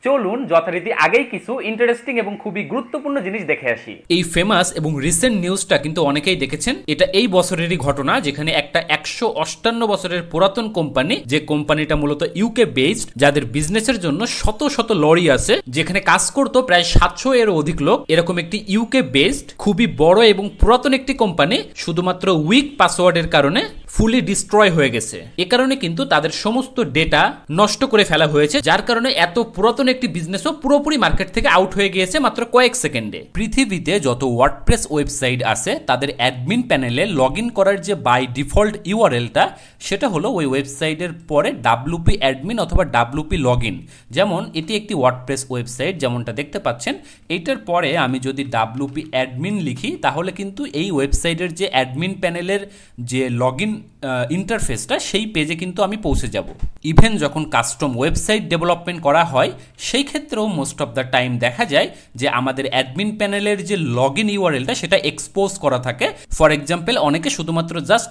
চলুন যথারীতি আগেই কিছু ইন্টারেস্টিং এবং খুবই গুরুত্বপূর্ণ জিনিস দেখে আসি। এই ফেমাস এবং রিসেন্ট নিউজটা কিন্তু অনেকেই দেখেছেন। এটা এই বছরেরই ঘটনা, যেখানে একটা 158 বছরের পুরাতন কোম্পানি, যে কোম্পানিটা মূলত ইউকে বেসড, যাদের বিজনেসের জন্য শত শত লরি আছে, যেখানে কাজ করতো প্রায় 700 এর অধিক লোক, এরকম একটি ইউকে বেসড খুবই বড় এবং পুরাতন একটি কোম্পানি শুধুমাত্র উইক পাসওয়ার্ডের কারণে ফুলি ডিস্ট্রয় হয়ে গেছে। এ কারণে কিন্তু তাদের সমস্ত ডেটা নষ্ট করে ফেলা হয়েছে, যার কারণে এত পুরাতন একটি বিজনেসও পুরোপুরি মার্কেট থেকে আউট হয়ে গিয়েছে মাত্র কয়েক সেকেন্ডে। পৃথিবীতে যত ওয়ার্ডপ্রেস ওয়েবসাইট আছে তাদের অ্যাডমিন প্যানেলে লগ ইন করার যে বাই ডিফল্ট ইউআরএলটা, সেটা হলো ওই ওয়েবসাইটের পরে ডাব্লিউপি অ্যাডমিন অথবা ডাব্লিউপি লগ ইন। যেমন এটি একটি ওয়ার্ডপ্রেস ওয়েবসাইট, যেমনটা দেখতে পাচ্ছেন। এইটার পরে আমি যদি ডাব্লিউপি অ্যাডমিন লিখি, তাহলে কিন্তু এই ওয়েবসাইটের যে অ্যাডমিন প্যানেলের যে লগ ইন ইন্টারফেসটা, সেই পেজে কিন্তু আমি পৌঁছে যাব। ইভেন যখন কাস্টম ওয়েবসাইট ডেভেলপমেন্ট করা হয়, সেই ক্ষেত্রেও মোস্ট অফ দ্য টাইম দেখা যায় যে আমাদের অ্যাডমিন প্যানেলের যে লগ ইন ইউআরএলটা সেটা এক্সপোজ করা থাকে। ফর এক্সাম্পল, অনেকে শুধুমাত্র জাস্ট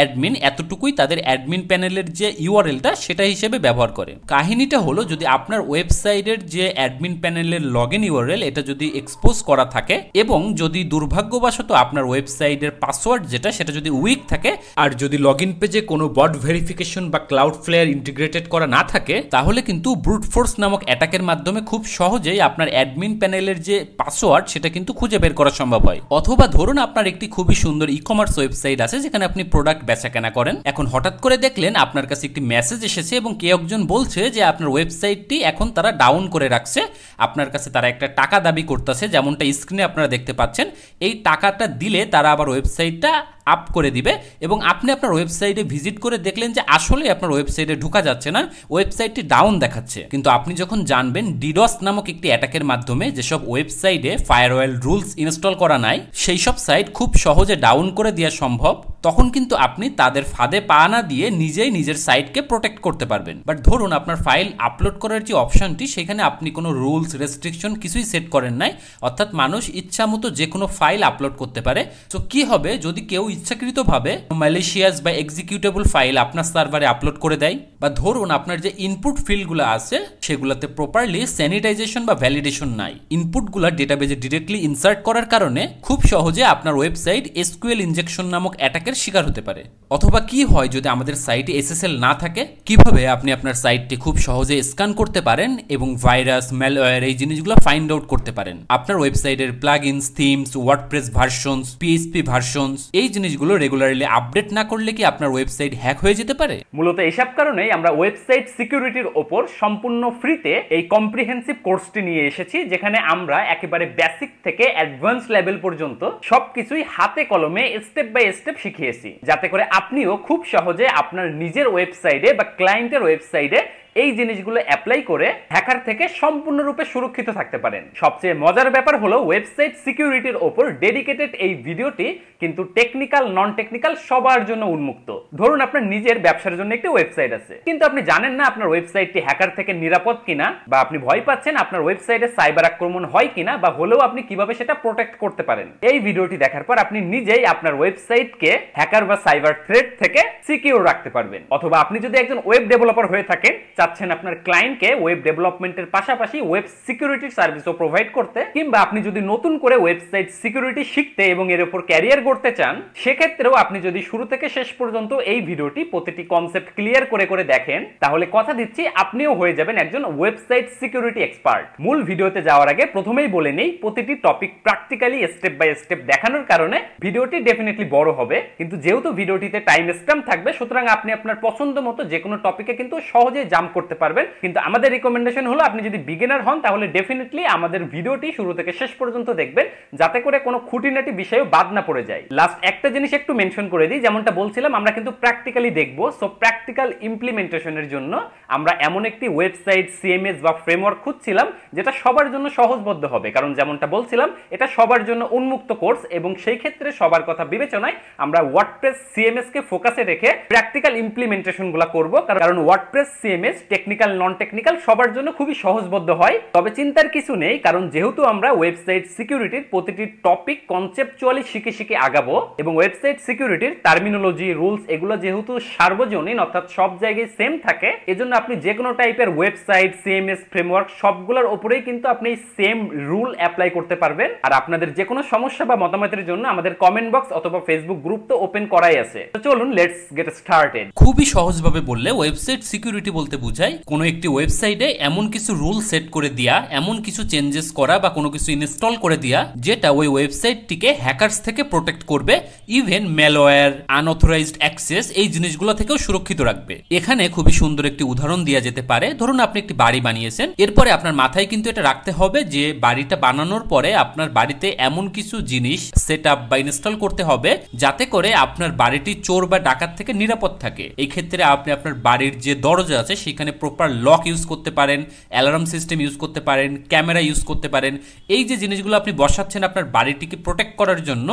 /admin এতটুকুই তাদের অ্যাডমিন প্যানেলের যে ইউআরএলটা সেটা হিসেবে ব্যবহার করে। কাহিনীটা হলো, যদি আপনার ওয়েবসাইটের যে অ্যাডমিন প্যানেলের লগ ইন ইউআরএল এটা যদি এক্সপোজ করা থাকে, এবং যদি দুর্ভাগ্যবশত আপনার ওয়েবসাইটের পাসওয়ার্ড যেটা সেটা যদি উইক থাকে, আর যদি লগ ইন পেজে কোনো বট ভেরিফিকেশন বা ক্লাউডফ্লেয়ার ইন্টিগ্রেটেড করা না থাকে, তাহলে কিন্তু ব্রুট ফোর্স নামক অ্যাটাকের মাধ্যমে খুব সহজেই আপনার অ্যাডমিন প্যানেলের যে পাসওয়ার্ড সেটা কিন্তু খুঁজে বের করা সম্ভব হয়। অথবা ধরুন আপনার একটি খুবই সুন্দর ই কমার্স ওয়েবসাইট আছে, যেখানে আপনি প্রোডাক্ট বেচাকেনা করেন। এখন হঠাৎ করে দেখলেন আপনার কাছে একটি মেসেজ এসেছে এবং কেউ একজন বলছে যে আপনার ওয়েবসাইটটি এখন তারা ডাউন করে রাখছে, আপনার কাছে তারা একটা টাকা দাবি করতেছে, যেমনটা স্ক্রিনে আপনারা দেখতে পাচ্ছেন। এই টাকাটা দিলে তারা আবার ওয়েবসাইটটা আপ করে দিবে, এবং আপনি আপনার ওয়েবসাইটে ভিজিট করে দেখলেন যে আসলে আপনার ওয়েবসাইটে ঢোকা যাচ্ছে না, ওয়েবসাইটটি ডাউন দেখাচ্ছে। কিন্তু আপনি যখন জানবেন ডিডস নামক একটি অ্যাটাকের মাধ্যমে যেসব ওয়েবসাইটে ফায়ারওয়াল রুলস ইনস্টল করা নাই, সেই সব সাইট খুব সহজে ডাউন করে দেওয়া সম্ভব, তখন কিন্তু আপনি তাদের ফাঁদে পা না দিয়ে নিজেই নিজের সাইটকে প্রোটেক্ট করতে পারবেন। বাট ধরুন আপনার ফাইল আপলোড করার যে অপশনটি, সেখানে আপনি কোনো রুলস রেস্ট্রিকশন কিছুই সেট করেন নাই, অর্থাৎ মানুষ ইচ্ছা মতো যে কোনো ফাইল আপলোড করতে পারে। তো কি হবে যদি কেউ ইচ্ছাকৃতভাবে ম্যালিশিয়াস বা এক্সিকিউটেবল ফাইল আপনার সার্ভারে আপলোড করে দেয়? বা ধরুন আপনার যে ইনপুট ফিল্ডগুলো আছে সেগুলোতে প্রপারলি স্যানিটাইজেশন বা ভ্যালিডেশন নাই, ইনপুটগুলো ডেটাবেজে ডিরেক্টলি ইনসার্ট করার কারণে খুব সহজে আপনার ওয়েবসাইট এসকিউএল ইনজেকশন নামক অ্যাটাকের শিকার হতে পারে। অথবা কি হয় যদি আমাদের সাইটে এসএসএল না থাকে? কিভাবে আপনি আপনার সাইটটি খুব সহজে স্ক্যান করতে পারেন এবং ভাইরাস, ম্যালওয়্যার এই জিনিসগুলো ফাইন্ড আউট করতে পারেন? আপনার ওয়েবসাইটের plugins, themes, WordPress versions, PHP versions এই জিনিসগুলো রেগুলারলি আপডেট না করলে কি আপনার ওয়েবসাইট হ্যাক হয়ে যেতে পারে? মূলত এসব কারণেই আমরা ওয়েবসাইট সিকিউরিটির ওপর সম্পূর্ণ ফ্রিতে এই কম্প্রিহেন্সিভ কোর্সটি নিয়ে এসেছি, যেখানে আমরা একেবারে বেসিক থেকে অ্যাডভান্স লেভেল পর্যন্ত সবকিছুই হাতে কলমে স্টেপ বাই স্টেপ শিখিয়েছি, যাতে করে আপনিও খুব সহজে আপনার নিজের ওয়েবসাইটে বা ক্লায়েন্টের ওয়েবসাইটে এই জিনিসগুলো অ্যাপ্লাই করে হ্যাকার থেকে সম্পূর্ণরূপে সুরক্ষিত থাকতে পারেন। সবচেয়ে মজার ব্যাপার হলো ওয়েবসাইট সিকিউরিটির ওপর ডেডিকেটেড এই ভিডিওটি কিন্তু টেকনিক্যাল, নন টেকনিক্যাল সবার জন্য উন্মুক্ত। ধরুন আপনার নিজের ব্যবসার জন্য একটি ওয়েবসাইট আছে, কিন্তু আপনি জানেন না আপনার ওয়েবসাইটটি হ্যাকার থেকে নিরাপদ কিনা, বা আপনি ভয় পাচ্ছেন আপনার ওয়েবসাইটে সাইবার আক্রমণ হয় কিনা, বা হলেও আপনি কিভাবে সেটা প্রোটেক্ট করতে পারেন। এই ভিডিওটি দেখার পর আপনি নিজেই আপনার ওয়েবসাইটকে হ্যাকার বা সাইবার থ্রেট থেকে সিকিউর রাখতে পারবেন। অথবা আপনি যদি একজন ওয়েব ডেভেলপার হয়ে থাকেন, চাচ্ছেন আপনার ক্লায়েন্টকে ওয়েব ডেভেলপমেন্টের পাশাপাশি ওয়েব সিকিউরিটি সার্ভিসও প্রোভাইড করতে, কিংবা আপনি যদি নতুন করে ওয়েবসাইট সিকিউরিটি শিখতে এবং এর উপর ক্যারিয়ার গড়তে চান, সেক্ষেত্রেও আপনি যদি শুরু থেকে শেষ পর্যন্ত এই ভিডিওটি প্রতিটি কনসেপ্ট ক্লিয়ার করে করে দেখেন, তাহলে কথা দিচ্ছি আপনিও হয়ে যাবেন একজন ওয়েবসাইট সিকিউরিটি এক্সপার্ট। মূল ভিডিওতে যাওয়ার আগে প্রথমেই বলে নেই, প্রতিটি topic practically step by step দেখানোর কারণে ভিডিওটি ডেফিনেটলি বড় হবে, কিন্তু যেহেতু ভিডিওটিতে টাইম স্ট্যাম্প থাকবে, সুতরাং আপনি আপনার পছন্দ মতো যে কোনো টপিকে কিন্তু সহজে জাম্প করতে পারবেন। কিন্তু আমাদের রিকমেন্ডেশন হলো আপনি যদি বিগিনার হন, তাহলে ডেফিনেটলি আমাদের ভিডিওটি শুরু থেকে শেষ পর্যন্ত দেখবেন, যাতে করে কোনো খুঁটিনাটি বিষয়ও বাদ না পড়ে যায়। লাস্ট একটা জিনিস একটু মেনশন করে দিই, যেমনটা বলছিলাম আমরা কিন্তু প্র্যাকটিক্যালি দেখব। সো প্র্যাকটিক্যাল ইমপ্লিমেন্টেশনের জন্য আমরা এমন একটি ওয়েবসাইট, সিএমএস বা ফ্রেমওয়ার্ক খুঁজছিলাম যেটা সবার জন্য সহজবোধ্য হবে, কারণ যেমনটা বলছিলাম এটা সবার জন্য উন্মুক্ত কোর্স, এবং সেই ক্ষেত্রে সবার কথা বিবেচনায় আমরা ওয়ার্ডপ্রেস সিএমএস কে ফোকাসে রেখে প্র্যাকটিক্যাল ইমপ্লিমেন্টেশনগুলো করব, কারণ WordPress CMS technical non technical সবার জন্য খুবই সহজবোধ্য হয়। তবে চিন্তার কিছু নেই, কারণ যেহেতু আমরা ওয়েবসাইট সিকিউরিটির প্রতিটি টপিক কনসেপচুয়ালি শিখে শিখে আগাবো এবং ওয়েবসাইট সিকিউরিটির টার্মিনোলজি রুলস এগুলো যেহেতু সার্বজনীন অর্থাৎ সব জায়গায় সেম থাকে, এজন্য আপনি যে কোনো টাইপের ওয়েবসাইট সিএমএস ফ্রেমওয়ার্ক সবগুলোর উপরেই কিন্তু আপনি সেম রুল অ্যাপ্লাই করতে পারবেন। আর আপনাদের যে কোনো সমস্যা বা মতামতের জন্য আমাদের কমেন্ট বক্স অথবা ফেসবুক গ্রুপ তো ওপেন করাই আছে। তো চলুন লেটস গেট স্টার্টেড। খুবই সহজভাবে বললে ওয়েবসাইট সিকিউরিটি বলতে বোঝায় কোনো একটি ওয়েবসাইটে এমন কিছু রুল সেট করে দেয়া, এমন কিছু চেঞ্জেস করা বা কোনো কিছু ইনস্টল করে দেয়া যেটা ওই ওয়েবসাইটটিকে হ্যাকারস থেকে প্রোটেক্ট করবে, ইভেন ম্যালওয়্যার, আনঅথরাইজড অ্যাক্সেস এই জিনিসগুলো থেকেও সুরক্ষিত রাখবে। এখানে খুবই সুন্দর একটি উদাহরণ দেওয়া যেতে পারে। ধরুন আপনি একটি বাড়ি বানিয়েছেন, এরপরে আপনার মাথায় কিন্তু এটা রাখতে হবে যে বাড়িটা বানানোর পরে আপনার বাড়িতে এমন কিছু জিনিস সেট আপ বা ইনস্টল করতে হবে যাতে করে আপনার বাড়িটি চোর বা ডাকাত থেকে নিরাপদ থাকে। এই ক্ষেত্রে আপনি আপনার বাড়ির যে দরজা আছে সেখানে প্রপার লক ইউজ করতে পারেন, অ্যালার্ম সিস্টেম ইউজ করতে পারেন, ক্যামেরা ইউজ করতে পারেন। এই যে জিনিসগুলো আপনি বসাচ্ছেন আপনার বাড়িটিকে প্রোটেক্ট করার জন্য,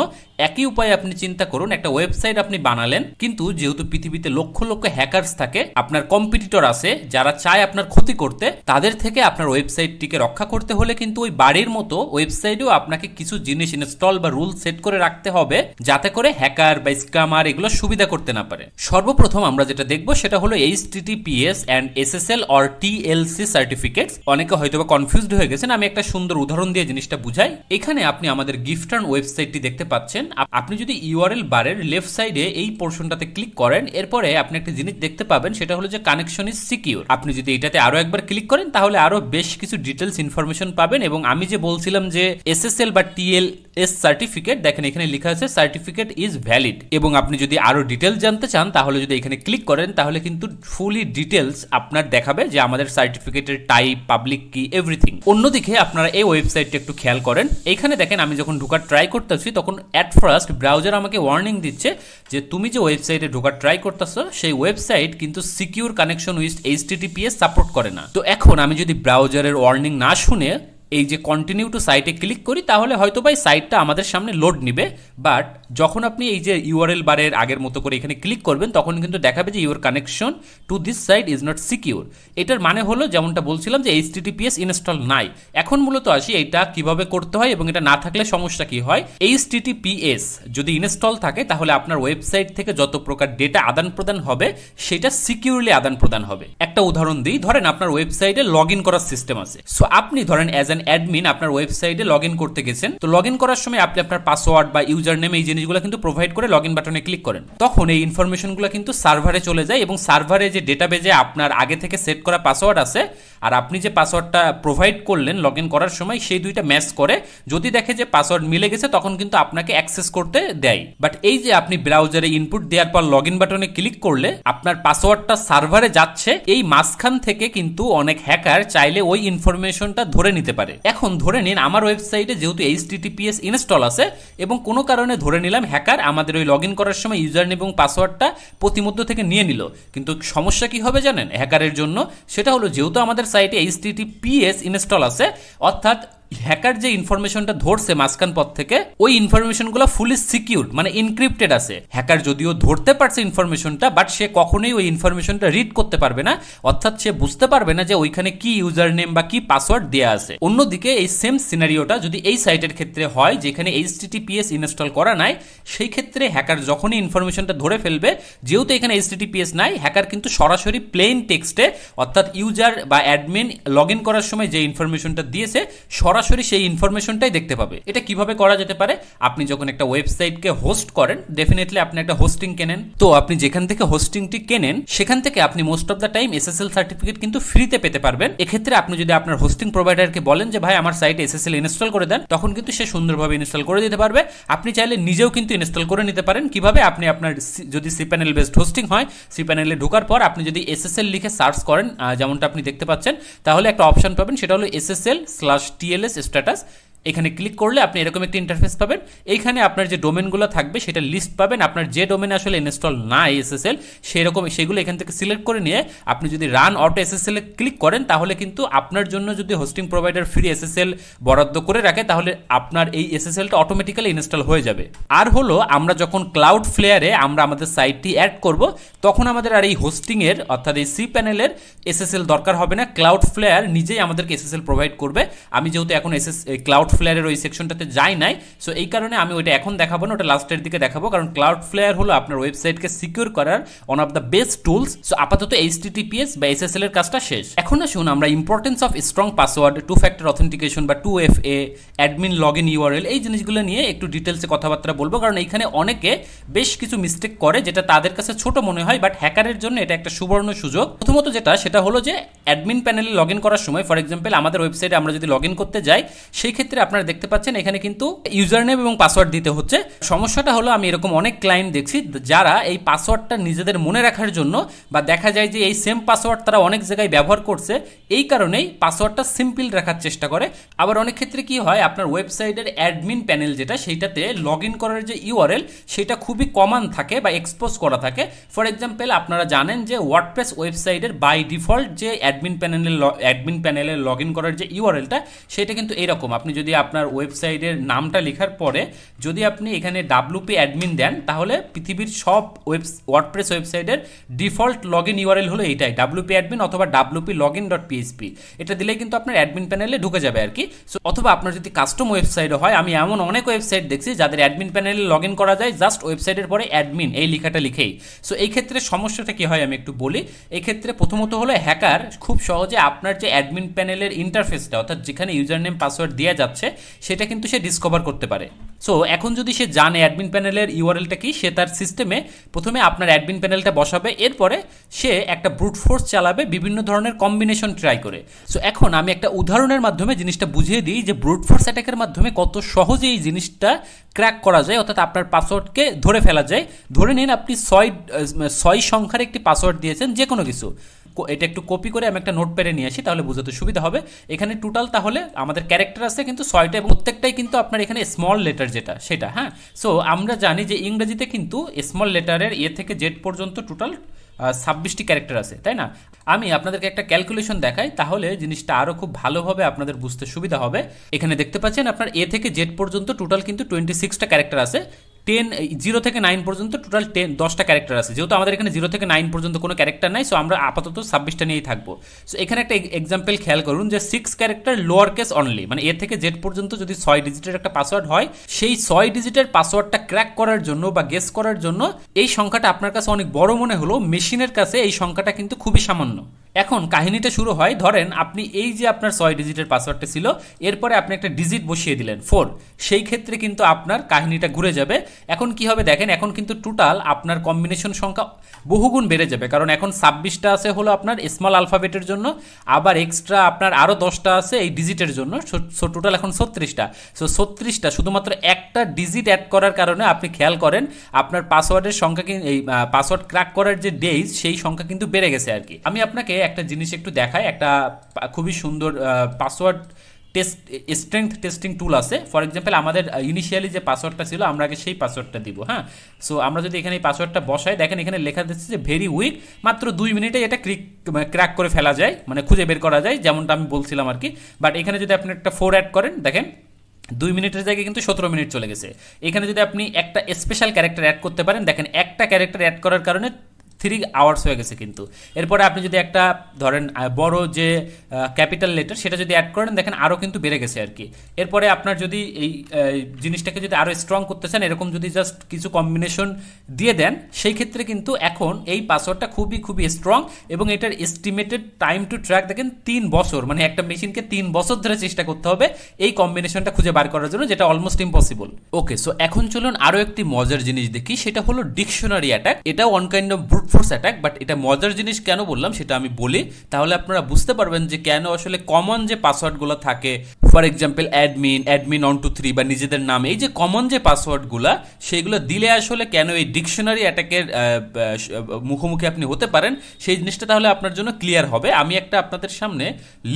একই উপায়ে আপনি চিন্তা করুন একটা ওয়েবসাইট আপনি বানালেন, কিন্তু যেহেতু পৃথিবীতে লক্ষ লক্ষ হ্যাকারস থাকে, আপনার কম্পিটিটর আছে যারা চায় আপনার ক্ষতি করতে, তাদের থেকে আপনার ওয়েবসাইটটিকে রক্ষা করতে হলে কিন্তু ওই বাড়ির মতো ওয়েবসাইটেও আপনাকে কিছু জিনিস ইনস্টল বা রুল সেট করে রাখতে হবে যাতে করে হ্যাকার বা স্ক্যামার এগুলো সুবিধা করতে না পারে। সর্বপ্রথম আমরা যেটা দেখব সেটা হলো HTTPS and SSL or TLC certificates. অনেকে হয়তোবা কনফিউজড হয়ে গেছেন, আমি একটা সুন্দর উদাহরণ দিয়ে জিনিসটা বুঝাই। এখানে আপনি আমাদের গিফটার্ন ওয়েবসাইটটি দেখতে পাচ্ছেন। আপনি যদি ইউআরএল বারের লেফট সাইডে এই পোর্শনটাতে ক্লিক করেন, এরপরে আপনি একটা জিনিস দেখতে পাবেন সেটা হলো যে কানেকশন ইজ সিকিউর। আপনি যদি এটাতে আরো একবার ক্লিক করেন তাহলে আরো বেশ কিছু ডিটেলস ইনফরমেশন পাবেন। এবং আমি যে বলছিলাম যে SSL বা TLS সার্টিফিকেট, দেখেন এখানে লেখা আছে সার্টিফিকেট ইজ ভ্যালিড। এবং আপনি যদি আরো ডিটেলস জানতে চান তাহলে যদি এখানে ক্লিক করেন তাহলে কিন্তু ফুলি ডিটেলস আপনার দেখাবে যে আমাদের সার্টিফিকেটের টাইপ, পাবলিক কি, এভরিথিং। অন্যদিকে আপনারা এই ওয়েবসাইটটা একটু খেয়াল করেন, এইখানে দেখেন আমি যখন ঢোকার ট্রাই করতেছি তখন অ্যাট ফার্স্ট ব্রাউজার আমাকে ওয়ার্নিং দিচ্ছে যে তুমি যে ওয়েবসাইটে ঢোকার ট্রাই করতেছো সেই ওয়েবসাইট কিন্তু secure connection with HTTPS support করে না। তো এখন আমি যদি ব্রাউজারের ওয়ার্নিং না শুনে এই যে কন্টিনিউ টু সাইটে ক্লিক করি তাহলে হয়তো বা এই সাইটটা আমাদের সামনে লোড নিবে, বাট যখন আপনি এই যে ইউআরএল বারের আগের মতো করে এখানে ক্লিক করবেন তখন কিন্তু দেখাবে যে your connection to this site is not secure. এটার মানে হলো যেমনটা বলছিলাম যে HTTPS ইনস্টল নাই। এখন মূলত আসি এটা কিভাবে করতে হয় এবং এটা না থাকলে সমস্যা কি হয়। HTTPS যদি ইনস্টল থাকে তাহলে আপনার ওয়েবসাইট থেকে যত প্রকার ডেটা আদান প্রদান হবে সেটা সিকিউরলি আদান প্রদান হবে। একটা উদাহরণ দিই, ধরেন আপনার ওয়েবসাইটে লগ ইন করার সিস্টেম আছে। সো আপনি ধরেন অ্যাজ অ্যান অ্যাডমিন আপনার ওয়েবসাইটে লগ ইন করতে গেছেন, তো লগ ইন করার সময় আপনি আপনার পাসওয়ার্ড বা ইউজার নেম এই জিনিসগুলো কিন্তু প্রোভাইড করে লগ ইন বাটনে ক্লিক করেন। তখন এই ইনফরমেশনগুলো কিন্তু সার্ভারে চলে যায় এবং সার্ভারে যে ডেটাবেজে আপনার আগে থেকে সেট করা পাসওয়ার্ড আছে আর আপনি যে পাসওয়ার্ডটা প্রোভাইড করলেন লগ ইন করার সময় সেই দুইটা ম্যাচ করে, যদি দেখে যে পাসওয়ার্ড মিলে গেছে তখন কিন্তু আপনাকে অ্যাক্সেস করতে দেয়। বাট এই যে আপনি ব্রাউজারে ইনপুট দেওয়ার পর লগ ইন বাটনে ক্লিক করলে আপনার পাসওয়ার্ডটা সার্ভারে যাচ্ছে, এই মাঝখান থেকে কিন্তু অনেক হ্যাকার চাইলে ওই ইনফরমেশনটা ধরে নিতে পারে। এখন ধরে নিন আমার ওয়েবসাইটে যেহেতু HTTPS ইনস্টল আছে এবং কোনো কারণে ধরে নিলাম হ্যাকার আমাদের ওই লগ ইন করার সময় ইউজার নেম এবং পাসওয়ার্ডটা প্রতিমধ্য থেকে নিয়ে নিল। কিন্তু সমস্যা কি হবে জানেন হ্যাকারের জন্য? সেটা হলো যেহেতু আমাদের সাইটে HTTPS ইনস্টল আছে, অর্থাৎ হ্যাকার যে ইনফরমেশনটা ধরছে মাঝখান পথ থেকে ওই ইনফরমেশনগুলো ফুলি সিকিউরড, মানে ইনক্রিপ্টেড আছে। হ্যাকার যদিও ধরতে পারছে ইনফরমেশনটা, বাট সে কখনোই ওই ইনফরমেশনটা রিড করতে পারবে না, অর্থাৎ সে বুঝতে পারবে না যে ওইখানে কি ইউজার নেম বা কি পাসওয়ার্ড দেয়া আছে। অন্যদিকে এই সেম সিনারিওটা যদি এই সাইটের ক্ষেত্রে হয় যেখানে HTTPS ইনস্টল করা নাই, সেই ক্ষেত্রে হ্যাকার যখনই ইনফরমেশনটা ধরে ফেলবে, যেহেতু এখানে HTTPS নাই, হ্যাকার কিন্তু সরাসরি প্লেন টেক্সটে অর্থাৎ ইউজার বা অ্যাডমিন লগ ইন করার সময় যে ইনফরমেশনটা দিয়েছে সরাসরি সেই ইনফরমেশনটাই দেখতে পাবে। এটা কিভাবে করা যেতে পারে? আপনি যখন একটা ওয়েবসাইটকে হোস্ট করেন, ডেফিনেটলি আপনি একটা হোস্টিং কেনেন। তো আপনি যেখান থেকে হোস্টিংটি কেনেন সেখান থেকে আপনি most of the time SSL certificate কিন্তু ফ্রিতে পেতে পারবেন। এক্ষেত্রে আপনি যদি আপনার হোস্টিং প্রোভাইডারকে বলেন যে ভাই আমার সাইটে SSL ইনস্টল করে দেন, তখন কিন্তু সে সুন্দরভাবে ইনস্টল করে দিতে পারবে। আপনি চাইলে নিজেও কিন্তু ইনস্টল করে নিতে পারেন। কিভাবে? আপনি আপনার যদি cPanel বেসড হোস্টিং হয়, cPanel-এ ঢোকার পর আপনি যদি SSL লিখে সার্চ করেন, যেমনটা আপনি দেখতে পাচ্ছেন, তাহলে একটা অপশন পাবেন, সেটা হলো SSL/TLS স্ট্যাটাস। এখানে ক্লিক করলে আপনি এরকম একটা ইন্টারফেস পাবেন। এইখানে আপনার যে ডোমেনগুলো থাকবে সেটা লিস্ট পাবেন। আপনার যে ডোমেনে আসলে ইনস্টল না এসএসএল সেরকম সেগুলো এখান থেকে সিলেক্ট করে নিয়ে আপনি যদি রান অটো এসএসএল এ ক্লিক করেন তাহলে কিন্তু আপনার জন্য যদি হোস্টিং প্রোভাইডার ফ্রি এসএসএল বরাদ্দ করে রাখে তাহলে আপনার এই এসএসএলটা অটোমেটিক্যালি ইনস্টল হয়ে যাবে। আর হলো আমরা যখন ক্লাউড ফ্লেয়ারে আমরা আমাদের সাইটটি অ্যাড করব তখন আমাদের আর এই হোস্টিংয়ের অর্থাৎ এই সি প্যানেলের এসএসএল দরকার হবে না, ক্লাউড ফ্লেয়ার নিজেই আমাদেরকে এসএসএল প্রোভাইড করবে। আমি যেহেতু এখন ক্লাউড ফ্লেয়ারের ওই সেকশনটাতে যাই নাই, সো এই কারণে আমি ওইটা এখন দেখাবো না, ওটা লাস্টের দিকে দেখাবো, কারণ ক্লাউড ফ্লেয়ার হলো আপনার ওয়েবসাইটকে সিকিউর করার one of the best tools. So আপাতত এইচটিটিপিএস বা এসএসএল এর কাজটা শেষ। এখন আসুন আমরা importance of strong password, two factor authentication বা 2FA, অ্যাডমিন লগইন ইউআরএল এই জিনিসগুলো নিয়ে একটু ডিটেলসে কথাবার্তা বলবো, কারণ এইখানে অনেকে বেশ কিছু মিস্টেক করে যেটা তাদের কাছে ছোট মনে হয়, বাট হ্যাকারের জন্য এটা একটা সুবর্ণ সুযোগ। প্রথমত সেটা হলো যে অ্যাডমিন প্যানেলে লগইন করার সময় ফর এক্সাম্পল আমাদের ওয়েবসাইটে আমরা যদি লগইন করতে যাই সেই ক্ষেত্রে আপনারা দেখতে পাচ্ছেন এখানে কিন্তু ইউজার নেম এবং পাসওয়ার্ড দিতে হচ্ছে। সমস্যাটা হলো আমি এরকম অনেক ক্লায়েন্ট দেখছি যারা এই পাসওয়ার্ডটা নিজেদের মনে রাখার জন্য বা দেখা যায় যে এই সেম পাসওয়ার্ড তারা অনেক জায়গায় ব্যবহার করছে, এই কারণেই পাসওয়ার্ডটা সিম্পল রাখার চেষ্টা করে। আবার অনেক ক্ষেত্রে কি হয় আপনার ওয়েবসাইটের অ্যাডমিন প্যানেল যেটা সেইটাতে লগইন করার যে ইউআরএল সেটা খুবই কমন থাকে বা এক্সপোজ করা থাকে। ফর এক্সাম্পল আপনারা জানেন যে ওয়ার্ডপ্রেস ওয়েবসাইটের বাই ডিফল্ট যে অ্যাডমিন প্যানেলে লগইন করার যে ইউআরএলটা সেটা কিন্তু এরকম। আপনি যদি আপনার ওয়েবসাইটের নামটা লেখার পরে যদি আপনি এখানে WP অ্যাডমিন দেন তাহলে পৃথিবীর সব ওয়ার্ডপ্রেস ওয়েবসাইটের ডিফল্ট লগইন ইউআরএল হলো এইটাই, WP অ্যাডমিন অথবা wplogin.php। এটা দিলেই কিন্তু আপনার অ্যাডমিন প্যানেলে ঢুকে যাবে আর কি। সো অথবা আপনার যদি কাস্টম ওয়েবসাইটও হয়, আমি এমন অনেক ওয়েবসাইট দেখছি যাদের অ্যাডমিন প্যানেলে লগইন করা যায় জাস্ট ওয়েবসাইটের পরে অ্যাডমিন এই লেখাটা লিখেই। সো এই ক্ষেত্রে সমস্যাটা কি হয় আমি একটু বলি। এই ক্ষেত্রে প্রথমত হলো হ্যাকার খুব সহজে আপনার যে অ্যাডমিন প্যানেলের ইন্টারফেসটা অর্থাৎ যেখানে ইউজার নেম পাসওয়ার্ড দেওয়া যাচ্ছে সেটা কিন্তু সে ডিসকভার করতে পারে। সো এখন যদি সে জানে অ্যাডমিন প্যানেলের ইউআরএলটা কি, সে তার সিস্টেমে প্রথমে আপনার অ্যাডমিন প্যানেলটা বসাবে, এরপরে সে একটা ব্রুট ফোর্স চালাবে বিভিন্ন ধরনের কম্বিনেশন ট্রাই করে। সো এখন আমি একটা উদাহরণের মাধ্যমে জিনিসটা বুঝিয়ে দিই যে ব্রুট ফোর্স অ্যাটাকের মাধ্যমে কত সহজে এই জিনিসটা ক্র্যাক করা যায়, অর্থাৎ আপনার পাসওয়ার্ডকে ধরে ফেলা যায়। ধরে নিন আপনি 6 সংখ্যার একটি পাসওয়ার্ড দিয়েছেন যে কোনো কিছু, এটা একটু কপি করে আমি একটা নোটপ্যাডে নিয়ে আসি তাহলে বুঝতে সুবিধা হবে। এখানে টোটাল তাহলে আমাদের ক্যারেক্টার আছে কিন্তু 6টা এবং প্রত্যেকটাই কিন্তু আপনার এখানে স্মল লেটার যেটা সেটা। হ্যাঁ, সো আমরা জানি যে ইংরেজিতে কিন্তু স্মল লেটারের এ থেকে জেড পর্যন্ত টোটাল 26টি ক্যারেক্টার আছে, তাই না? আমি আপনাদেরকে একটা ক্যালকুলেশন দেখাই তাহলে জিনিসটা আরও খুব ভালোভাবে আপনাদের বুঝতে সুবিধা হবে। এখানে দেখতে পাচ্ছেন আপনার এ থেকে জেড পর্যন্ত টোটাল কিন্তু 26টা ক্যারেক্টার আছে। 0 থেকে 9 পর্যন্ত টোটাল 10টা ক্যারেক্টার আছে। যেহেতু আমাদের এখানে 0 থেকে 9 পর্যন্ত কোনো ক্যারেক্টার নাই, সো আমরা আপাতত 26টা নিয়েই থাকবো। সো এখানে একটা এক্সাম্পল খেয়াল করুন যে 6 ক্যারেক্টার লোয়ার কেস অনলি, মানে এ থেকে জেড পর্যন্ত যদি 6 ডিজিটের একটা পাসওয়ার্ড হয়, সেই 6 ডিজিটের পাসওয়ার্ডটা ক্র্যাক করার জন্য বা গেস করার জন্য এই সংখ্যাটা আপনার কাছে অনেক বড় মনে হলো, মেশিনের কাছে এই সংখ্যাটা কিন্তু খুবই সামান্য। এখন কাহিনীটা শুরু হয়, ধরেন আপনি এই যে আপনার 6 ডিজিটের পাসওয়ার্ডটা ছিল, এরপরে আপনি একটা ডিজিট বসিয়ে দিলেন 4, সেই ক্ষেত্রে কিন্তু আপনার কাহিনীটা ঘুরে যাবে। এখন কি হবে দেখেন, এখন কিন্তু টোটাল আপনার কম্বিনেশন সংখ্যা বহুগুণ বেড়ে যাবে, কারণ এখন 26টা আছে হলো আপনার স্মল আলফাবেটের জন্য, আবার এক্সট্রা আপনার আরও 10টা আছে এই ডিজিটের জন্য। সো টোটাল এখন 36টা। সো 36টা শুধুমাত্র একটা ডিজিট অ্যাড করার কারণে আপনি খেয়াল করেন আপনার পাসওয়ার্ডের সংখ্যা, এই পাসওয়ার্ড ক্র্যাক করার যে ডেজ সেই সংখ্যা কিন্তু বেড়ে গেছে আর কি। আমি আপনাকে একটা জিনিস একটু দেখাই, একটা খুবই সুন্দর পাসওয়ার্ড স্ট্রেংথ টেস্টিং টুল আছে। ফর এক্সাম্পল আমাদের ইনিশিয়ালি যে পাসওয়ার্ডটা ছিল আমরা আগে সেই পাসওয়ার্ডটা দিব। হ্যাঁ, সো আমরা যদি এখানে এই পাসওয়ার্ডটা বসাই, দেখেন এখানে লেখা দিচ্ছে যে ভেরি উইক, মাত্র 2 মিনিটে এটা ক্র্যাক করে ফেলা যায়, মানে খুঁজে বের করা যায়, যেমনটা আমি বলছিলাম আর কি। বাট এখানে যদি আপনি একটা 4 অ্যাড করেন, দেখেন 2 মিনিটের জায়গায় কিন্তু 17 মিনিট চলে গেছে। এখানে যদি আপনি একটা স্পেশাল ক্যারেক্টার অ্যাড করতে পারেন, দেখেন একটা ক্যারেক্টার অ্যাড করার কারণে 3 আওয়ার্স হয়ে গেছে কিন্তু। এরপরে আপনি যদি একটা ধরেন বড় যে ক্যাপিটাল লেটার সেটা যদি অ্যাড করেন, দেখেন আরও কিন্তু বেড়ে গেছে আর কি। এরপরে আপনার যদি এই জিনিসটাকে যদি আরও স্ট্রং করতে চান, এরকম যদি জাস্ট কিছু কম্বিনেশন দিয়ে দেন, সেই ক্ষেত্রে কিন্তু এখন এই পাসওয়ার্ডটা খুবই স্ট্রং এবং এটার এস্টিমেটেড টাইম টু ট্র্যাক দেখেন 3 বছর, মানে একটা মেশিনকে 3 বছর ধরে চেষ্টা করতে হবে এই কম্বিনেশনটা খুঁজে বার করার জন্য, যেটা অলমোস্ট ইম্পসিবল। ওকে, সো এখন চলুন আরও একটি মজার জিনিস দেখি, সেটা হলো ডিকশনারি অ্যাটাক। এটা one kind of brute force attack, but এটা মজার জিনিস কেন বললাম সেটা আমি বলি, তাহলে আপনারা বুঝতে পারবেন যে কেন আসলে কমন যে পাসওয়ার্ডগুলো থাকে ফর এক্সাম্পল অ্যাডমিন 123 বা নিজেদের নাম, এই যে কমন যে পাসওয়ার্ডগুলা সেইগুলো দিলে আসলে কেন এই ডিকশনারি অ্যাটাকের মুখোমুখি আপনি হতে পারেন সেই জিনিসটা তাহলে আপনার জন্য ক্লিয়ার হবে। আমি একটা আপনাদের সামনে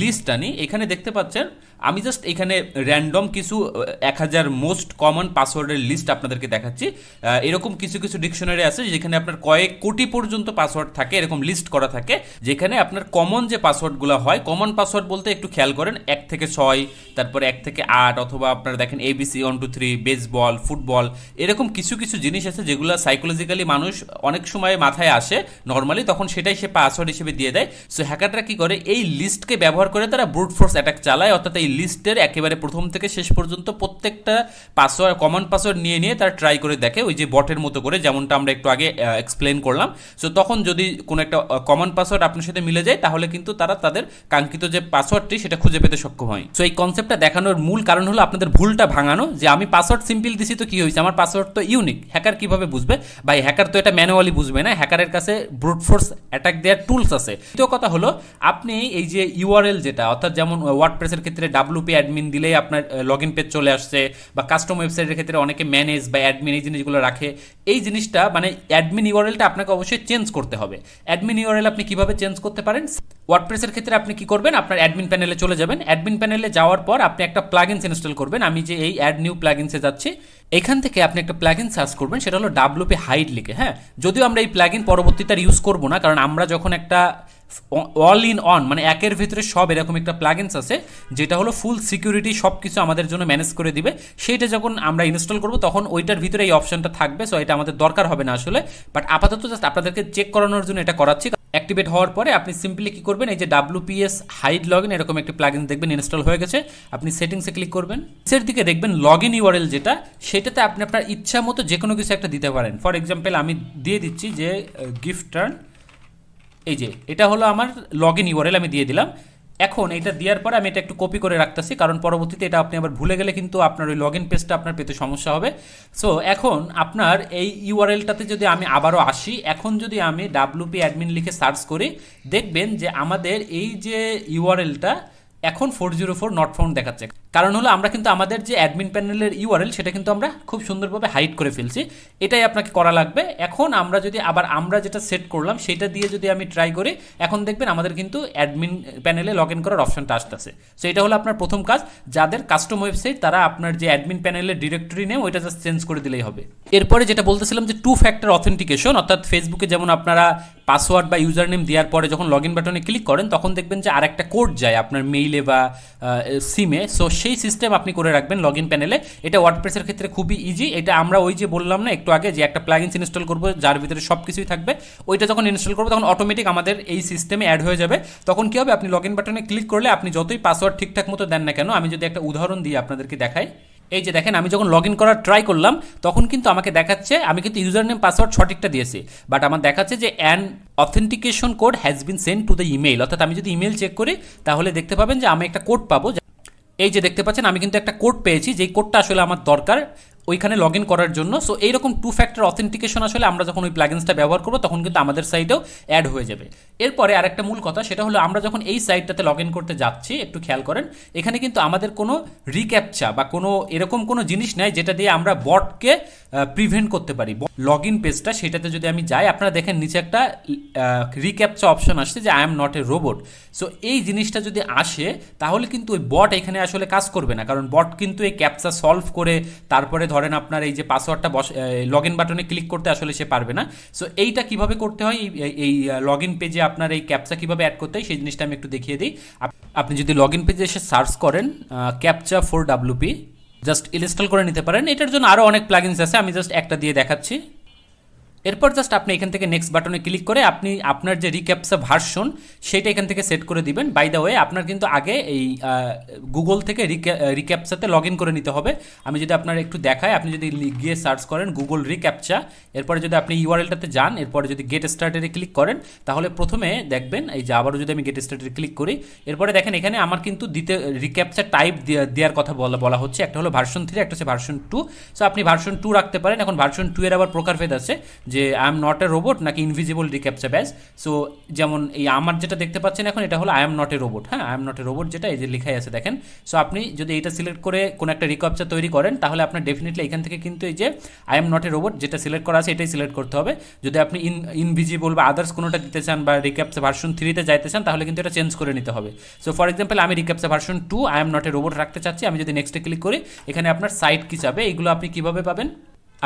লিস্ট আনি, এখানে দেখতে পাচ্ছেন আমি জাস্ট এখানে র্যান্ডম কিছু 1000 মোস্ট কমন পাসওয়ার্ডের লিস্ট আপনাদেরকে দেখাচ্ছি। এরকম কিছু কিছু ডিকশনারি আছে যেখানে আপনার কয়েক কোটি পর্যন্ত পাসওয়ার্ড থাকে, এরকম লিস্ট করা থাকে, যেখানে আপনার কমন যে পাসওয়ার্ডগুলো হয়, কমন পাসওয়ার্ড বলতে একটু খেয়াল করেন 1 থেকে 6, তারপরে 1 থেকে 8, অথবা আপনারা দেখেন ABC123, বেসবল, ফুটবল, এরকম কিছু কিছু জিনিস আছে যেগুলো সাইকোলজিক্যালি মানুষ অনেক সময় মাথায় আসে নর্মালি, তখন সেটাই সে পাসওয়ার্ড হিসেবে দিয়ে দেয়। সো হ্যাকাররা কি করে, এই লিস্টকে ব্যবহার করে তারা ব্রুট ফোর্স অ্যাটাক চালায়, অর্থাৎ এই লিস্টের একেবারে প্রথম থেকে শেষ পর্যন্ত প্রত্যেকটা পাসওয়ার্ড, কমন পাসওয়ার্ড নিয়ে নিয়ে তারা ট্রাই করে দেখে, ওই যে বটের মতো করে, যেমনটা আমরা একটু আগে এক্সপ্লেন করলাম। সো তখন যদি কোনো একটা কমন পাসওয়ার্ড আপনার সাথে মিলে যায় তাহলে কিন্তু তারা তাদের কাঙ্ক্ষিত যে পাসওয়ার্ডটি সেটা খুঁজে পেতে সক্ষম হয়। সো এই কনসেপ্টটা দেখানোর মূল কারণ হলো আপনাদের ভুলটা ভাঙানো, যে আমি পাসওয়ার্ড সিম্পল দিছি তো কি হয়েছে, আমার পাসওয়ার্ড তো ইউনিক, হ্যাকার কিভাবে বুঝবে? ভাই হ্যাকার তো এটা ম্যানুয়ালি বুঝবে না, হ্যাকারের কাছে ব্রুট ফোর্স অ্যাটাক দেওয়ার টুলস আছে। দ্বিতীয় কথা হলো আপনি এই যে ইউআরএল যেটা, অর্থাৎ যেমন ওয়ার্ডপ্রেসের ক্ষেত্রে WP অ্যাডমিন দিলেই আপনার লগ ইন পেজ চলে আসছে, বা কাস্টম ওয়েবসাইটের ক্ষেত্রে অনেকে ম্যানেজ বা অ্যাডমিন এই জিনিসগুলো রাখে, এই জিনিসটা মানে অ্যাডমিন ইউআরএলটা আপনাকে অবশ্যই চেঞ্জ করতে হবে। অ্যাডমিন ইউআরএল আপনি কিভাবে চেঞ্জ করতে পারেন? ওয়ার্ডপ্রেসের ক্ষেত্রে আপনি কি করবেন, আপনার অ্যাডমিন প্যানেলে চলে যাবেন, অ্যাডমিন প্যানেলে যাওয়ার পর আপনি একটা প্লাগইনস ইনস্টল করবেন। আমি যে এই অ্যাড নিউ প্লাগইনসে যাচ্ছি, এখান থেকে আপনি একটা প্লাগইন সার্চ করবেন, সেটা হলো WP হাইড লিখে। হ্যাঁ, যদিও আমরা এই প্লাগইন পরবর্তীতে আর ইউজ করবো না, কারণ আমরা যখন একটা অল ইন অন মানে একের ভিতরে সব এরকম একটা প্লাগইনস আছে যেটা হলো ফুল সিকিউরিটি সব কিছু আমাদের জন্য ম্যানেজ করে দিবে, সেইটা যখন আমরা ইনস্টল করব তখন ওইটার ভিতরে এই অপশনটা থাকবে। সো এটা আমাদের দরকার হবে না আসলে, বাট আপাতত জাস্ট আপনাদেরকে চেক করানোর জন্য এটা করাচ্ছি। অ্যাক্টিভেট হওয়ার পরে আপনি সিম্পলি কি করবেন, এই যে WPS হাইড লগইন এরকম একটা প্লাগইন দেখবেন ইনস্টল হয়ে গেছে, আপনি সেটিংসে ক্লিক করবেন, নিচের দিকে দেখবেন লগইন ইউআরএল যেটা, সেটাতে আপনি আপনার ইচ্ছা মতো যে কোনো কিছু একটা দিতে পারেন। ফর এক্সাম্পল আমি দিয়ে দিচ্ছি যে গিফট টার্ন, এই যে এটা হলো আমার লগইন ইউআরএল, আমি দিয়ে দিলাম। এখন এটা দেওয়ার পরে আমি এটা একটু কপি করে রাখতেছি, কারণ পরবর্তীতে এটা আপনি আবার ভুলে গেলে কিন্তু আপনার ওই লগইন পেজটা আপনার পেতে সমস্যা হবে। সো এখন আপনার এই ইউআরএলটাতে যদি আমি আবারও আসি, এখন যদি আমি WP অ্যাডমিন লিখে সার্চ করি, দেখবেন যে আমাদের এই যে ইউআরএলটা এখন 404 নট ফাউন্ড দেখাচ্ছে। কারণ হলো আমরা কিন্তু আমাদের যে অ্যাডমিন প্যানেলের ইউআরএল সেটা কিন্তু আমরা খুব সুন্দরভাবে হাইড করে ফেলছি, এটাই আপনাকে করা লাগবে। এখন আমরা যদি আবার আমরা যেটা সেট করলাম সেটা দিয়ে যদি আমি ট্রাই করি, এখন দেখবেন আমাদের কিন্তু অ্যাডমিন প্যানেলে লগ ইন করার অপশনটা আসতেছে। সো এটা হলো আপনার প্রথম কাজ, যাদের কাস্টম ওয়েবসাইট তারা আপনার যে অ্যাডমিন প্যানেলের ডিরেক্টরি নেম ওইটা জাস্ট চেঞ্জ করে দিলেই হবে। এরপরে যেটা বলতেছিলাম যে 2 ফ্যাক্টর অথেন্টিকেশন, অর্থাৎ ফেসবুকে যেমন আপনারা পাসওয়ার্ড বা ইউজার নেম দেওয়ার পরে যখন লগ ইন বাটনে ক্লিক করেন তখন দেখবেন যে আরেকটা কোড যায় আপনার মেইলে বা সিমে। সো সেই সিস্টেম আপনি করে রাখবেন লগ ইন প্যানেলে। এটা ওয়ার্ডপ্রেসের ক্ষেত্রে খুবই ইজি। এটা আমরা ওই যে বললাম না একটু আগে যে একটা প্লাগইনস ইনস্টল করবো যার ভিতরে সব কিছুই থাকবে, ওইটা যখন ইনস্টল করবো তখন অটোমেটিক আমাদের এই সিস্টেমে অ্যাড হয়ে যাবে। তখন কি হবে, আপনি লগ ইন বাটনে ক্লিক করলে আপনি যতই পাসওয়ার্ড ঠিকঠাক মতো দেন না কেন, আমি যদি একটা উদাহরণ দিয়ে আপনাদেরকে দেখাই, এই যে দেখেন আমি যখন লগ ইন করার ট্রাই করলাম তখন কিন্তু আমাকে দেখাচ্ছে আমি কিন্তু ইউজার নেম পাসওয়ার্ড সঠিকটা দিয়েছি, বাট আমার দেখাচ্ছে যে an authentication code has been send to the email. অর্থাৎ আমি যদি ইমেল চেক করি তাহলে দেখতে পাবেন যে আমি একটা কোড পাবো। এই যে দেখতে পাচ্ছেন আমি কিন্তু একটা কোড পেয়েছি, যেই কোডটা আসলে আমার দরকার ওইখানে লগ ইন করার জন্য। সো এইরকম 2 ফ্যাক্টর অথেন্টিকেশন আসলে আমরা যখন ওই প্লাগইনসটা ব্যবহার করবো তখন কিন্তু আমাদের সাইটেও অ্যাড হয়ে যাবে। এরপরে আরেকটা মূল কথা, সেটা হলো আমরা যখন এই সাইটটাতে লগ ইন করতে যাচ্ছি, একটু খেয়াল করেন এখানে কিন্তু আমাদের কোনো রিক্যাপচা বা কোনো এরকম কোনো জিনিস নাই যেটা দিয়ে আমরা বটকে প্রিভেন্ট করতে পারি। লগ ইন পেজটা সেটাতে যদি আমি যাই, আপনারা দেখেন নিচে একটা রিক্যাপচা অপশন আসছে যে I am not a robot. So এই জিনিসটা যদি আসে তাহলে কিন্তু ওই বট এখানে আসলে কাজ করবে না, কারণ বট কিন্তু এই ক্যাপচা সলভ করে তারপরে ধরেন আপনার এই যে পাসওয়ার্ডটা লগ ইন বাটনে ক্লিক করতে আসলে সে পারবে না। সো এইটা কিভাবে করতে হয়, এই লগ ইন পেজে আপনার এই ক্যাপচা কিভাবে অ্যাড করতে হয় সেই জিনিসটা আমি একটু দেখিয়ে দিই। আপনি যদি লগ ইন পেজে এসে সার্চ করেন captcha for WP, just install করে নিতে পারেন। এটার জন্য আরও অনেক প্লাগইনস আছে, আমি জাস্ট একটা দিয়ে দেখাচ্ছি। এরপর জাস্ট আপনি এখান থেকে নেক্সট বাটনে ক্লিক করে আপনি আপনার যে রিক্যাপচা ভার্সন সেটা এখান থেকে সেট করে দিবেন। বাই দ্য ওয়ে আপনার কিন্তু আগে এই গুগল থেকে রিক্যাপচাতে লগ ইন করে নিতে হবে। আমি যদি আপনার একটু দেখাই, আপনি যদি গিয়ে সার্চ করেন গুগল রিক্যাপচা, এরপরে যদি আপনি ইউআরএলটাতে যান, এরপরে যদি গেট স্টার্টেডে ক্লিক করেন তাহলে প্রথমে দেখবেন এই যে আবারও যদি আমি গেট স্টার্টেডে ক্লিক করি, এরপরে দেখেন এখানে আমার কিন্তু রিক্যাপচা টাইপ দেওয়ার কথা বলা হচ্ছে। একটা হলো ভার্সন 3, একটা হচ্ছে ভার্সন 2। সো আপনি ভার্সন 2 রাখতে পারেন। এখন ভার্সন 2 এর আবার প্রকারভেদ আছে, যে I am not a robot নাকি ইনভিজিবল রিক্যাপচা ব্যাজ। সো যেমন এই আমার যেটা দেখতে পাচ্ছেন এখন এটা হলো I am not a robot, হ্যাঁ I am not a robot যেটা এই যে লেখাই আছে দেখেন। সো আপনি যদি এটা সিলেক্ট করে কোনো একটা রিক্যাপচা তৈরি করেন তাহলে আপনার ডেফিনেটলি এখান থেকে কিন্তু এই যে I am not a robot যেটা সিলেক্ট করা আছে এটাই সিলেক্ট করতে হবে। যদি আপনি ইনভিজিবল বা আদার্স কোনোটা দিতে চান বা রিক্যাপচা ভার্সন 3-তে যাইতে চান তাহলে কিন্তু এটা চেঞ্জ করে নিতে হবে। সো ফর এক্সাম্পল আমি recaptcha version 2 I am not a robot রাখতে চাচ্ছি, আমি যদি নেক্সটে ক্লিক করি এখানে আপনার সাইট কি চাবে, এইগুলো আপনি কিভাবে পাবেন।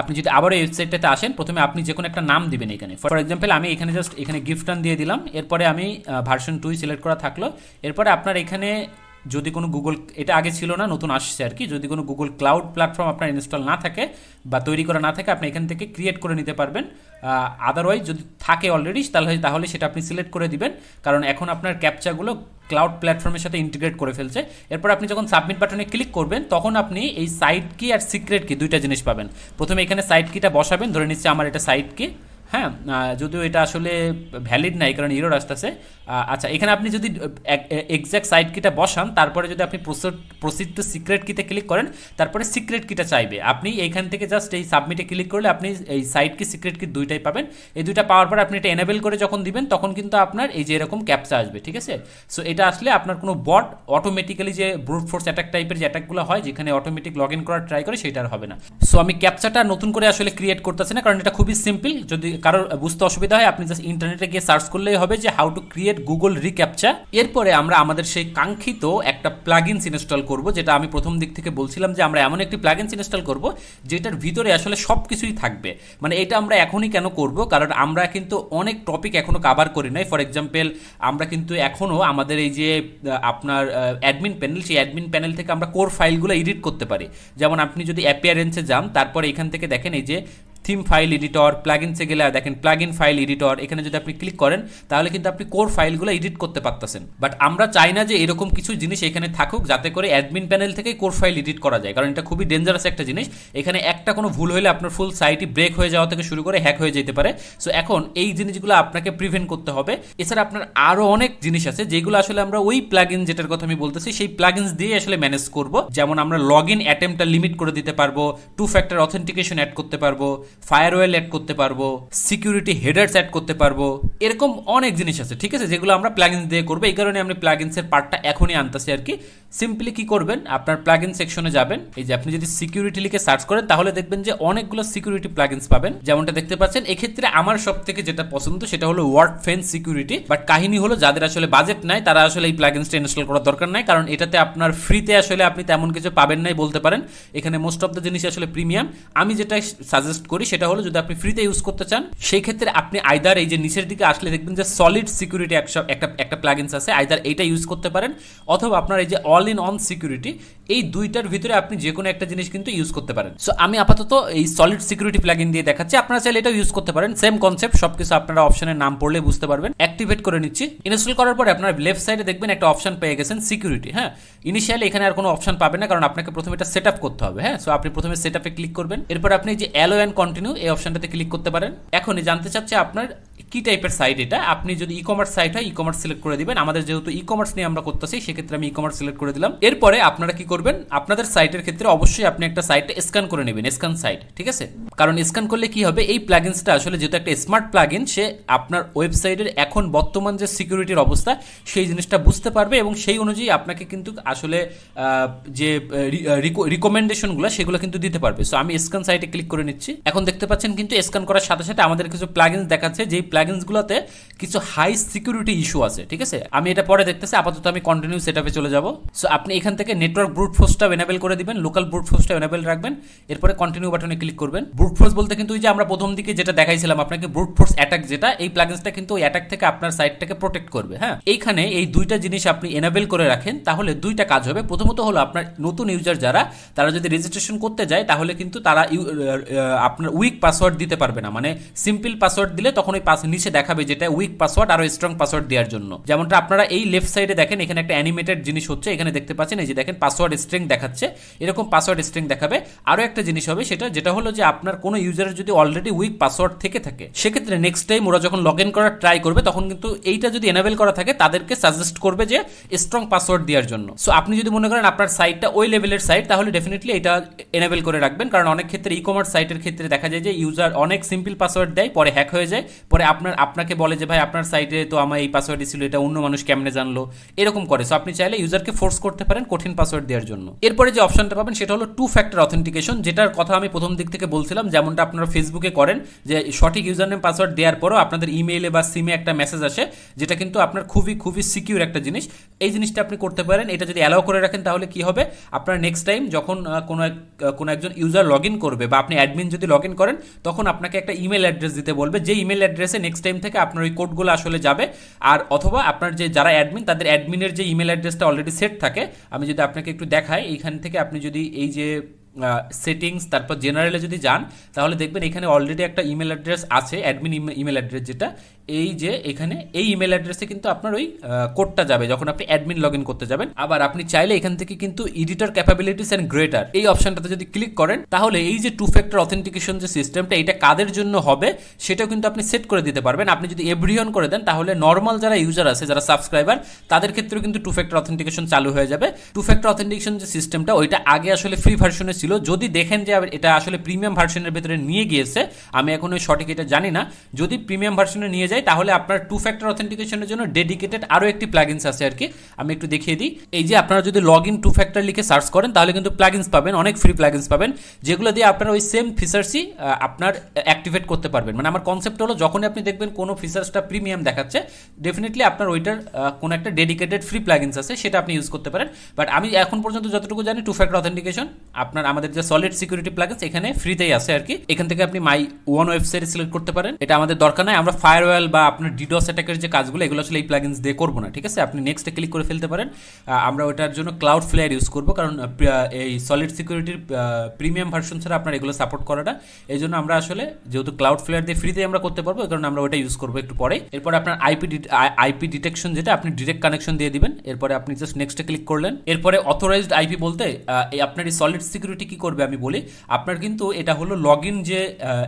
আপনি যদি আবার এই ওয়েবসাইটটাতে আসেন প্রথমে আপনি যে কোনো একটা নাম দিবেন এখানে। ফর এক্সাম্পল আমি এখানে জাস্ট এখানে গিফট রান দিয়ে দিলাম, এরপরে আমি ভার্সন 2 সিলেক্ট করা থাকলো। এরপরে আপনার এখানে যদি কোনো গুগল, এটা আগে ছিল না নতুন আসছে আর কি, যদি কোনো গুগল ক্লাউড প্ল্যাটফর্ম আপনার ইনস্টল না থাকে বা তৈরি করা না থাকে আপনি এখান থেকে ক্রিয়েট করে নিতে পারবেন। আদারওয়াইজ যদি থাকে অলরেডি তাহলে সেটা আপনি সিলেক্ট করে দিবেন, কারণ এখন আপনার ক্যাপচাগুলো ক্লাউড প্ল্যাটফর্মের সাথে ইন্টিগ্রেট করে ফেলছে। এরপর আপনি যখন সাবমিট বাটনে ক্লিক করবেন তখন আপনি এই সাইট কি আর সিক্রেট কি দুইটা জিনিস পাবেন। প্রথমে এখানে সাইট কিটা বসাবেন, ধরে নিচ্ছে আমার এটা সাইট কি, হ্যাঁ যদিও এটা আসলে ভ্যালিড নাই কারণ এরর আসতেছে। আচ্ছা এখানে আপনি যদি এক্স্যাক্ট সাইট কিটা বসান তারপরে যদি আপনি প্রসিড টু সিক্রেট কিতে ক্লিক করেন তারপরে সিক্রেট কিটা চাইবে, আপনি এইখান থেকে জাস্ট এই সাবমিটে ক্লিক করলে আপনি এই সাইট কি সিক্রেট কি দুইটাই পাবেন। এই দুইটা পাওয়ার পর আপনি এটা এনেবল করে যখন দিবেন তখন কিন্তু আপনার এই যে এরকম ক্যাপচা আসবে, ঠিক আছে। সো এটা আসলে আপনার কোনো বট অটোমেটিক্যালি যে ব্রুট ফোর্স অ্যাটাক টাইপের যে অ্যাটাকগুলো হয় যেখানে অটোমেটিক লগ ইন করার ট্রাই করে সেটা আর হবে না। সো আমি ক্যাপচাটা নতুন করে আসলে ক্রিয়েট করতেছি না কারণ এটা খুবই সিম্পল, যদি কারোর বুঝতে অসুবিধা হয় আপনি জাস্ট ইন্টারনেটে গিয়ে সার্চ করলেই হবে যে how to create Google recaptcha. এরপরে আমরা আমাদের সেই কাঙ্ক্ষিত একটা প্লাগইনস ইনস্টল করব, যেটা আমি প্রথম দিক থেকে বলছিলাম যে আমরা এমন একটি প্লাগইনস ইনস্টল করব যেটার ভিতরে আসলে সব কিছুই থাকবে। মানে এটা আমরা এখনই কেন করব, কারণ আমরা কিন্তু অনেক টপিক এখনো কভার করি নাই। ফর এক্সাম্পল আমরা কিন্তু এখনো আমাদের এই যে আপনার অ্যাডমিন প্যানেল, সেই অ্যাডমিন প্যানেল থেকে আমরা কোর ফাইলগুলো এডিট করতে পারি। যেমন আপনি যদি অ্যাপিয়ারেন্সে যান তারপরে এখান থেকে দেখেন এই যে থিম ফাইল এডিটর, প্লাগইনসে গেলে দেখেন প্লাগইন ফাইল এডিটর, এখানে যদি আপনি ক্লিক করেন তাহলে কিন্তু আপনি কোর ফাইলগুলো এডিট করতে পারতেছেন। বাট আমরা চাই না যে এরকম কিছু জিনিস এখানে থাকুক যাতে করে অ্যাডমিন প্যানেল থেকেই কোর ফাইল এডিট করা যায়, কারণ এটা খুবই ডেঞ্জারাস একটা জিনিস। এখানে একটা কোনো ভুল হলে আপনার ফুল সাইটই ব্রেক হয়ে যাওয়া থেকে শুরু করে হ্যাক হয়ে যেতে পারে। সো এখন এই জিনিসগুলো আপনাকে প্রিভেন্ট করতে হবে। এছাড়া আপনার আরও অনেক জিনিস আছে যেগুলো আসলে আমরা ওই প্লাগইন যেটার কথা আমি বলতেছি সেই প্লাগইনস দিয়ে আসলে ম্যানেজ করব। যেমন আমরা লগ ইন অ্যাটেম্পটা লিমিট করে দিতে পারবো, 2 ফ্যাক্টর অথেন্টিকেশন অ্যাড করতে পারবো, ফায়ারওয়েল অ্যাড করতে পারবো, সিকিউরিটি হেডার্স অ্যাড করতে পারবো, এরকম অনেক জিনিস আছে, ঠিক আছে, যেগুলো আমরা প্লাগইনস দিয়ে করবো। এই কারণে আমি প্লাগইনসের পার্টটা এখনই আনতেছি আর কি। সিম্পলি কি করবেন, আপনার প্লাগইন সেকশনে যাবেন, এই যে আপনি যদি সিকিউরিটি লিখে সার্চ করেন তাহলে দেখবেন যে অনেকগুলো সিকিউরিটি প্লাগইনস পাবেন, যেমনটা দেখতে পাচ্ছেন। এক্ষেত্রে আমার সব থেকে যেটা পছন্দ সেটা হলো ওয়ার্ডফেন্স সিকিউরিটি। বাট কাহিনী হলো যাদের আসলে বাজেট নাই তারা আসলে এই প্লাগইনসটা ইনস্টল করার দরকার নাই, কারণ এটাতে আপনার ফ্রিতে আসলে আপনি তেমন কিছু পাবেন নাই বলতে পারেন। এখানে মোস্ট অফ দ্য জিনিস আসলে প্রিমিয়াম। আমি যেটা সাজেস্ট করি সেটা হলো যদি আপনি ফ্রিতে ইউজ করতে চান সেই ক্ষেত্রে আপনি আইদার এই যে নিচের দিকে আসলে দেখবেন যে সলিড সিকিউরিটি একটা প্লাগইনস আছে, আইদার এইটা ইউজ করতে পারেন অথবা আপনার এই যে অল ইন অন সিকিউরিটি, এই দুইটার ভিতরে আপনি যে কোনো একটা জিনিস কিন্তু ইউজ করতে পারেন। সো আমি আপাতত এই সলিড সিকিউরিটি প্লাগইন দিয়ে দেখাচ্ছি, আপনারা চাইলে এটাও ইউজ করতে পারেন। সেম কনসেপ্ট, সবকিছু আপনারা অপশনের নাম পড়লে বুঝতে পারবেন। অ্যাক্টিভেট করে নিচ্ছি। ইনস্টল করার পরে আপনার লেফট সাইডে দেখবেন একটা অপশন পেয়ে গেছেন সিকিউরিটি। হ্যাঁ, ইনিশিয়ালি এখানে আর কোনো অপশন পাবেন না কারণ আপনাকে প্রথমে এটা সেট আপ করতে হবে। হ্যাঁ, সো আপনি প্রথমে সেট আপে ক্লিক করবেন, এরপর আপনি যে অ্যালো অ্যান্ড কন্টিনিউ এই অপশনটাতে ক্লিক করতে পারেন। এখনই জানতে চাচ্ছে আপনার কি টাইপের সাইট এটা। আপনি যদি ই কমার্স সাইট হয় ই কমার্স সিলেক্ট করে দিবেন। আমাদের যেহেতু ই কমার্স নিয়ে আমরা করতেছি সেক্ষেত্রে আমি ই কমার্স সিলেক্ট করে দিলাম। এরপরে আপনারা কি করবেন, আপনাদের সাইটের ক্ষেত্রে অবশ্যই আপনি একটা সাইটে স্ক্যান করে নেবেন, স্ক্যান সাইট, ঠিক আছে। কারণ স্ক্যান করলে কি হবে, এই প্লাগইনসটা আসলে যেহেতু একটা স্মার্ট প্লাগইন, সে আপনার ওয়েবসাইটের এখন বর্তমান যে সিকিউরিটির অবস্থা সেই জিনিসটা বুঝতে পারবে এবং সেই অনুযায়ী আপনাকে কিন্তু আসলে যে রিকমেন্ডেশনগুলো সেগুলো কিন্তু দিতে পারবে। সো আমি স্ক্যান সাইটে ক্লিক করে নিচ্ছি। এখন দেখতে পাচ্ছেন কিন্তু স্ক্যান করার সাথে সাথে আমাদের কিছু প্লাগইনস দেখাচ্ছে, যেই প্লাগইনসগুলোতে কিছু হাই সিকিউরিটি ইস্যু আছে, ঠিক আছে। আমি এটা পরে দেখতেছি, আপাতত আমি কন্টিনিউ সেটআপে চলে যাব। সো আপনি এখান থেকে নেটওয়ার্ক ব্রুট ফোর্সটা এনেবল করে দিবেন, লোকাল ব্রুট ফোর্সটা এনেবল রাখবেন, এরপরে কন্টিনিউ বাটনে ক্লিক করবেন। ব্রুট ফোর্স বলতে কিন্তু ওই যে আমরা প্রথম দিকে যেটা দেখাইছিলাম আপনাকে ব্রুট ফোর্স অ্যাটাক, যেটা এই প্লাগইনসটা কিন্তু ওই অ্যাটাক থেকে আপনার সাইটটাকে প্রোটেক্ট করবে। হ্যাঁ, এইখানে এই দুইটা জিনিস আপনি এনেবল করে রাখেন তাহলে দুইটা কাজ হবে। প্রথমত হলো আপনার নতুন ইউজার যারা, তারা যদি রেজিস্ট্রেশন করতে যায় তাহলে কিন্তু তারা আপনার উইক পাসওয়ার্ড দিতে পারবে না। মানে সিম্পল পাসওয়ার্ড দিলে তখন ওই নিচে দেখাবে যেটা উইক পাসওয়ার্ড আর স্ট্রং পাসওয়ার্ড দেওয়ার জন্য। যেমনটা আপনারা এই লেফট সাইডে দেখেন এখানে একটা অ্যানিমেটেড জিনিস হচ্ছে, এখানে এখানে দেখতে পাচ্ছেন, এই যে দেখেন পাসওয়ার্ড স্ট্রিং দেখাচ্ছে, এরকম পাসওয়ার্ড স্ট্রিং দেখাবে। আরও একটা জিনিস হবে যেটা হলো যে আপনার কোনো ইউজারের যদি অলরেডি উইক পাসওয়ার্ড থেকে থাকে, সেক্ষেত্রে নেক্সট টাইম ওরা যখন লগ ইন করার ট্রাই করবে তখন কিন্তু এইটা যদি এনাবেল করা থাকে তাদেরকে সাজেস্ট করবে যে স্ট্রং পাসওয়ার্ড দেওয়ার জন্য। সো আপনি যদি মনে করেন আপনার সাইটটা ওই লেভেলের সাইট, তাহলে ডেফিনেটলি এটা এনাবেল করে রাখবেন, কারণ অনেক ক্ষেত্রে ই কমার্স সাইটের ক্ষেত্রে দেখা যায় যে ইউজার অনেক সিম্পল পাসওয়ার্ড দেয়, পরে হ্যাক হয়ে যায়, পরে আপনাকে বলে যে ভাই আপনার সাইটে তো আমার এই পাসওয়ার্ডই ছিল, এটা অন্য মানুষ কেমনে জানলো, এরকম করে। সো আপনি চাইলে ইউজারকে ফোর্স করতে পারেন কঠিন পাসওয়ার্ড দেওয়ার জন্য। এরপরে যে অপশনটা পাবেন সেটা হলো 2 ফ্যাক্টর অথেন্টিকেশন, যেটার কথা আমি প্রথম দিক থেকে বলছিলাম, যেমনটা আপনারা ফেসবুকে করেন যে সঠিক ইউজার নেম পাসওয়ার্ড দেওয়ার পরও আপনাদের ইমেইলে বা সিমে একটা মেসেজ আসে, যেটা কিন্তু আপনার খুবই খুবই সিকিউর একটা জিনিস। এই জিনিসটা আপনি করতে পারেন। এটা যদি অ্যালাউ করে রাখেন তাহলে কি হবে, আপনার নেক্সট টাইম যখন কোনো একজন ইউজার লগ ইন করবে বা আপনি অ্যাডমিন যদি লগ ইন করেন, তখন আপনাকে একটা ইমেল অ্যাড্রেস দিতে বলবে, যে ইমেল অ্যাড্রেসে নেক্সট টাইম থেকে আপনার ওই কোডগুলো আসলে যাবে। আর অথবা আপনার যে যারা অ্যাডমিন তাদের অ্যাডমিনের যে ইমেল অ্যাড্রেসটা অলরেডি সেট থাকে, আমি যদি আপনাকে একটু দেখাই, এইখান থেকে আপনি যদি এই যে সেটিংস তারপর জেনারেলে যদি যান, তাহলে দেখবেন এখানে অলরেডি একটা ইমেল অ্যাড্রেস আছে, অ্যাডমিন ইমেল অ্যাড্রেস, যেটা এই যে এখানে এই ইমেল অ্যাড্রেসে কিন্তু আপনার ওই কোডটা যাবে যখন আপনি অ্যাডমিন লগ ইন করতে যাবেন। আবার আপনি চাইলে এখান থেকে কিন্তু এডিটর ক্যাপাবিলিটিস অ্যান্ড গ্রেটার এই অপশনটাতে যদি ক্লিক করেন, তাহলে এই যে 2 ফ্যাক্টর অথেন্টিকেশন যে সিস্টেমটা, এটা কাদের জন্য হবে সেটাও কিন্তু আপনি সেট করে দিতে পারবেন। আপনি যদি এভরিওয়ান করে দেন, তাহলে নর্মাল যারা ইউজার আছে, যারা সাবস্ক্রাইবার, তাদের ক্ষেত্রেও কিন্তু 2 ফ্যাক্টর অথেন্টিকেশন চালু হয়ে যাবে। 2 ফ্যাক্টর অথেন্টিকেশন যে সিস্টেমটা, ওইটা আগে আসলে ফ্রি ভার্সনে ছিল। যদি দেখেন যে এটা আসলে প্রিমিয়াম ভার্সনের ভেতরে নিয়ে গিয়েছে, আমি এখন ওই সঠিক এটা জানি না, যদি প্রিমিয়াম ভার্সনে নিয়ে যায় তাহলে আপনার 2 ফ্যাক্টর অথেন্টিকেশনের জন্য ডেডিকেটেড আরও একটি প্লাগইনস আছে আর কি। আমি একটু দেখিয়ে দিই। এই যে আপনারা যদি লগ ইন 2 ফ্যাক্টর লিখে সার্চ করেন, তাহলে কিন্তু প্লাগইনস পাবেন, অনেক ফ্রি প্লাগইনস পাবেন, যেগুলো দিয়ে আপনারা ওই সেম ফিচার্সই আপনার অ্যাক্টিভেট করতে পারবেন। মানে আমার কনসেপ্ট হলো, যখনই আপনি দেখবেন কোনো ফিচার্সটা প্রিমিয়াম দেখাচ্ছে, ডেফিনেটলি আপনার ওইটার কোনো একটা ডেডিকেটেড ফ্রি প্লাগইনস আছে, সেটা আপনি ইউজ করতে পারেন। বাট আমি এখন পর্যন্ত যতটুকু জানি 2 ফ্যাক্টর অথেন্টিকেশন আপনার আমাদের যে সলিড সিকিউরিটি প্লাগইনস এখানে ফ্রিতেই আছে আর কি। এখান থেকে আপনি মাই ওয়ান ওয়েবসাইট সিলেক্ট করতে পারেন, এটা আমাদের দরকার নাই। আমরা ফায়ারওয়াল বা আপনার ডিডোস অ্যাটাকের যে কাজগুলো, এগুলো আসলে এই প্লাগইনস দিয়ে করবো না, ঠিক আছে। আপনি নেক্সটে ক্লিক করে ফেলতে পারেন। আমরা ওটার জন্য ক্লাউড ফ্লেয়ার ইউজ করবো, কারণ এই সলিড সিকিউরিটির প্রিমিয়াম ভার্সন ছাড়া আপনার এগুলো সাপোর্ট করে না। এই জন্য আমরা আসলে যেহেতু ক্লাউড ফ্লেয়ার দিয়ে ফ্রিতে আমরা করতে পারবো, এই কারণে আমরা ওটা ইউজ করবো একটু পরে। এরপরে আপনার আইপি ডিটেকশন, যেটা আপনি ডিরেক্ট কানেকশন দিয়ে দিবেন। এরপরে আপনি জাস্ট নেক্সটে ক্লিক করলেন। এরপরে অথরাইজড আইপি বলতে আপনার এই সলিড সিকিউরিটি কি করবে আমি বলি। আপনার কিন্তু এটা হলো লগ ইন যে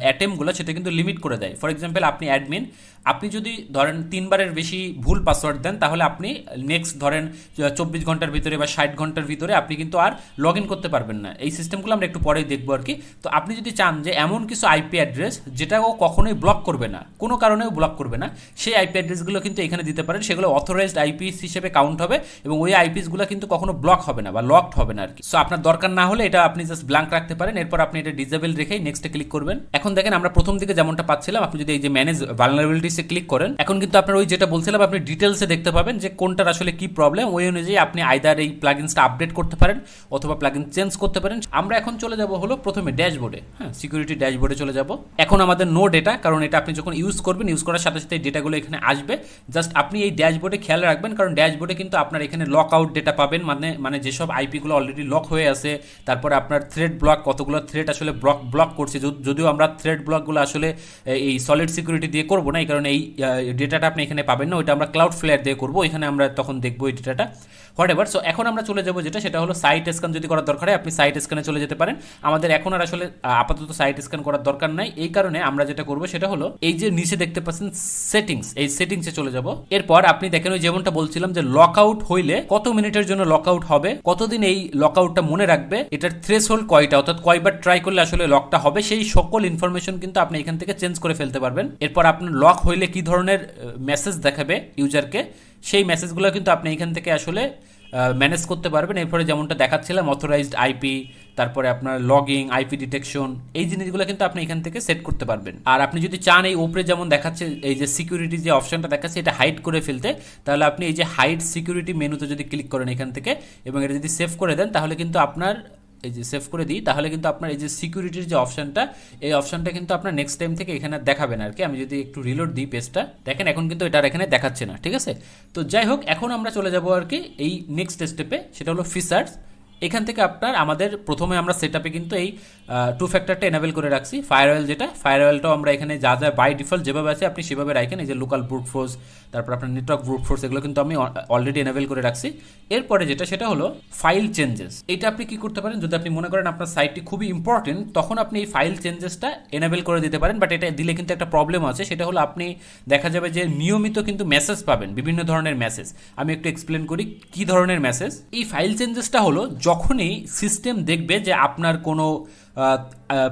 অ্যাটেম্পগুলো, সেটা কিন্তু লিমিট করে দেয়। ফর এক্সাম্পল, আপনি অ্যাডমিন, আপনি যদি ধরেন 3 বারের বেশি ভুল পাসওয়ার্ড দেন, তাহলে আপনি নেক্সট ধরেন 24 ঘন্টার ভিতরে বা 60 ঘন্টার ভিতরে আপনি কিন্তু আর লগ ইন করতে পারবেন না। এই সিস্টেমগুলো আমরা একটু পরেই দেখবো আর কি। তো আপনি যদি চান যে এমন কিছু আইপি অ্যাড্রেস যেটা ও কখনোই ব্লক করবে না, কোনো কারণেও ব্লক করবে না, সেই আইপি অ্যাড্রেসগুলো কিন্তু এখানে দিতে পারেন। সেগুলো অথরাইজড আইপিস হিসেবে কাউন্ট হবে এবং ওই আইপিসগুলো কিন্তু কখনো ব্লক হবে না বা লকড হবে না আর কি। সো আপনার দরকার না হলে এটা আপনি জাস্ট ব্ল্যাঙ্ক রাখতে পারেন। এরপর আপনি এটা ডিসেবল রেখেই নেক্সটে ক্লিক করবেন। এখন দেখেন আমরা প্রথম দিকে যেমনটা পাচ্ছিলাম, আপনি যদি এই যে ম্যানেজ ভালনারেবিলিটিসে ক্লিক করেন, এখন কিন্তু আপনার ওই যেটা বলছিলাম আপনি ডিটেলসে দেখতে পাবেন যে কোনটার আসলে কি প্রবলেম। ওই অনুযায়ী আপনি আইদার এই প্লাগইনসটা আপডেট করতে পারেন অথবা প্লাগইন চেঞ্জ করতে পারেন। আমরা এখন চলে যাব হলো প্রথমে ড্যাশবোর্ডে, হ্যাঁ, সিকিউরিটি ড্যাশবোর্ডে চলে যাব। এখন আমাদের নো ডেটা, কারণ এটা আপনি যখন ইউজ করবেন, ইউজ করার সাথে সাথে ডেটাগুলো এখানে আসবে। জাস্ট আপনি এই ড্যাশবোর্ডে খেয়াল রাখবেন, কারণ ড্যাশবোর্ডে কিন্তু আপনার এখানে লক আউট ডেটা পাবেন, মানে যেসব আইপিগুলো অলরেডি লক হয়ে আছে, তারপরে আপনার থ্রেড ব্লক, কতগুলো থ্রেড আসলে ব্লক করছে। যদিও আমরা থ্রেড ব্লকগুলো আসলে এই সলিড সিকিউরিটি দিয়ে করবো না, এই কারণে এই ডেটাটা আপনি এখানে পাবেন না, ওইটা আমরা ক্লাউড ফ্লেয়ার দিয়ে করবো, এখানে আমরা তখন দেখবো এই ডেটাটা হোয়াটএভার। সো এখন আমরা চলে যাবো সেটা হলো সাইট স্ক্যান। যদি করার দরকার হয় আপনি সাইট স্ক্যানে চলে যেতে পারেন। আমাদের এখন আর আসলে আপাতত সাইট স্ক্যান করার দরকার নাই, এই কারণে আমরা যেটা করবো সেটা হলো এই যে নিচে দেখতে পাচ্ছেন সেটিংস, এই সেটিংসে চলে যাব। এরপর আপনি দেখেন ওই যেমনটা বলছিলাম যে লক আউট হইলে কত মিনিটের জন্য লক আউট হবে, কতদিন এই লক আউটটা মনে রাখবে, এটার থ্রেশহোল্ড কয়টা, অর্থাৎ কয়বার ট্রাই করলে আসলে লকটা হবে, সেই সকল ইনফরমেশন কিন্তু আপনি এখান থেকে চেঞ্জ করে ফেলতে পারবেন। এরপর আপনার লক হইলে কি ধরনের মেসেজ দেখাবে ইউজারকে, সেই মেসেজগুলো কিন্তু আপনি এখান থেকে আসলে ম্যানেজ করতে পারবেন। এরপরে যেমনটা দেখাচ্ছিলাম অথরাইজড আইপি, তারপরে আপনার লগিং, আইপি ডিটেকশন, এই জিনিসগুলো কিন্তু আপনি এখান থেকে সেট করতে পারবেন। আর আপনি যদি চান এই উপরে যেমন দেখাচ্ছে এই যে সিকিউরিটি যে অপশনটা দেখাচ্ছে, এটা হাইড করে ফেলতে, তাহলে আপনি এই যে হাইড সিকিউরিটি মেনুতে যদি ক্লিক করেন এখান থেকে এবং এটা যদি সেভ করে দেন, তাহলে কিন্তু আপনার এই যে সেভ করে দিই, তাহলে কিন্তু আপনার এই যে সিকিউরিটির যে অপশনটা, এই অপশনটা কিন্তু আপনার নেক্সট টাইম থেকে এখানে দেখাবেন আর কি। আমি যদি একটু রিলোড দিই পেজটা, দেখেন এখন কিন্তু এটা এখানে দেখাচ্ছে না, ঠিক আছে। তো যাই হোক, এখন আমরা চলে যাব আর কি এই নেক্সট স্টেপে, সেটা হলো ফিচার্স। এখান থেকে আপনার আমাদের প্রথমে আমরা সেটআপে কিন্তু এই 2 ফ্যাক্টরটা এনেবল করে রাখছি। ফায়ারওয়েল যেটা, ফায়ারওয়েলটাও আমরা এখানে যা যা বাই ডিফল্ট যেভাবে আছে আপনি সেভাবে রাখেন। এই যে লোকাল ব্রুট ফোর্স, তারপর আপনার নেটওয়ার্ক ব্রুট ফোর্স, এগুলো কিন্তু আমি অলরেডি এনেবল করে রাখছি। এরপরে যেটা সেটা হলো ফাইল চেঞ্জেস। এটা আপনি কি করতে পারেন, যদি আপনি মনে করেন আপনার সাইটটি খুবই ইম্পর্টেন্ট, তখন আপনি এই ফাইল চেঞ্জেসটা এনেবল করে দিতে পারেন। বাট এটা দিলে কিন্তু একটা প্রবলেম আছে, সেটা হলো আপনি দেখা যাবে যে নিয়মিত কিন্তু মেসেজ পাবেন, বিভিন্ন ধরনের মেসেজ। আমি একটু এক্সপ্লেন করি কি ধরনের মেসেজ। এই ফাইল চেঞ্জেসটা হলো যখনই সিস্টেম দেখবে যে আপনার কোনো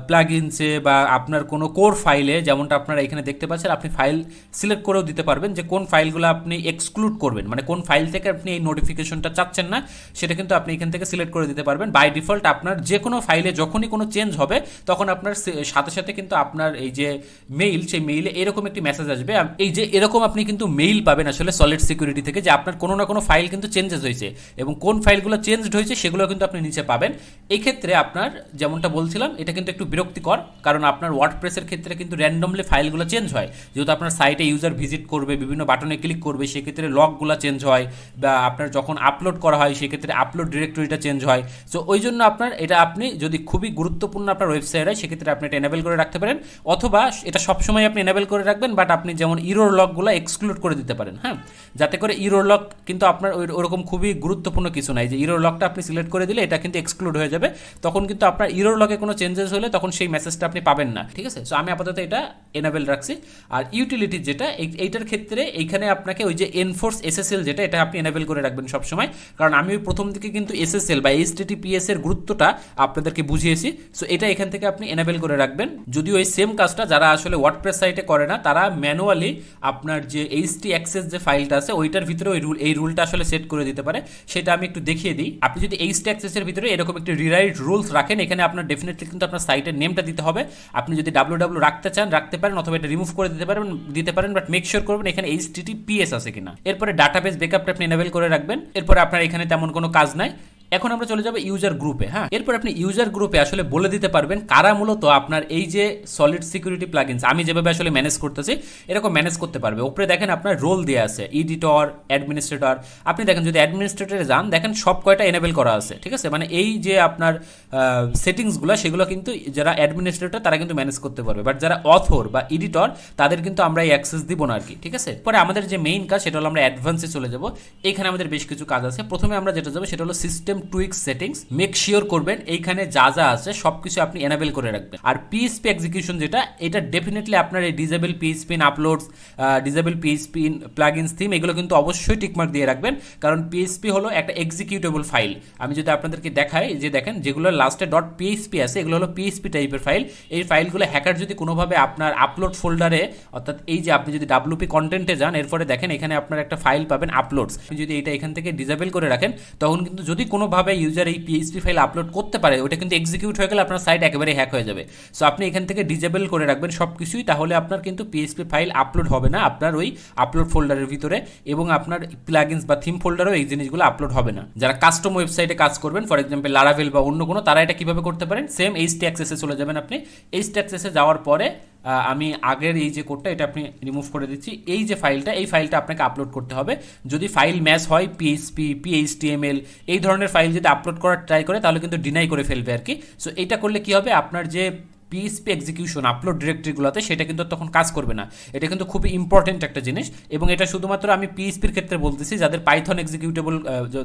প্লাগইনসে বা আপনার কোনো কোর ফাইলে, যেমনটা আপনারা এখানে দেখতে পাচ্ছেন, আপনি ফাইল সিলেক্ট করেও দিতে পারবেন যে কোন ফাইলগুলো আপনি এক্সক্লুড করবেন, মানে কোন ফাইল থেকে আপনি এই নোটিফিকেশনটা চাচ্ছেন না, সেটা কিন্তু আপনি এখান থেকে সিলেক্ট করে দিতে পারবেন। বাই ডিফল্ট আপনার যে কোনো ফাইলে যখনই কোনো চেঞ্জ হবে তখন আপনার সাথে সাথে কিন্তু আপনার এই যে মেইল, সেই মেইলে এরকম একটি মেসেজ আসবে। এই যে এরকম আপনি কিন্তু মেইল পাবেন আসলে সলিড সিকিউরিটি থেকে, যে আপনার কোনো না কোনো ফাইল কিন্তু চেঞ্জেস হয়েছে এবং কোন ফাইলগুলো চেঞ্জড হয়েছে সেগুলো কিন্তু আপনি নিচে পাবেন। এই ক্ষেত্রে আপনার যেমনটা বলছিলাম, এটা কিন্তু একটু বিরক্তিকর, কারণ আপনার ওয়ার্ডপ্রেসের ক্ষেত্রে কিন্তু র্যান্ডমলি ফাইলগুলো চেঞ্জ হয়। যেহেতু আপনার সাইটে ইউজার ভিজিট করবে, বিভিন্ন বাটনে ক্লিক করবে, সেক্ষেত্রে লগগুলো চেঞ্জ হয়, বা আপনার যখন আপলোড করা হয় সেক্ষেত্রে আপলোড ডিরেক্টরিটা চেঞ্জ হয়। সো ওই জন্য আপনার এটা, আপনি যদি খুবই গুরুত্বপূর্ণ আপনার ওয়েবসাইট হয় সেক্ষেত্রে আপনি এটা এনেবল করে রাখতে পারেন, অথবা এটা সবসময় আপনি এনেবল করে রাখবেন, বাট আপনি যেমন ইরোর লগগুলো এক্সক্লুড করে দিতে পারেন। হ্যাঁ, যাতে করে ইরোর লগ কিন্তু আপনার ওরকম খুবই গুরুত্বপূর্ণ কিছু নাই যে ইরোর লগটা আপনি সিলেক্ট করে দিলে এটা কিন্তু এক্সক্লুড হয়ে যাবে, তখন কিন্তু আপনার ইরোর লগে কোনো চেঞ্জেস হলে তখন সেই মেসেজটা আপনি পাবেন না। ঠিক আছে, সো আমি আপাতত এটা এনেবল রাখছি। আর ইউটিলিটি যেটা, এইটার ক্ষেত্রে এইখানে আপনাকে ওই যে এনফোর্স এসএসএল যেটা, এটা আপনি এনেবল করে রাখবেন সবসময়, কারণ আমি ওই প্রথম দিকে কিন্তু এসএসএল বা এইচটিটিপিএস এর গুরুত্বটা আপনাদেরকে বুঝিয়েছি। সো এটা এখান থেকে আপনি এনেবল করে রাখবেন। যদিও এই সেম কাজটা যারা আসলে ওয়ার্ডপ্রেস সাইটে করে না, তারা ম্যানুয়ালি আপনার যে এইচটি অ্যাক্সেস যে ফাইলটা আছে ওইটার ভিতরে এই রুলটা আসলে সেট করে দিতে পারে। সেটা আমি একটু দেখিয়ে দিই। আপনি যদি এইচটি অ্যাক্সেসের ভিতরে এরকম একটি রিরাইট রুলস রাখেন, এখানে আপনার ডেফিনেটলি কিন্তু আপনার সাইটের নেমটা দিতে হবে। আপনি যদি www রাখতে চান রাখতে পারেন, অথবা এটা রিমুভ করে দিতে পারেন, বাট মেক শিওর করবেন এখানে HTTPS আছে কিনা। এরপরে ডাটাবেস ব্যাকআপটা আপনি এনেবল করে রাখবেন। এরপরে আপনার এখানে তেমন কোনো কাজ নাই। এখন আমরা চলে যাবো ইউজার গ্রুপে। হ্যাঁ, এরপর আপনি ইউজার গ্রুপে আসলে বলে দিতে পারবেন কারা মূলত আপনার এই যে সলিড সিকিউরিটি প্লাগইনস আমি যেভাবে আসলে ম্যানেজ করতেছি এরকম ম্যানেজ করতে পারবে। উপরে দেখেন আপনার রোল দেওয়া আছে, এডিটর, অ্যাডমিনিস্ট্রেটর। আপনি দেখেন যদি অ্যাডমিনিস্ট্রেটরে যান, দেখেন সব কয়টা এনেবল করা আছে। ঠিক আছে, মানে এই যে আপনার সেটিংসগুলো সেগুলো কিন্তু যারা অ্যাডমিনিস্ট্রেটর তারা কিন্তু ম্যানেজ করতে পারবে, বাট যারা অথর বা এডিটর তাদের কিন্তু আমরা এই অ্যাক্সেস দিব না আর কি। ঠিক আছে, পরে আমাদের যে মেইন কাজ সেটা হলো আমরা অ্যাডভান্সে চলে যাব। এখানে আমাদের বেশ কিছু কাজ আছে। প্রথমে আমরা যেটা যাবো সেটা হলো সিস্টেম টুইক সেটিংস। মেক শিওর করবেন এইখানে যা যা আছে সবকিছু আপনি এনেবল করে রাখবেন। আর পিএইচপি এক্সিকিউশন যেটা, এটা ডেফিনেটলি আপনার এই disable PHP in uploads, disable PHP in plugins theme, এগুলো কিন্তু অবশ্যই টিকমার্ক দিয়ে রাখবেন, কারণ পিএইচপি হলো একটা এক্সিকিউটেবল ফাইল। আমি যদি আপনাদেরকে দেখাই, যে দেখেন যেগুলো লাস্টে .php আছে এগুলো হলো পিএইচপি টাইপের ফাইল। এই ফাইলগুলো হ্যাকার যদি কোনোভাবে আপনার আপলোড ফোল্ডারে, অর্থাৎ এই যে আপনি যদি WP কন্টেন্টে যান, এরপরে দেখেন এখানে আপনার একটা ফাইল পাবেন আপলোডস। আপনি যদি এটা এখান থেকে ডিজেবল করে রাখেন, তখন কিন্তু যদি কোনোভাবে ইউজার এই পিএইচপি ফাইল আপলোড করতে পারে, ওটা কিন্তু এক্সিকিউট হয়ে গেলে আপনার সাইট একেবারে হ্যাক হয়ে যাবে। সো আপনি এখান থেকে ডিজেবল করে রাখবেন সব কিছুই, তাহলে আপনার কিন্তু পিএইচপি ফাইল আপলোড হবে না আপনার ওই আপলোড ফোল্ডারের ভিতরে, এবং আপনার প্লাগইনস বা থিম ফোল্ডারেও এই জিনিসগুলো আপলোড হবে না। যারা কাস্টম ওয়েবসাইটে কাজ করবেন, ফর এক্সাম্পল লারাভেল বা অন্য কোনো, তারা এটা কিভাবে করতে পারেন, সেম এইচটি অ্যাক্সেসে চলে যাবেন। আপনি এইচটি অ্যাক্সেসে যাওয়ার পরে আমি আগের এই যে কোডটা এটা আপনি রিমুভ করে দিচ্ছি। এই যে ফাইলটা, এই ফাইলটা আপনাকে আপলোড করতে হবে। যদি ফাইল ম্যাচ হয় পিএইচপি, PHTML এই ধরনের ফাইল যদি আপলোড করার ট্রাই করে, তাহলে কিন্তু ডিনাই করে ফেলবে আর কি। সো এটা করলে কি হবে, আপনার যে পিএইচপি এক্সিকিউশন আপলোড ডিরেক্টরিগুলোতে সেটা কিন্তু তখন কাজ করবে না। এটা কিন্তু খুবই ইম্পর্টেন্ট একটা জিনিস, এবং এটা শুধুমাত্র আমি পিএইচপির ক্ষেত্রে বলতেছি। যাদের পাইথন এক্সিকিউটেবল,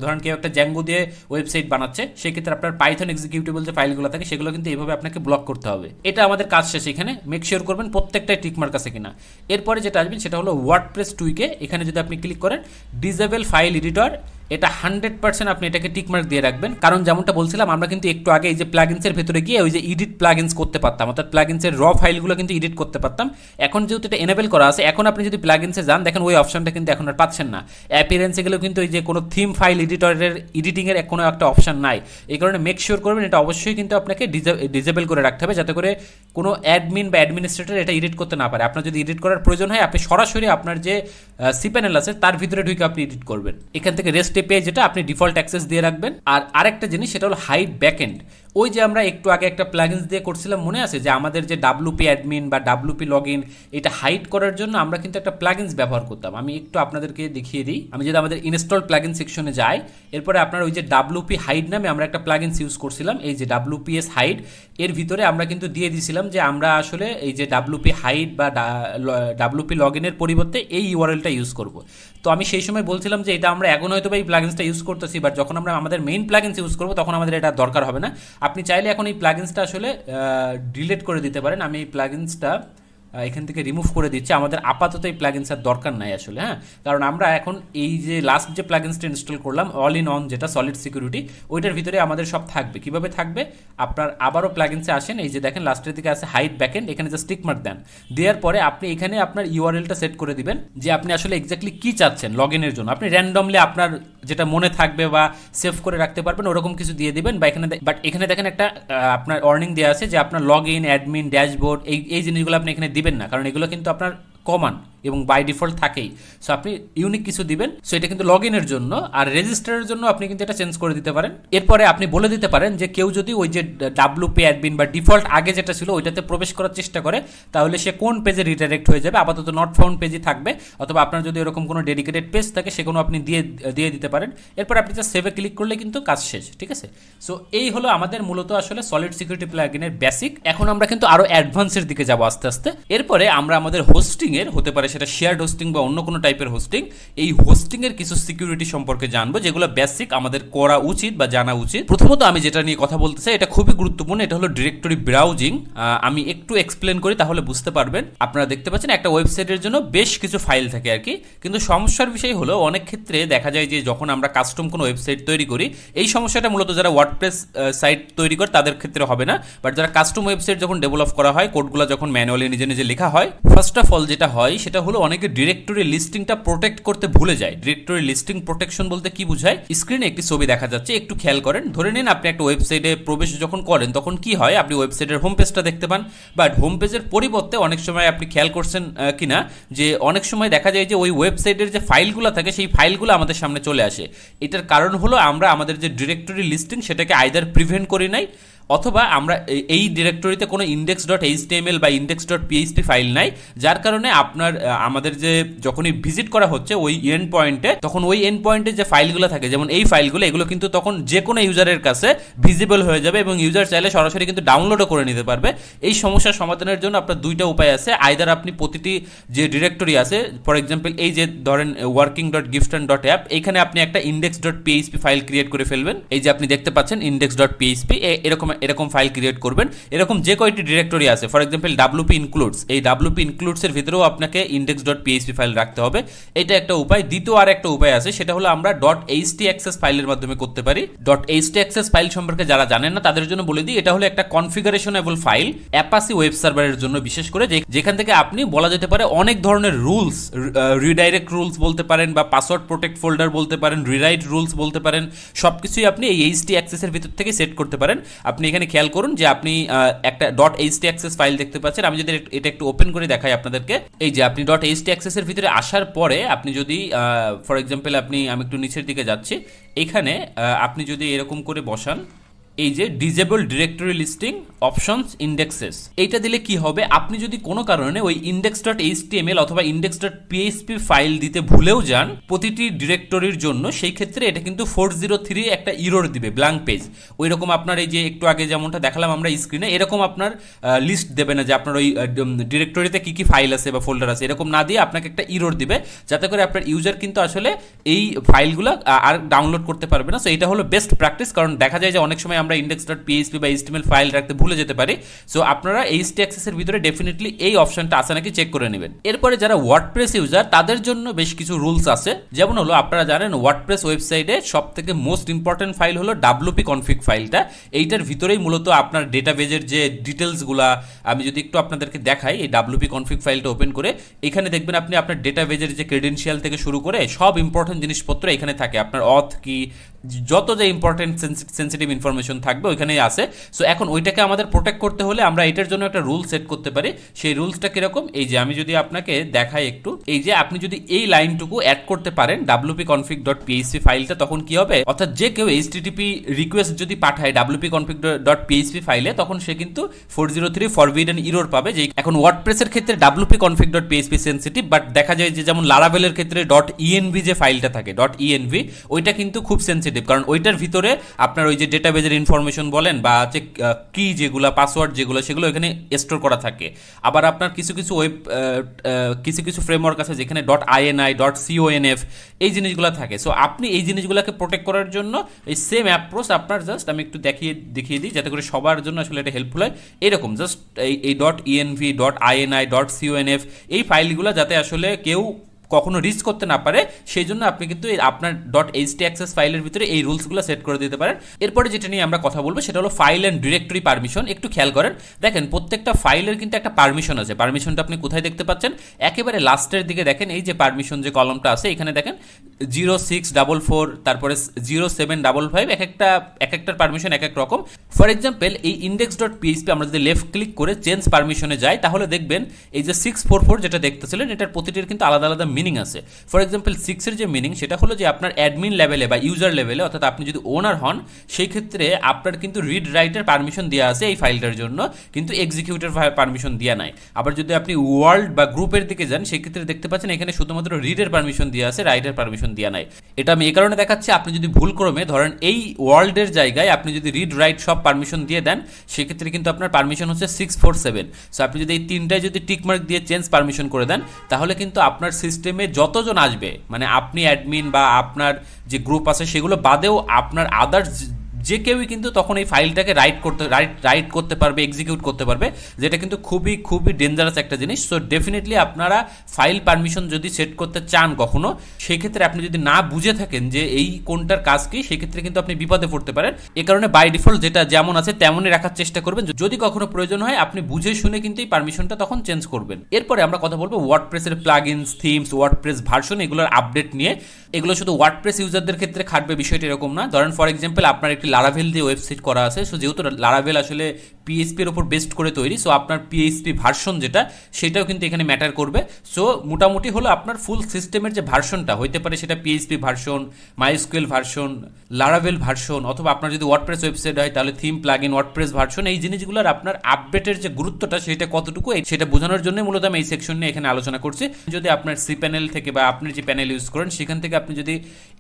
ধরেন কেউ একটা জ্যাঙ্গো দিয়ে ওয়েবসাইট বানাচ্ছে, সেক্ষেত্রে আপনার পাইথন এক্সিকিউটেবল যে ফাইলগুলো থাকে সেগুলো কিন্তু এইভাবে আপনাকে ব্লক করতে হবে। এটা আমাদের কাজ শেষ। এখানে মেক শিওর করবেন প্রত্যেকটাই টিকমার্ক আছে কিনা। এরপরে যেটা আসবেন সেটা হলো ওয়ার্ডপ্রেস টুইকে। এখানে যদি আপনি ক্লিক করেন ডিজেবল ফাইল এডিটর, এটা 100% আপনি এটাকে টিকমার্ক দিয়ে রাখবেন, কারণ যেমনটা বলছিলাম আমরা কিন্তু একটু আগে এই যে প্লাগইনসের ভেতরে গিয়ে ওই যে এডিট প্লাগইনস করতে পারতাম, অর্থাৎ প্লাগইনসের র ফাইলগুলো কিন্তু এডিট করতে পারতাম। এখন যেহেতু এটা এনেবল করা আছে, এখন আপনি যদি প্লাগইনসে যান, দেখেন ওই অপশনটা কিন্তু এখন আর পাচ্ছেন না। অ্যাপিয়ারেন্সে গেলেও কিন্তু এই যে কোনো থিম ফাইল এডিটরের এডিটিংয়ের কোনো একটা অপশন নাই। এই কারণে মেক শিওর করবেন এটা অবশ্যই কিন্তু আপনাকে ডিজেবল করে রাখতে হবে, যাতে করে কোনো অ্যাডমিন বা অ্যাডমিনিস্ট্রেটর এটা এডিট করতে না পারে। আপনার যদি এডিট করার প্রয়োজন হয়, আপনি সরাসরি আপনার যে সিপ্যানেল আছে তার ভিতরে ঢুকে আপনি এডিট করবেন। এখান থেকে রেস্ট স্টেপে যেটা আপনি ডিফল্ট অ্যাক্সেস দিয়ে রাখবেন। আর আরেকটা জিনিস সেটা হলো হাইড ব্যাকএন্ড। ওই যে আমরা একটু আগে একটা প্লাগইনস দিয়ে করছিলাম, মনে আছে যে আমাদের যে ডাব্লুপি অ্যাডমিন বা ডাব্লুপি লগইন, এটা হাইড করার জন্য আমরা কিন্তু একটা প্লাগইনস ব্যবহার করতাম। আমি একটু আপনাদেরকে দেখিয়ে দিই। আমি যদি আমাদের ইনস্টল প্লাগইন সেকশনে যাই, এরপরে আপনার ওই যে ডাব্লুপি হাইড নামে আমরা একটা প্লাগইনস ইউজ করছিলাম, এই যে ডাব্লুপিএস হাইড, এর ভিতরে আমরা কিন্তু দিয়ে দিয়েছিলাম যে আমরা আসলে এই যে ডাব্লুপি হাইড বা ডাব্লুপি লগইনের পরিবর্তে এই ইউআরএলটা ইউজ করব। তো আমি সেই সময় বলছিলাম যে এটা আমরা এখন হয়তো এই প্লাগইনসটা ইউজ করতেছি, বাট যখন আমরা আমাদের মেইন প্লাগইনস ইউজ করব তখন আমাদের এটা দরকার হবে না। আপনি চাইলে এখন এই প্লাগইনসটা আসলে ডিলিট করে দিতে পারেন। আমি এই প্লাগইনসটা এখান থেকে রিমুভ করে দিচ্ছি। আমাদের আপাতত এই প্লাগইনসের দরকার নাই আসলে, হ্যাঁ, কারণ আমরা এখন এই যে লাস্ট যে প্লাগইনসটা ইনস্টল করলাম অল ইন অন, যেটা সলিড সিকিউরিটি, ওইটার ভিতরে আমাদের সব থাকবে। কিভাবে থাকবে? আপনার আবারও প্লাগইনসে আসেন, এই যে দেখেন লাস্টের দিকে আছে হাইড ব্যাকএন্ড, এখানে যে স্টিক মার্ক দেন, দেওয়ার পরে আপনি এখানে আপনার ইউআরএলটা সেট করে দিবেন যে আপনি আসলে এক্স্যাক্টলি কি চাচ্ছেন লগইনের জন্য। আপনি র্যান্ডমলি আপনার যেটা মনে থাকবে বা সেভ করে রাখতে পারবেন ওরকম কিছু দিয়ে দিবেন। বা এখানে দেখেন একটা আপনার ওয়ার্নিং দেওয়া আছে যে আপনার লগইন, অ্যাডমিন, ড্যাশবোর্ড, এই জিনিসগুলো আপনি এখানে দিবেন না, কারণ এগুলো কিন্তু আপনার কমন এবং বাই ডিফল্ট থাকেই। সো আপনি ইউনিক কিছু দিবেন। সো এটা কিন্তু লগ ইনের জন্য, আর রেজিস্টারের জন্য আপনি কিন্তু এটা চেঞ্জ করে দিতে পারেন। এরপরে আপনি বলে দিতে পারেন যে কেউ যদি ওই যে ডাব্লুপি অ্যাডমিন বা ডিফল্ট আগে যেটা ছিল ওইটাতে প্রবেশ করার চেষ্টা করে, তাহলে সে কোন পেজে রিডাইরেক্ট হয়ে যাবে। আপাতত নট ফাউন্ড পেজই থাকবে, অথবা আপনার যদি এরকম কোনো ডেডিকেটেড পেজ থাকে সেগুলো আপনি দিয়ে দিতে পারেন। এরপর আপনি জাস্ট সেভে ক্লিক করলে কিন্তু কাজ শেষ, ঠিক আছে। সো এই হলো আমাদের মূলত আসলে সলিড সিকিউরিটি প্লাগইনের বেসিক। এখন আমরা কিন্তু আরো অ্যাডভান্সের দিকে যাব আস্তে আস্তে। এরপরে আমরা আমাদের হোস্টিং এর, হতে পারে সেটা শেয়ার্ড হোস্টিং বা অন্য কোনো টাইপের হোস্টিং, এই হোস্টিং এর কিছু সিকিউরিটি সম্পর্কে জানবো, যেগুলো বেসিক আমাদের করা উচিত বা জানা উচিত। প্রথমত আমি যেটা নিয়ে কথা বলতে চাই এটা খুবই গুরুত্বপূর্ণ, এটা হলো ডিরেক্টরি ব্রাউজিং। আমি একটু এক্সপ্লেন করি তাহলে বুঝতে পারবেন। আপনারা দেখতে পাচ্ছেন একটা ওয়েবসাইটের জন্য বেশ কিছু ফাইল থাকে আর কি, কিন্তু সমস্যার বিষয় হলো অনেক ক্ষেত্রে দেখা যায় যে যখন আমরা কাস্টম কোনো ওয়েবসাইট তৈরি করি, এই সমস্যাটা মূলত যারা ওয়ার্ডপ্রেস সাইট তৈরি করে তাদের ক্ষেত্রে হবে না, বাট যারা কাস্টম ওয়েবসাইট যখন ডেভেলপ করা হয়, কোডগুলো যখন ম্যানুয়ালি নিজে নিজে লেখা হয়, ফার্স্ট অফ অল যেটা হয় সেটা হলো অনেকে ডিরেক্টরি লিস্টিংটা প্রোটেক্ট করতে ভুলে যায়। ডিরেক্টরি লিস্টিং প্রোটেকশন বলতে কি বোঝায়? স্ক্রিনে একটি ছবি দেখা যাচ্ছে, একটু খেয়াল করেন। ধরে নিন আপনি একটা ওয়েবসাইটে প্রবেশ যখন করেন তখন কি হয়, আপনি ওয়েবসাইটের হোম পেজটা দেখতে পান, বাট হোম পেজের পরিবর্তে অনেক সময় আপনি খেয়াল করছেন কিনা যে অনেক সময় দেখা যায় যে ওই ওয়েবসাইটের যে ফাইলগুলো থাকে সেই ফাইলগুলো আমাদের সামনে চলে আসে। এটার কারণ হলো আমরা আমাদের যে ডিরেক্টরি লিস্টিং সেটাকে আইদার প্রিভেন্ট করি নাই, অথবা আমরা এই ডিরেক্টরিতে কোনো index.html বা index.php ফাইল নাই, যার কারণে আপনার আমাদের যে যখনই ভিজিট করা হচ্ছে ওই এন্ড পয়েন্টে, তখন ওই এন্ড পয়েন্টে যে ফাইলগুলো থাকে, যেমন এই ফাইলগুলো, এগুলো কিন্তু তখন যে কোনো ইউজারের কাছে ভিজিবল হয়ে যাবে এবং ইউজার চাইলে সরাসরি কিন্তু ডাউনলোডও করে নিতে পারবে। এই সমস্যার সমাধানের জন্য আপনার দুইটা উপায় আছে। আইদার আপনি প্রতিটি যে ডিরেক্টরি আছে, ফর এক্সাম্পল এই যে ধরেন working.gifton.app, এখানে আপনি একটা index.php ফাইল ক্রিয়েট করে ফেলবেন। এই যে আপনি দেখতে পাচ্ছেন index.php, এরকম ফাইল ক্রিয়েট করবেন। এরকম যে কয়টি ডিরেক্টরি আছে, ফর এক্সাম্পল WP includes, এই WP includes এর ভিতরেও আপনাকে index.php ফাইল রাখতে হবে। এটা একটা উপায়। দ্বিতীয় আর একটা উপায় আছে, সেটা হলো আমরা .htaccess ফাইলের মাধ্যমে করতে পারি। .htaccess ফাইল সম্পর্কে যারা জানেন না তাদের জন্য বলে দিই, এটা হলো একটা কনফিগারেশনেবল ফাইল অ্যাপাচি ওয়েব সার্ভারের জন্য, বিশেষ করে যেখান থেকে আপনি বলা যেতে পারে অনেক ধরনের রুলস, রিডাইরেক্ট রুলস বলতে পারেন বা পাসওয়ার্ড প্রোটেক্ট ফোল্ডার বলতে পারেন, রিরাইট রুলস বলতে পারেন, সবকিছুই আপনি এই htaccess এর ভিতর থেকে সেট করতে পারেন। আপনি এখানে খেয়াল করুন যে আপনি একটা .htaccess ফাইল দেখতে পাচ্ছেন। আমি যদি এটা একটু ওপেন করে দেখাই আপনাদেরকে, এই যে আপনি .htaccess এর ভিতরে আসার পরে আপনি যদি ফর এক্সাম্পল আমি একটু নিচের দিকে যাচ্ছি, এখানে আপনি যদি এরকম করে বসান এই যে disable directory listing options indexes, এইটা দিলে কি হবে, আপনি যদি কোনো কারণে ওই index.html অথবা index.php ফাইল দিতে ভুলেও যান প্রতিটি ডিরেক্টরির জন্য, সেই ক্ষেত্রে এটা কিন্তু 403 একটা ইরর দিবে, ব্ল্যাঙ্ক পেজ। ওই রকম আপনার এই যে একটু আগে যেমনটা দেখালাম আমরা স্ক্রিনে, এরকম আপনার লিস্ট দেবে না যে আপনার ওই ডিরেক্টরিতে কি কি ফাইল আছে বা ফোল্ডার আছে, এরকম না দিয়ে আপনাকে একটা ইরর দিবে, যাতে করে আপনার ইউজার কিন্তু আসলে এই ফাইলগুলো আর ডাউনলোড করতে পারবে না। সো এটা হলো বেস্ট প্র্যাকটিস, কারণ দেখা যায় যে অনেক সময় আমরা index.php বা html ফাইল রাখতে ভুলে যেতে পারি। সো আপনারা htaccess এর ভিতরে ডেফিনেটলি এই অপশনটা আছে নাকি চেক করে নেবেন। এরপরে যারা ওয়ার্ডপ্রেস ইউজার তাদের জন্য বেশ কিছু রুলস আছে, যেমন হলো আপনারা জানেন ওয়ার্ডপ্রেস ওয়েবসাইটে সবথেকে মোস্ট ইম্পর্টেন্ট ফাইল হলো wp config ফাইলটা। এইটার ভিতরেই মূলত আপনার ডেটাবেজের যে ডিটেলসগুলা, আমি যদি একটু আপনাদেরকে দেখাই, এই wp config ফাইলটা ওপেন করে এখানে দেখবেন আপনি আপনার ডেটাবেজের যে ক্রেডেনশিয়াল থেকে শুরু করে সব ইম্পর্টেন্ট জিনিসপত্র এখানে থাকে। আপনার অথ কি, যত যে ইম্পর্টেন্ট সেন্সিটিভ ইনফরমেশন থাকবে ওইখানেই আছে। সো এখন ওইটাকে আমাদের প্রোটেক্ট করতে হলে আমরা এটার জন্য একটা রুল সেট করতে পারি। সেই রুলসটা কিরকম, এই যে আমি যদি আপনাকে দেখাই একটু, এই যে আপনি যদি এই লাইনটুকু অ্যাড করতে পারেন wp-config.php ফাইলটা, তখন কি হবে, অর্থাৎ যে কেউ HTTP রিকোয়েস্ট যদি পাঠায় wp-config.php ফাইলে, তখন সে কিন্তু 403 ফরবিডেন এরর পাবে। যে এখন ওয়ার্ডপ্রেসের ক্ষেত্রে wp-config.php সেনসিটিভ, বাট দেখা যায় যে যেমন লারাভেলের ক্ষেত্রে .env যে ফাইলটা থাকে .env ওইটা কিন্তু খুব সেনসিটিভ, কারণ ওইটার ভিতরে আপনার ওই যে ডেটাবেজের ইনফরমেশন বলেন বা হচ্ছে কি যেগুলো পাসওয়ার্ড যেগুলো সেগুলো এখানে স্টোর করা থাকে। আবার আপনার কিছু কিছু ফ্রেমওয়ার্ক আছে যেখানে .ini .conf এই জিনিসগুলো থাকে। সো আপনি এই জিনিসগুলোকে প্রোটেক্ট করার জন্য এই সেম অ্যাপ্রোচ আপনার, জাস্ট আমি একটু দেখিয়ে দিই যাতে করে সবার জন্য আসলে এটা হেল্পফুল হয়। এরকম জাস্ট এই .env .ini .conf এই ফাইলগুলো যাতে আসলে কেউ কখনো রিচ করতে না পারে, সেই জন্য আপনি কিন্তু আপনার .htaccess ফাইলের ভিতরে এই রুলসগুলো সেট করে দিতে পারেন। এরপরে যেটা নিয়ে আমরা কথা বলবো সেটা হলো ফাইল অ্যান্ড ডিরেক্টরি পারমিশন। একটু খেয়াল করেন, দেখেন প্রত্যেকটা ফাইলের কিন্তু একটা পারমিশন আছে। পারমিশনটা আপনি কোথায় দেখতে পাচ্ছেন, একেবারে লাস্টের দিকে দেখেন, এই যে পারমিশন যে কলমটা আছে এখানে দেখেন 0644 তারপরে 0755 এক একটার পারমিশন এক এক রকম। ফর এক্সাম্পল এই index.php আমরা যদি লেফট ক্লিক করে চেঞ্জ পারমিশনে যাই, তাহলে দেখবেন এই যে 644 যেটা দেখতেছিলেন এটার প্রতিটির কিন্তু আলাদা আলাদা মিনিং আছে। ফর এক্সাম্পল 6 এর যে মিনিং সেটা হলো যে আপনার অ্যাডমিন লেভেলে বা ইউজার লেভেলে, অর্থাৎ আপনি যদি ওনার হন সেই ক্ষেত্রে আপনার কিন্তু রিড রাইটের পারমিশন দেওয়া আছে এই ফাইলটার জন্য, কিন্তু এক্সিকিউটের পারমিশন দেওয়া নাই। আবার যদি আপনি ওয়ার্ল্ড বা গ্রুপের দিকে যান সেই ক্ষেত্রে দেখতে পাচ্ছেন এখানে শুধুমাত্র রিডের পারমিশন দেওয়া আছে, রাইটের পারমিশন দেওয়া নাই। এটা আমি এই কারণে দেখাচ্ছি, আপনি যদি ভুলক্রমে ধরেন এই ওয়ার্ল্ডের জায়গায় আপনি যদি রিড রাইট সব পারমিশন দিয়ে দেন সেক্ষেত্রে কিন্তু আপনার পারমিশন হচ্ছে 647। সো আপনি যদি এই তিনটায় যদি টিকমার্ক দিয়ে চেঞ্জ পারমিশন করে দেন তাহলে কিন্তু আপনার সিস্টেমে যতজন আসবে, মানে আপনি অ্যাডমিন বা আপনার যে গ্রুপ আছে সেগুলো বাদেও আপনার আদার্স যে কেউই কিন্তু তখন এই ফাইলটাকে রাইট করতে পারবে, এক্সিকিউট করতে পারবে, যেটা কিন্তু খুবই ডেঞ্জারাস একটা জিনিস। সো ডেফিনেটলি আপনারা ফাইল পারমিশন যদি সেট করতে চান কখনো, সেই ক্ষেত্রে আপনি যদি না বুঝে থাকেন যে এই কোনটার কাজ কি, সেক্ষেত্রে কিন্তু আপনি বিপদে পড়তে পারেন। এ কারণে বাই ডিফল্ট যেটা যেমন আছে তেমনই রাখার চেষ্টা করবেন। যদি কখনো প্রয়োজন হয় আপনি বুঝে শুনে কিন্তু এই পারমিশনটা তখন চেঞ্জ করবেন। এরপরে আমরা কথা বলবো ওয়ার্ডপ্রেসের প্লাগইনস, থিমস, ওয়ার্ডপ্রেস ভার্সন এগুলোর আপডেট নিয়ে। এগুলো শুধু ওয়ার্ডপ্রেস ইউজারদের ক্ষেত্রে খাটবে বিষয়টা এরকম না। ধরেন ফর এক্সাম্পল আপনার একটি লারাভেল দিয়ে ওয়েবসাইট করা আছে, সো যেহেতু লারাভেল আসলে PHP এর উপর বেস্ট করে তৈরি, সো আপনার PHP ভার্সন যেটা সেটাও কিন্তু এখানে ম্যাটার করবে। সো মোটামুটি হলো আপনার ফুল সিস্টেমের যে ভার্সনটা হইতে পারে সেটা PHP version, MySQL version, Laravel version, অথবা আপনার যদি ওয়ার্ডপ্রেস ওয়েবসাইট হয় তাহলে থিম, প্লাগইন, ওয়ার্ডপ্রেস ভার্সন, এই জিনিসগুলোর আপনার আপডেটের যে গুরুত্বটা সেটা কতটুকু সেটা বোঝানোর জন্য মূলত আমি এই সেকশন নিয়ে এখানে আলোচনা করছি। যদি আপনার সি প্যানেল থেকে বা আপনি যে প্যানেল ইউজ করেন সেখান থেকে আপনি যদি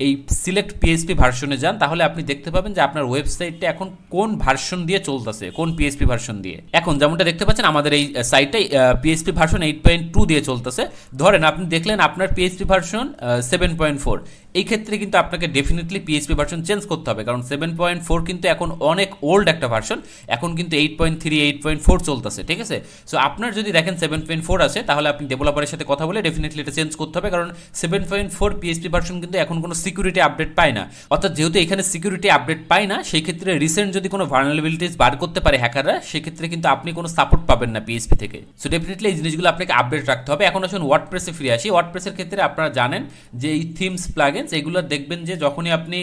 এই সিলেক্ট PHP ভার্সনে যান তাহলে আপনি দেখতে পাবেন যে আপনার ওয়েবসাইটটা এখন কোন ভার্সন দিয়ে চলতেছে, কোন PHP ভার্সন দিয়ে। এখন যেমনটা দেখতে পাচ্ছেন আমাদের এই সাইটে PHP ভার্সন 8.2 দিয়ে চলতেছে। ধরেন আপনি দেখলেন আপনার PHP ভার্সন 7.4, এই ক্ষেত্রে কিন্তু আপনাকে ডেফিনেটলি PHP ভার্সন চেঞ্জ করতে হবে, কারণ 7.4 কিন্তু এখন অনেক ওল্ড একটা ভার্সন, এখন কিন্তু 8.3 8.4 চলতেছে, ঠিক আছে। সো আপনার যদি দেখেন 7.4 আছে তাহলে আপনি ডেভেলপারের সাথে কথা বলে ডেফিনেটলি এটা চেঞ্জ করতে হবে, কারণ 7.4 PHP ভার্সন কিন্তু এখন কোনো সিকিউরিটি আপডেট পায় না। অর্থাৎ যেহেতু এখানে সিকিউরিটি আপডেট পায় না, সেই ক্ষেত্রে রিসেন্ট যদি কোনো ভালনারেবিলিটিস বার করতে পারে হ্যাকাররা, সেক্ষেত্রে কিন্তু আপনি কোনো সাপোর্ট পাবেন না PHP থেকে। সো ডেফিনেটলি এই জিনিসগুলো আপনাকে আপডেট রাখতে হবে। এখন আসুন ওয়ার্ডপ্রেসে ফিরে আসি। ওয়ার্ডপ্রেসের ক্ষেত্রে আপনারা জানেন যে এই থিমস, প্লাগইনস এগুলো দেখবেন যে যখনই আপনি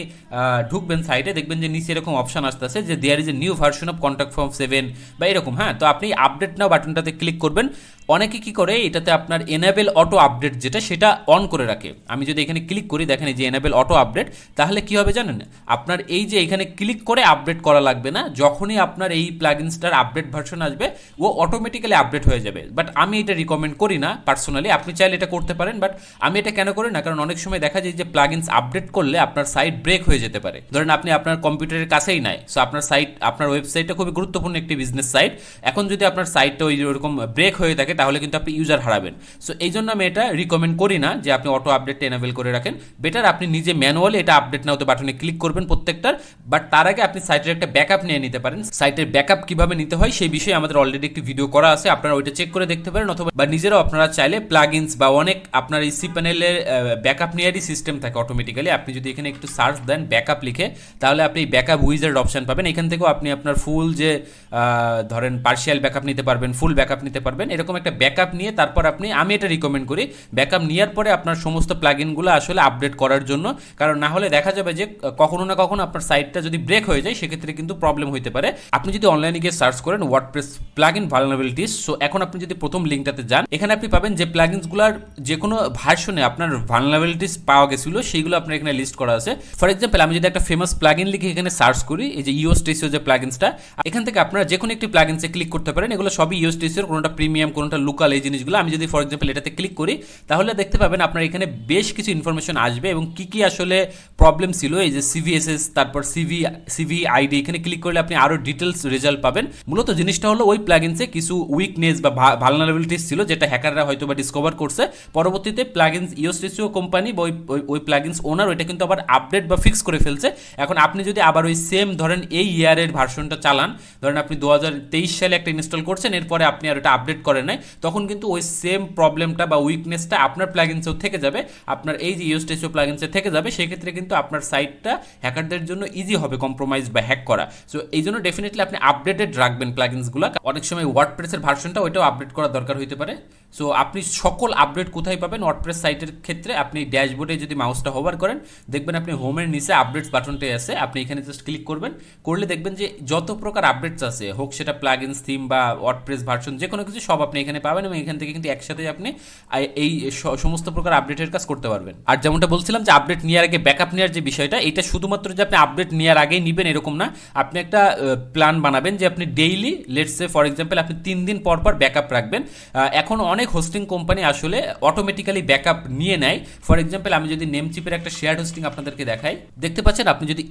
ঢুকবেন সাইটে দেখবেন যে নিচে এরকম অপশন আসতেছে যে there is a new version of contact form 7 বা এরকম। হ্যাঁ, তো আপনি আপডেট নাও বাটনটাতে ক্লিক করবেন। অনেকে কি করে এটাতে আপনার এনেবল অটো আপডেট যেটা সেটা অন করে রাখে। আমি যদি এখানে ক্লিক করি দেখেন এই যে এনেবল অটো আপডেট, তাহলে কি হবে জানেন, আপনার এই যে এখানে ক্লিক করে আপডেট করা লাগবে না, যখনই আপনার এই প্লাগইনসটার আপডেট ভার্সন আসবে ও অটোমেটিক্যালি আপডেট হয়ে যাবে। বাট আমি এটা রিকমেন্ড করি না পার্সোনালি, আপনি চাইলে এটা করতে পারেন, বাট আমি এটা কেন করি না, কারণ অনেক সময় দেখা যায় যে প্লাগইনস আপডেট করলে আপনার সাইট ব্রেক হয়ে যেতে পারে। ধরেন আপনি আপনার কম্পিউটারের কাছেই নাই, সো আপনার সাইট, আপনার ওয়েবসাইটটা খুবই গুরুত্বপূর্ণ একটি বিজনেস সাইট, এখন যদি আপনার সাইটটা ওইরকম ব্রেক হয়ে থাকে তাহলে কিন্তু আপনি ইউজার হারাবেন। সো এই জন্য আমি এটা রিকমেন্ড করি না যে আপনি অটো আপডেটটা এনেবল করে রাখেন। বেটার আপনি নিজে ম্যানুয়ালি এটা আপডেট নাও তো বাটনে ক্লিক করবেন প্রত্যেকটার, বাট তার আগে আপনি সাইটের একটা ব্যাকআপ নিয়ে নিতে পারেন। সাইটের ব্যাকআপ কিভাবে নিতে হয় সেই বিষয়ে আমাদের অলরেডি একটি ভিডিও করা আছে, আপনারা ওইটা চেক করে দেখতে পারেন, অথবা বা নিজেরাও আপনারা চাইলে প্লাগইনস বা অনেক আপনার এই সি প্যানেলের ব্যাকআপ নেওয়ারই সিস্টেম থাকে, অটোমেটিক্যালি। আপনি যদি এখানে একটু সার্চ দেন ব্যাকআপ লিখে, তাহলে আপনি ব্যাকআপ উইজার্ড অপশন পাবেন। এখান থেকেও আপনি আপনার ফুল যে ধরেন পার্শিয়াল ব্যাকআপ নিতে পারবেন, ফুল ব্যাকআপ নিতে পারবেন। এরকম একটা ব্যাকআপ নিয়ে তারপর আমি এটা রিকমেন্ড করি ব্যাকআপ নেওয়ার পরে আপনার সমস্ত প্লাগইনগুলো আসলে আপডেট করার জন্য, কারণ না হলে দেখা যাবে যে কখনো না কখনো আপনার সাইটটা যদি ব্রেক হয়ে যায় সেক্ষেত্রে কিন্তু প্রবলেম হইতে পারে। আপনি যদি অনলাইনে গিয়ে সার্চ করেন ওয়ার্ডপ্রেস প্লাগইন ভালনারেবিলিটিস, সো এখন আপনি যদি প্রথম লিঙ্কটাতে যান, এখানে আপনি পাবেন যে প্লাগইনসগুলোর যে কোনো ভার্সনে আপনার ভালনারেবিলিটিস পাওয়া গেছিল সেগুলো আপনার এখানে লিস্ট করা আছে। ফর এক্সাম্পল আমি যদি একটা ফেমাস প্লাগইন লিখে এখানে সার্চ করি, এই যে ইওস্টেসিও যে প্লাগইনসটা, এখান থেকে আপনারা যে কোনো একটি প্লাগইনসে ক্লিক করতে পারেন। এগুলো সবই ইওস্টেসিওর, কোনোটা প্রিমিয়াম কোনোটা লোকাল, এই জিনিসগুলো। আমি যদি ফর এক্সাম্পল এটাতে ক্লিক করি তাহলে দেখতে পাবেন আপনার এখানে বেশ কিছু ইনফরমেশন আসবে এবং কি কি আসলে প্রবলেম ছিল। এই যে সিভিএসএস, তারপর সিভি আইডি, এখানে ক্লিক করলে আপনি আরো ডিটেলস রেজাল্ট পাবেন। মূলত জিনিসটা হলো ওই প্লাগইনসে কিছু উইকনেস বা ভালনারেবিলিটিস ছিল যেটা হ্যাকাররা হয়তো বা ডিসকভার করছে। পরবর্তীতে প্লাগইনস ইওস্টেসিও কোম্পানি বা ওই প্লাগইনস ওনার ওইটা কিন্তু আবার আপডেট বা ফিক্স করে ফেলছে। এখন আপনি যদি আবার ওই সেম ধরেন এই ইয়ারের ভার্সনটা চালান, ধরেন আপনি 2023 সালে একটা ইনস্টল করছেন, এরপরে আপনি আর ওটা আপডেট করেন নাই, তখন কিন্তু ওই সেম প্রবলেমটা বা উইকনেসটা আপনার প্লাগইনসেও থেকে যাবে, আপনার এই যে ইওস্টেসিও প্লাগইনসে থেকে যাবে। সেক্ষেত্রে কিন্তু আপনার সাইটটা হ্যাকারদের জন্য ইজি হবে কম্প্রোমাইজ বা হ্যাক করা। সো এই জন্য ডেফিনেটলি আপনি আপডেটেড রাখবেন প্লাগইনসগুলো। অনেক সময় ওয়ার্ডপ্রেসের ভার্সনটা ওইটাও আপডেট করা দরকার হইতে পারে। সো আপনি সকল আপডেট কোথায় পাবেন ওয়ার্ডপ্রেস সাইটের ক্ষেত্রে? আপনি ড্যাশবোর্ডে যদি মাউসটা হোভার করেন দেখবেন আপনি হোমের নিচে আপডেটস বাটনটাই আছে, আপনি এখানে জাস্ট ক্লিক করবেন, করলে দেখবেন যে যত প্রকার আপডেটস আছে, হোক সেটা প্লাগইনস, থিম বা ওয়ার্ডপ্রেস ভার্সন, যে কোনো কিছু সব আপনি এখানে পাবেন এবং এখান থেকে কিন্তু একসাথে আপনি এই সমস্ত প্রকার আপডেটের কাজ করতে পারবেন। আর যেমনটা বলছিলাম যে আপডেট নেওয়ার আগে ব্যাকআপ নেওয়ার যে বিষয়টা, এটা শুধুমাত্র যে আপনি আপডেট নেওয়ার আগেই নেবেন এরকম না, আপনি একটা প্ল্যান বানাবেন যে আপনি daily let's say for example আপনি 3 দিন পর পর ব্যাকআপ রাখবেন। এখন অনেক হোস্টিং কোম্পানি আসলে অটোমেটিক্যালি ব্যাকআপ নিয়ে নেয়। ফর এক্সাম্পল আমি যদি নেমচিপের একটা শেয়ার্ড হোস্টিং আপনাদেরকে দেখাই, দেখতে পাচ্ছেন আপনি যদি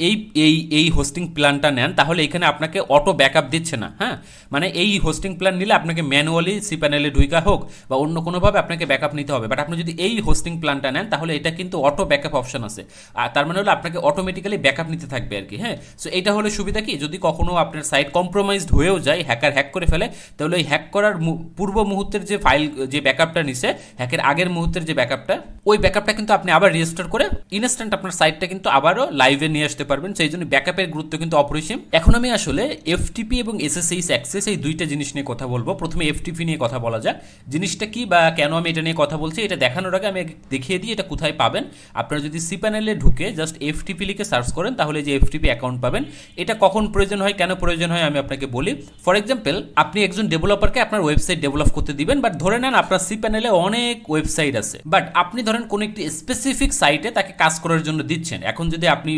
এই হোস্টিং প্ল্যানটা নেন তাহলে এখানে আপনাকে অটো ব্যাকআপ দিচ্ছে না। হ্যাঁ, মানে এই হোস্টিং প্ল্যান নিলে আপনাকে ম্যানুয়ালি সিপ্যানেলে ঢুকা হোক বা অন্য কোনোভাবে আপনাকে ব্যাকআপ নিতে হবে। বাট আপনি যদি এই হোস্টিং প্ল্যানটা নেন তাহলে এটা কিন্তু অটো ব্যাকআপ অপশন আছে, আর তার মানে হলো আপনাকে অটোমেটিক্যালি ব্যাকআপ নিতে থাকবে আর কি। হ্যাঁ, সো এইটা হলো সুবিধা কি, যদি কখনো আপনার সাইট কম্প্রোমাইজড হয়েও যায়, হ্যাকার হ্যাক করে ফেলে, তাহলে ওই হ্যাক করার পূর্ব মুহূর্তের যে ফাইল যে ব্যাকআপটা নিছে, হ্যাকের আগের মুহূর্তের যে ব্যাকআপটা, ওই ব্যাকআপটা কিন্তু আপনি আবার রেজিস্টার করে ইনস্ট্যান্ট আপনার সাইটটা কিন্তু আবারও লাইভে নিয়ে আসতে পারবেন। সেই জন্য ব্যাকআপের গুরুত্ব কিন্তু অপরিসীম। এখন আমি আসলে এফটিপি এবং এসএসএইচ অ্যাক্সেস এই দুইটা জিনিস নিয়ে কথা বলবো। প্রথমে এফটিপি নিয়ে কথা বলা যাক। জিনিসটা কি বা কেন আমি এটা নিয়ে কথা বলছি এটা দেখানোর আগে আমি দেখিয়ে দিই এটা কোথায় পাবেন। আপনারা যদি সিপ্যানেলে ঢুকে জাস্ট এফটিপি লিখে সার্চ করেন তাহলে যে এফটিপি অ্যাকাউন্ট পাবেন। এটা কখন প্রয়োজন হয়, কেন প্রয়োজন হয় আমি আপনাকে বলি। ফর এক্সাম্পল আপনি একজন ডেভেলপারকে আপনার ওয়েবসাইট ডেভেলপ করতে দিবেন, বাট ধরে নেন আপনার সিপ্যানেলে অনেক ওয়েবসাইট আছে, বাট আপনি ধরেন কোন একটি স্পেসিফিক সাইটে তাকে কাজ করার জন্য দিচ্ছেন। এখন যদি আপনি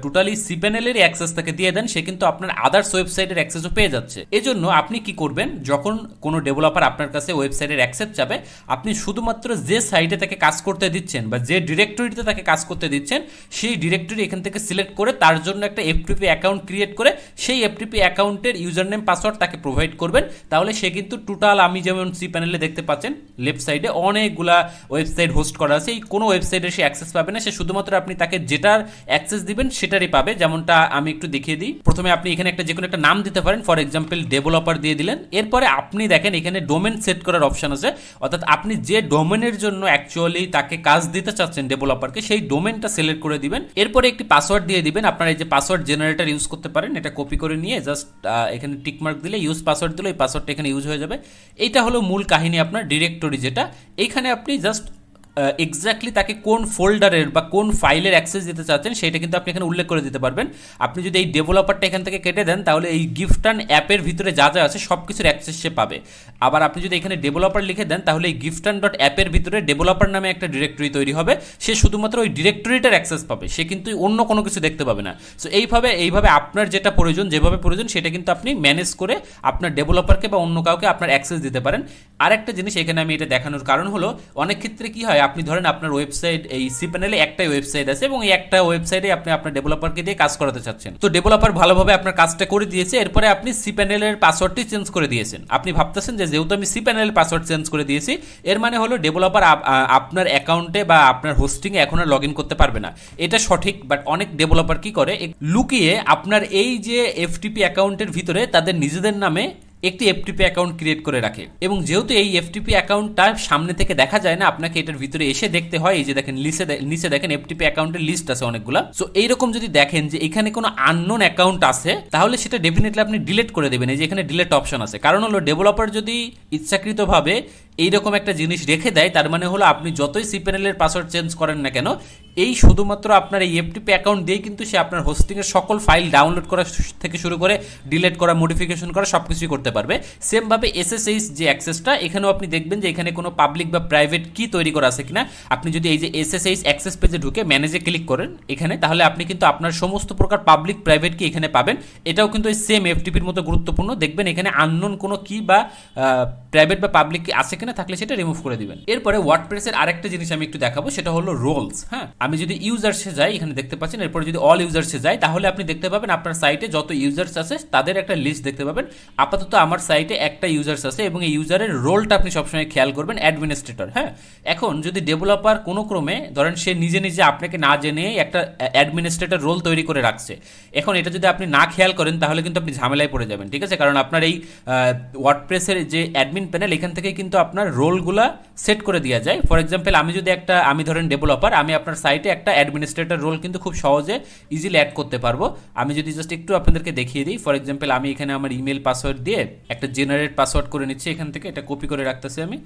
টোটালি সিপ্যানেলের অ্যাক্সেস তাকে দিয়ে দেন, সে কিন্তু আপনার আদার্স ওয়েবসাইটের অ্যাক্সেসও পেয়ে যাচ্ছে। এজন্য আপনি কি করবেন, যখন কোনো ডেভেলপার আপনার কাছে ওয়েবসাইটের অ্যাক্সেস চাবে, আপনি শুধুমাত্র যে সাইটে তাকে কাজ করতে দিচ্ছেন বা যে ডিরেক্টরিতে তাকে কাজ করতে দিচ্ছেন সেই ডিরেক্টরি এখান থেকে সিলেক্ট করে তার জন্য একটা এফটিপি অ্যাকাউন্ট ক্রিয়েট করে সেই এফটিপি অ্যাকাউন্টের ইউজার নেম পাসওয়ার্ড তাকে প্রোভাইড করবেন। তাহলে সে কিন্তু টোটাল, আমি যেমন সি প্যানেলে দেখতে পাচ্ছেন লেফট সাইডে অনেকগুলা ওয়েবসাইট হোস্ট করা আছে, এই কোনো ওয়েবসাইটে সে অ্যাক্সেস পাবে না, সে শুধুমাত্র আপনি তাকে যেটার অ্যাক্সেস দিবেন সেটারই পাবে। যেমনটা আমি একটু দেখিয়ে দিই। প্রথমে আপনি এখানে একটা যে কোনো একটা নাম দিতে পারেন, ফর এক্সাম্পল ডেভেলপার দিয়ে দিলেন। এরপরে আপনি দেখেন এখানে ডোমেন সেট করার অপশন আছে, অর্থাৎ আপনি যে ডোমেনের জন্য অ্যাকচুয়ালি তাকে কাজ দিতে চাচ্ছেন ডেভেলপারকে, সেই ডোমেনটা সিলেক্ট করে দিবেন। এরপরে একটি পাসওয়ার্ড দিয়ে দিবেন। আপনারা এই যে পাসওয়ার্ড জেনারেটর ইউজ করতে পারেন, এটা কপি করে নিয়ে জাস্ট এখানে টিকমার্ক দিলে ইউজ পাসওয়ার্ড দিলে এই পাসওয়ার্ডটা এখানে ইউজ হয়ে যাবে। এইটা হলো মূল কাহিনী আপনার ডিরেক্টরি যেটা। এইখানে আপনি জাস্ট এক্স্যাক্টলি তাকে কোন ফোল্ডারের বা কোন ফাইলের অ্যাক্সেস দিতে চাচ্ছেন সেটা কিন্তু আপনি এখানে উল্লেখ করে দিতে পারবেন। আপনি যদি এই ডেভেলপারটা এখান থেকে কেটে দেন তাহলে এই গিফটান অ্যাপের ভিতরে যা যা আছে সব কিছুর অ্যাক্সেস সে পাবে। আবার আপনি যদি এখানে ডেভেলপার লিখে দেন তাহলে এই গিফটান ডট অ্যাপের ভিতরে ডেভেলপার নামে একটা ডিরেক্টরি তৈরি হবে, সে শুধুমাত্র ওই ডিরেক্টরিটার অ্যাক্সেস পাবে, সে কিন্তু অন্য কোনো কিছু দেখতে পাবে না। সো এইভাবে আপনার যেটা প্রয়োজন, যেভাবে প্রয়োজন সেটা কিন্তু আপনি ম্যানেজ করে আপনার ডেভেলপারকে বা অন্য কাউকে আপনার অ্যাক্সেস দিতে পারেন। আরেকটা জিনিস এখানে আমি এটা দেখানোর কারণ হলো, অনেক ক্ষেত্রে কি হয়, আপনি ধরেন আপনার ওয়েবসাইট এই সিপ্যানেলে একটাই ওয়েবসাইট আছে এবং এই একটা ওয়েবসাইটে আপনি আপনার ডেভেলপারকে দিয়ে কাজ করাতে চাচ্ছেন। তো ডেভেলপার ভালোভাবে আপনার কাজটা করে দিয়েছে, এরপরে আপনি সিপ্যানেলের পাসওয়ার্ডটি চেঞ্জ করে দিয়েছেন। আপনি ভাবতেছেন যে যেহেতু আমি সিপ্যানেলের পাসওয়ার্ড চেঞ্জ করে দিয়েছি, এর মানে হলো ডেভেলপার আপনার অ্যাকাউন্টে বা আপনার হোস্টিংয়ে এখন আর লগ ইন করতে পারবে না। এটা সঠিক, বাট অনেক ডেভেলপার কি করে, লুকিয়ে আপনার এই যে এফটিপি অ্যাকাউন্টের ভিতরে তাদের নিজেদের নামে একটি এফটিপি অ্যাকাউন্ট ক্রিয়েট করে রাখে। এবং যেহেতু এই এফটিপি অ্যাকাউন্টটা সামনে থেকে দেখা যায় না, আপনাকে এটার ভিতরে এসে দেখতে হয়। এই যে দেখেন নিচে দেখেন এফটিপি অ্যাকাউন্টের লিস্ট আছে অনেকগুলা। সো এইরকম যদি দেখেন যে এখানে কোনো আননোন অ্যাকাউন্ট আছে, তাহলে সেটা ডেফিনেটলি আপনি ডিলিট করে দেবেন। এই যে এখানে ডিলিট অপশন আছে। কারণ হলো ডেভেলপার যদি ইচ্ছাকৃতভাবে এইরকম একটা জিনিস রেখে দেয়, তার মানে হলো আপনি যতই সিপিএনএল এর পাসওয়ার্ড চেঞ্জ করেন না কেন, এই শুধুমাত্র আপনার এই এফটিপি অ্যাকাউন্ট দিয়ে কিন্তু সে আপনার হোস্টিংয়ের সকল ফাইল ডাউনলোড করা থেকে শুরু করে ডিলিট করা, মডিফিকেশন করা সব কিছুই করতে পারবে। সেমভাবে এসএসএইচ যে অ্যাক্সেসটা, এখানেও আপনি দেখবেন যে এখানে কোনো পাবলিক বা প্রাইভেট কি তৈরি করা আছে কিনা। আপনি যদি এই যে এসএসএইচ অ্যাক্সেস পেজে ঢুকে ম্যানেজে ক্লিক করেন এখানে, তাহলে আপনি কিন্তু আপনার সমস্ত প্রকার পাবলিক প্রাইভেট কি এখানে পাবেন। এটাও কিন্তু এই সেম এফটিপির মতো গুরুত্বপূর্ণ। দেখবেন এখানে আননোন কোনো কি বা প্রাইভেট বা পাবলিক কি আছে কিনা, থাকলে সেটা রিমুভ করে দিবেন। এরপরে ওয়ার্ডপ্রেসের আরেকটা জিনিস আমি একটু দেখাবো, সেটা হলো রোলস। হ্যাঁ, আমি যদি ইউজার্সে যাই, এখানে দেখতে পাচ্ছেন, এরপরে যদি অল ইউজার্সে যাই, তাহলে আপনি দেখতে পাবেন আপনার সাইটে যত ইউজার্স আছে তাদের একটা লিস্ট দেখতে পাবেন। আপাতত আমার সাইটে একটা ইউজার্স আছে এবং এই ইউজারের রোলটা আপনি সবসময় খেয়াল করবেন অ্যাডমিনিস্ট্রেটর। হ্যাঁ, এখন যদি ডেভেলপার কোনো ক্রমে ধরেন সে নিজে নিজে আপনাকে না জেনে একটা অ্যাডমিনিস্ট্রেটর রোল তৈরি করে রাখছে, এখন এটা যদি আপনি না খেয়াল করেন তাহলে কিন্তু আপনি ঝামেলায় পড়ে যাবেন। ঠিক আছে, কারণ আপনার এই ওয়ার্ডপ্রেসের যে অ্যাডমিন প্যানেল, এখান থেকে কিন্তু আপনার রোলগুলা সেট করে দেওয়া যায়। ফর এক্সাম্পল আমি ধরেন ডেভেলপার, আমি আপনার সাইটে একটা অ্যাডমিনিস্ট্রেটর রোল কিন্তু খুব সহজে ইজিলি অ্যাড করতে পারবো। আমি যদি জাস্ট একটু আপনাদেরকে দেখিয়ে দিই, ফর এক্সাম্পল আমি এখানে আমার ইমেল পাসওয়ার্ড দিয়ে একটা জেনারেট পাসওয়ার্ড করে নিচ্ছি, এখান থেকে এটা কপি করে রাখতেছি আমি,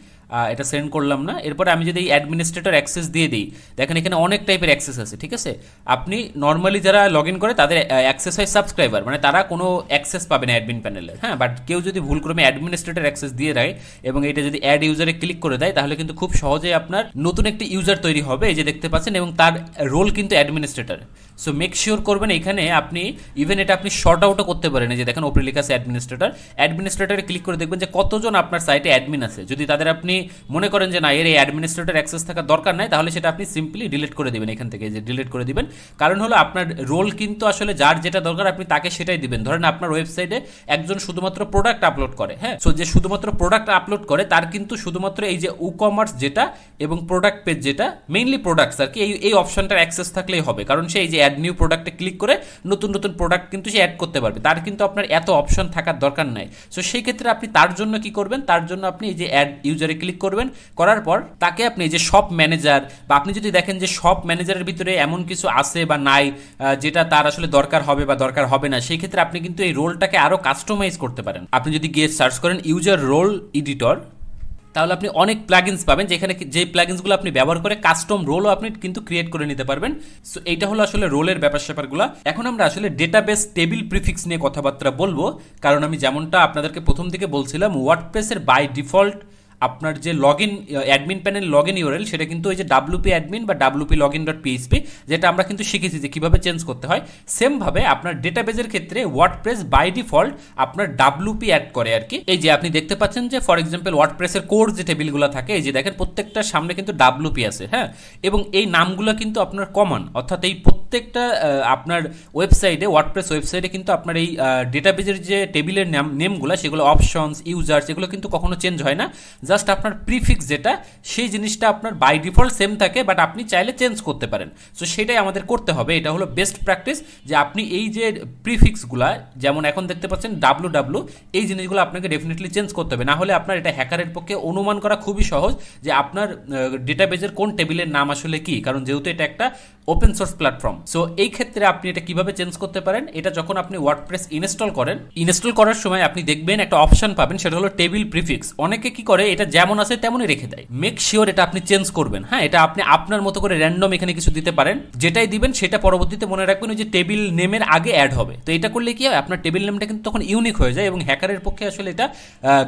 এটা সেন্ড করলাম না। এরপরে আমি যদি এই অ্যাডমিনিস্ট্রেটর অ্যাক্সেস দিয়ে দিই, দেখেন এখানে অনেক টাইপের অ্যাক্সেস আছে। ঠিক আছে, আপনি নর্মালি যারা লগ ইন করে তাদের অ্যাক্সেস হয় সাবস্ক্রাইবার, মানে তারা কোনো অ্যাক্সেস পাবে না অ্যাডমিন প্যানেলের। হ্যাঁ, বাট কেউ যদি ভুলক্রমে অ্যাডমিনিস্ট্রেটর অ্যাক্সেস দিয়ে দেয় এবং এটা যদি অ্যাড ইউজারে ক্লিক করে দেয়, তাহলে কিন্তু খুব সহজে আপনার নতুন একটি ইউজার তৈরি হবে, এই যে দেখতে পাচ্ছেন, এবং তার রোল কিন্তু অ্যাডমিনিস্ট্রেটর। সো মেক শিওর করবেন এখানে আপনি ইভেন এটা আপনি শর্ট আউটও করতে পারেন। এই যে দেখেন ওপরে লেখা আছে অ্যাডমিনিস্ট্রেটরে ক্লিক করে দেখবেন যে কতজন আপনার সাইটে অ্যাডমিন আছে। যদি তাদের আপনি মনে করেন যে না এর এই অ্যাডমিনিস্ট্রেটর অ্যাক্সেস থাকার দরকার নাই, তাহলে সেটা আপনি সিম্পলি ডিলিট করে দিবেন, এখান থেকে যে ডিলিট করে দিবেন। কারণ হলো আপনার রোল কিন্তু আসলে যার যেটা দরকার আপনি তাকে সেটাই দিবেন। ধরেন আপনার ওয়েবসাইটে একজন শুধুমাত্র প্রোডাক্ট আপলোড করে, হ্যাঁ, সো যে শুধুমাত্র প্রোডাক্ট আপলোড করে তার কিন্তু শুধুমাত্র এই যে ই-কমার্স যেটা এবং প্রোডাক্ট পেজ যেটা, মেইনলি প্রোডাক্টস আর কি, এই অপশনটার অ্যাক্সেস থাকলেই হবে। কারণ সে এই যে অ্যাড নিউ প্রোডাক্টে ক্লিক করে নতুন নতুন প্রোডাক্ট কিন্তু সে অ্যাড করতে পারবে, তার কিন্তু আপনার এত অপশন থাকার দরকার নাই। সো সেই ক্ষেত্রে আপনি তার জন্য কি করবেন, তার জন্য আপনি এই যে অ্যাড ইউজারে ক্লিক করবেন, করার পর তাকে আপনি এই যে শপ ম্যানেজার, বা আপনি যদি দেখেন যে শপ ম্যানেজারের ভিতরে এমন কিছু আছে বা নাই যেটা তার আসলে দরকার হবে বা দরকার হবে না, সেই ক্ষেত্রে আপনি কিন্তু এই রোলটাকে আরো কাস্টমাইজ করতে পারেন। আপনি যদি গিয়ে সার্চ করেন ইউজার রোল এডিটর, তাহলে আপনি অনেক প্লাগইনস পাবেন, যেখানে যে প্লাগইনসগুলো আপনি ব্যবহার করে কাস্টম রোলও আপনি কিন্তু ক্রিয়েট করে নিতে পারবেন। সো এইটা হলো আসলে রোলের ব্যাপার স্যাপারগুলো। এখন আমরা আসলে ডেটাবেস টেবিল প্রিফিক্স নিয়ে কথাবার্তা বলবো, কারণ আমি যেমনটা আপনাদেরকে প্রথম দিকে বলছিলাম, ওয়ার্ডপ্রেসের বাই ডিফল্ট আপনার যে login admin panel login URL, সেটা কিন্তু ওই যে wp admin বা wp-login.php, যেটা আমরা কিন্তু শিখেছি যে কিভাবে চেঞ্জ করতে হয়। সেমভাবে আপনার ডেটাবেজের ক্ষেত্রে ওয়ার্ডপ্রেস বাই ডিফল্ট আপনার wp অ্যাড করে আর কি। এই যে আপনি দেখতে পাচ্ছেন যে ফর এক্সাম্পল ওয়ার্ডপ্রেসের কোর যে টেবিলগুলো থাকে, এই যে দেখেন প্রত্যেকটার সামনে কিন্তু wp আছে, হ্যাঁ, এবং এই নামগুলো কিন্তু আপনার কমন, অর্থাৎ এই প্রত্যেকটা আপনার ওয়েবসাইটে, ওয়ার্ডপ্রেস ওয়েবসাইটে কিন্তু আপনার এই ডেটাবেজের যে টেবিলের নেমগুলো, সেগুলো অপশনস, ইউজার্স, এগুলো কিন্তু কখনো চেঞ্জ হয় না। জাস্ট আপনার প্রিফিক্স যেটা, সেই জিনিসটা আপনার বাই ডিফল্ট সেম থাকে, বাট আপনি চাইলে চেঞ্জ করতে পারেন। সো সেটাই আমাদের করতে হবে, এটা হলো বেস্ট প্র্যাকটিস, যে আপনি এই যে প্রিফিক্সগুলা, যেমন এখন দেখতে পাচ্ছেন ww, এই জিনিসগুলো আপনাকে ডেফিনেটলি চেঞ্জ করতে হবে, না হলে আপনার এটা হ্যাকারের পক্ষে অনুমান করা খুবই সহজ যে আপনার ডেটাবেজের কোন টেবিলের নাম আসলে কি, কারণ যেহেতু এটা একটা ওপেন সোর্স প্ল্যাটফর্ম। সো এই ক্ষেত্রে আপনি এটা কিভাবে চেঞ্জ করতে পারেন, এটা যখন আপনি ওয়ার্ডপ্রেস ইনস্টল করেন, ইনস্টল করার সময় আপনি দেখবেন একটা অপশন পাবেন, সেটা হলো টেবিল প্রিফিক্স। অনেকে কি করে, এটা যেমন আছে তেমনই রেখে দেয়। মেক শিওর এটা আপনি চেঞ্জ করবেন। হ্যাঁ, এটা আপনি আপনার মতো করে র্যান্ডম এখানে কিছু দিতে পারেন, যেটাই দিবেন সেটা পরবর্তীতে মনে রাখবেন ওই যে টেবিল নেমের আগে অ্যাড হবে। তো এটা করলে কি হয়, আপনার টেবিল নেমটা কিন্তু তখন ইউনিক হয়ে যায় এবং হ্যাকারের পক্ষে আসলে এটা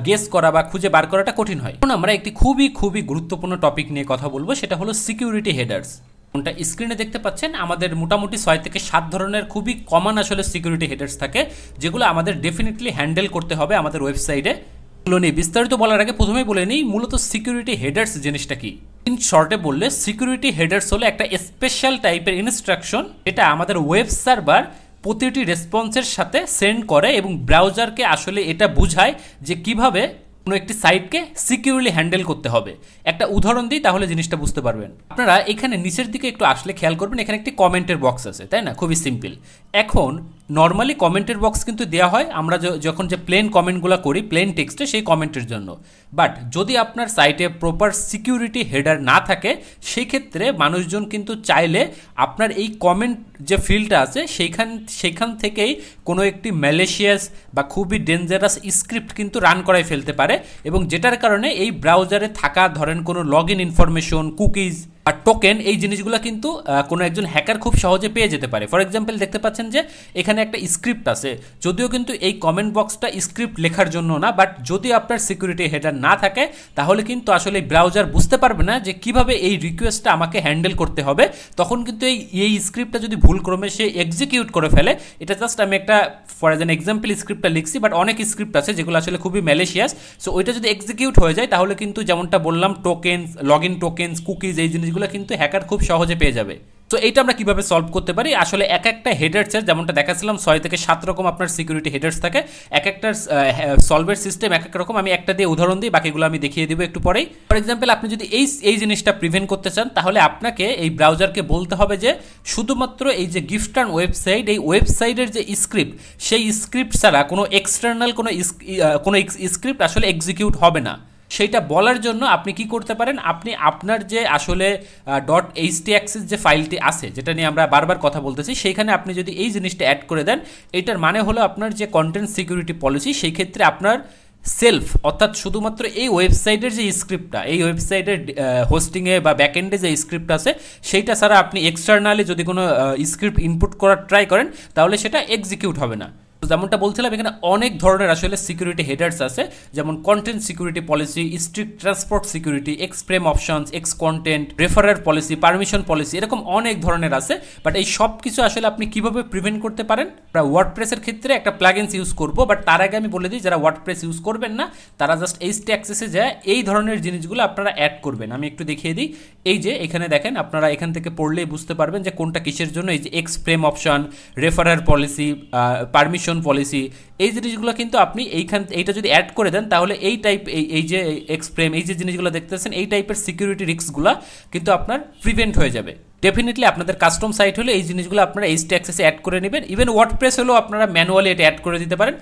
গেস করা বা খুঁজে বার করাটা কঠিন হয়। এখন আমরা একটি খুবই খুবই গুরুত্বপূর্ণ টপিক নিয়ে কথা বলবো, সেটা হলো সিকিউরিটি হেডার্স। কোনটা স্ক্রিনে দেখতে পাচ্ছেন, আমাদের মোটামুটি 6 থেকে 7 ধরনের খুবই কমন আসলে সিকিউরিটি হেডার্স থাকে, যেগুলো আমাদের ডেফিনেটলি হ্যান্ডেল করতে হবে আমাদের ওয়েবসাইটে। নিয়ে বিস্তারিত বলার আগে প্রথমেই বলে নিই মূলত সিকিউরিটি হেডার্স জিনিসটা কি। ইন শর্টে বললে সিকিউরিটি হেডার্স হলো একটা স্পেশাল টাইপের ইনস্ট্রাকশন, এটা আমাদের ওয়েব সার্ভার প্রতিটি রেসপন্সের সাথে সেন্ড করে এবং ব্রাউজারকে আসলে এটা বোঝায় যে কিভাবে কোনো একটি সাইটকে সিকিউরলি হ্যান্ডেল করতে হবে। একটা উদাহরণ দিই তাহলে জিনিসটা বুঝতে পারবেন। আপনারা এখানে নিচের দিকে একটু আসলে খেয়াল করবেন, এখানে একটি কমেন্টের বক্স আছে, তাই না? খুবই সিম্পল। এখন নর্মালি কমেন্টের বক্স কিন্তু দেওয়া হয় আমরা যখন যে প্লেন কমেন্টগুলো করি প্লেন টেক্সটে সেই কমেন্টের জন্য। বাট যদি আপনার সাইটে প্রপার সিকিউরিটি হেডার না থাকে সেই ক্ষেত্রে মানুষজন কিন্তু চাইলে আপনার এই কমেন্ট যে ফিল্ডটা আছে সেইখান থেকেই কোনো একটি ম্যালেশিয়াস বা খুবই ডেঞ্জারাস স্ক্রিপ্ট কিন্তু রান করাই ফেলতে পারে, এবং যেটার কারণে এই ব্রাউজারে থাকা ধরেন কোনো লগ ইন ইনফরমেশন, কুকিজ আর টোকেন, এই জিনিসগুলো কিন্তু কোনো একজন হ্যাকার খুব সহজে পেয়ে যেতে পারে। ফর এক্সাম্পল দেখতে পাচ্ছেন যে এখানে একটা স্ক্রিপ্ট আছে, যদিও কিন্তু এই কমেন্ট বক্সটা স্ক্রিপ্ট লেখার জন্য না, বাট যদি আপনার সিকিউরিটি হেডার না থাকে তাহলে কিন্তু আসলে ব্রাউজার বুঝতে পারবে না যে কিভাবে এই রিকোয়েস্টটা আমাকে হ্যান্ডেল করতে হবে। তখন কিন্তু এই স্ক্রিপ্টটা যদি ভুলক্রমে সে এক্সিকিউট করে ফেলে, এটা জাস্ট আমি একটা ফর এন এক্সাম্পল স্ক্রিপ্টটা লিখছি, বাট অনেক স্ক্রিপ্ট আছে যেগুলো আসলে খুবই ম্যালেশিয়াস। সো ওইটা যদি এক্সিকিউট হয়ে যায় তাহলে কিন্তু যেমনটা বললাম tokens, log in tokens, cookies, এই জিনিসগুলো কিন্তু হ্যাকার খুব সহজে পেয়ে যাবে। তো এইটা আমরা কিভাবে সলভ করতে পারি? আসলে এক একটা হেডার্সের যেমনটা দেখাচ্ছিলাম 6 থেকে 7 রকম আপনার সিকিউরিটি হেডার্স থাকে, এক একটা সলভের সিস্টেম এক এক রকম। আমি একটা দিয়ে উদাহরণ দিই, বাকিগুলো আমি দেখিয়ে দিব একটু পরেই। ফর এক্সাম্পল আপনি যদি এই জিনিসটা প্রিভেন্ট করতে চান তাহলে আপনাকে এই ব্রাউজারকে বলতে হবে যে শুধুমাত্র এই যে গিফটার্ন ওয়েবসাইট, এই ওয়েবসাইটের যে স্ক্রিপ্ট, সেই স্ক্রিপ্ট ছাড়া কোনো এক্সটার্নাল কোনো স্ক্রিপ্ট আসলে এক্সিকিউট হবে না। সেইটা বলার জন্য আপনি কি করতে পারেন, আপনি আপনার যে আসলে .htxs যে ফাইলটি আছে, যেটা নিয়ে আমরা বারবার কথা বলতেছি, সেইখানে আপনি যদি এই জিনিসটা অ্যাড করে দেন, এটার মানে হলো আপনার যে কন্টেন্ট সিকিউরিটি পলিসি, সেই ক্ষেত্রে আপনার সেলফ অর্থাৎ শুধুমাত্র এই ওয়েবসাইটের যে স্ক্রিপ্টটা, এই ওয়েবসাইটের হোস্টিংয়ে বা ব্যাকএন্ডে যে স্ক্রিপ্ট আছে সেইটা ছাড়া আপনি এক্সটার্নালি যদি কোনো স্ক্রিপ্ট ইনপুট করার ট্রাই করেন তাহলে সেটা এক্সিকিউট হবে না। যেমনটা বলছিলাম এখানে অনেক ধরনের আসলে সিকিউরিটি হেডার্স আছে, যেমন content security policy, strict transport security, X frame options, X content, referrer policy, permission policy, এরকম অনেক ধরনের আছে। বাট এই সব কিছু আসলে আপনি কিভাবে প্রিভেন্ট করতে পারেন? আমরা ওয়ার্ডপ্রেসের ক্ষেত্রে একটা প্লাগইনস ইউজ করব, বাট তার আগে আমি বলে দিই যারা ওয়ার্ডপ্রেস ইউজ করবেন না তারা জাস্ট htaccess-এ যায় এই ধরনের জিনিসগুলো আপনারা অ্যাড করবেন। আমি একটু দেখিয়ে দিই। এই যে এখানে দেখেন, আপনারা এখান থেকে পড়লেই বুঝতে পারবেন যে কোনটা কিসের জন্য। এই যে X frame option, referrer policy, permission policy, এই জিনিসগুলো কিন্তু আপনি এইটা যদি অ্যাড করে দেন তাহলে এই টাইপ এই যে এক্সপ্রেম, এই যে জিনিসগুলো দেখতেছেন, এই টাইপের সিকিউরিটি রিস্কগুলো কিন্তু আপনার প্রিভেন্ট হয়ে যাবে। ডেফিনেটলি আপনাদের কাস্টম সাইট হলে এই জিনিসগুলো আপনারা htaccess-এ অ্যাড করে নেবেন। ইভেন ওয়ার্ডপ্রেস হলেও আপনারা ম্যানুয়ালি এটা অ্যাড করে দিতে পারেন।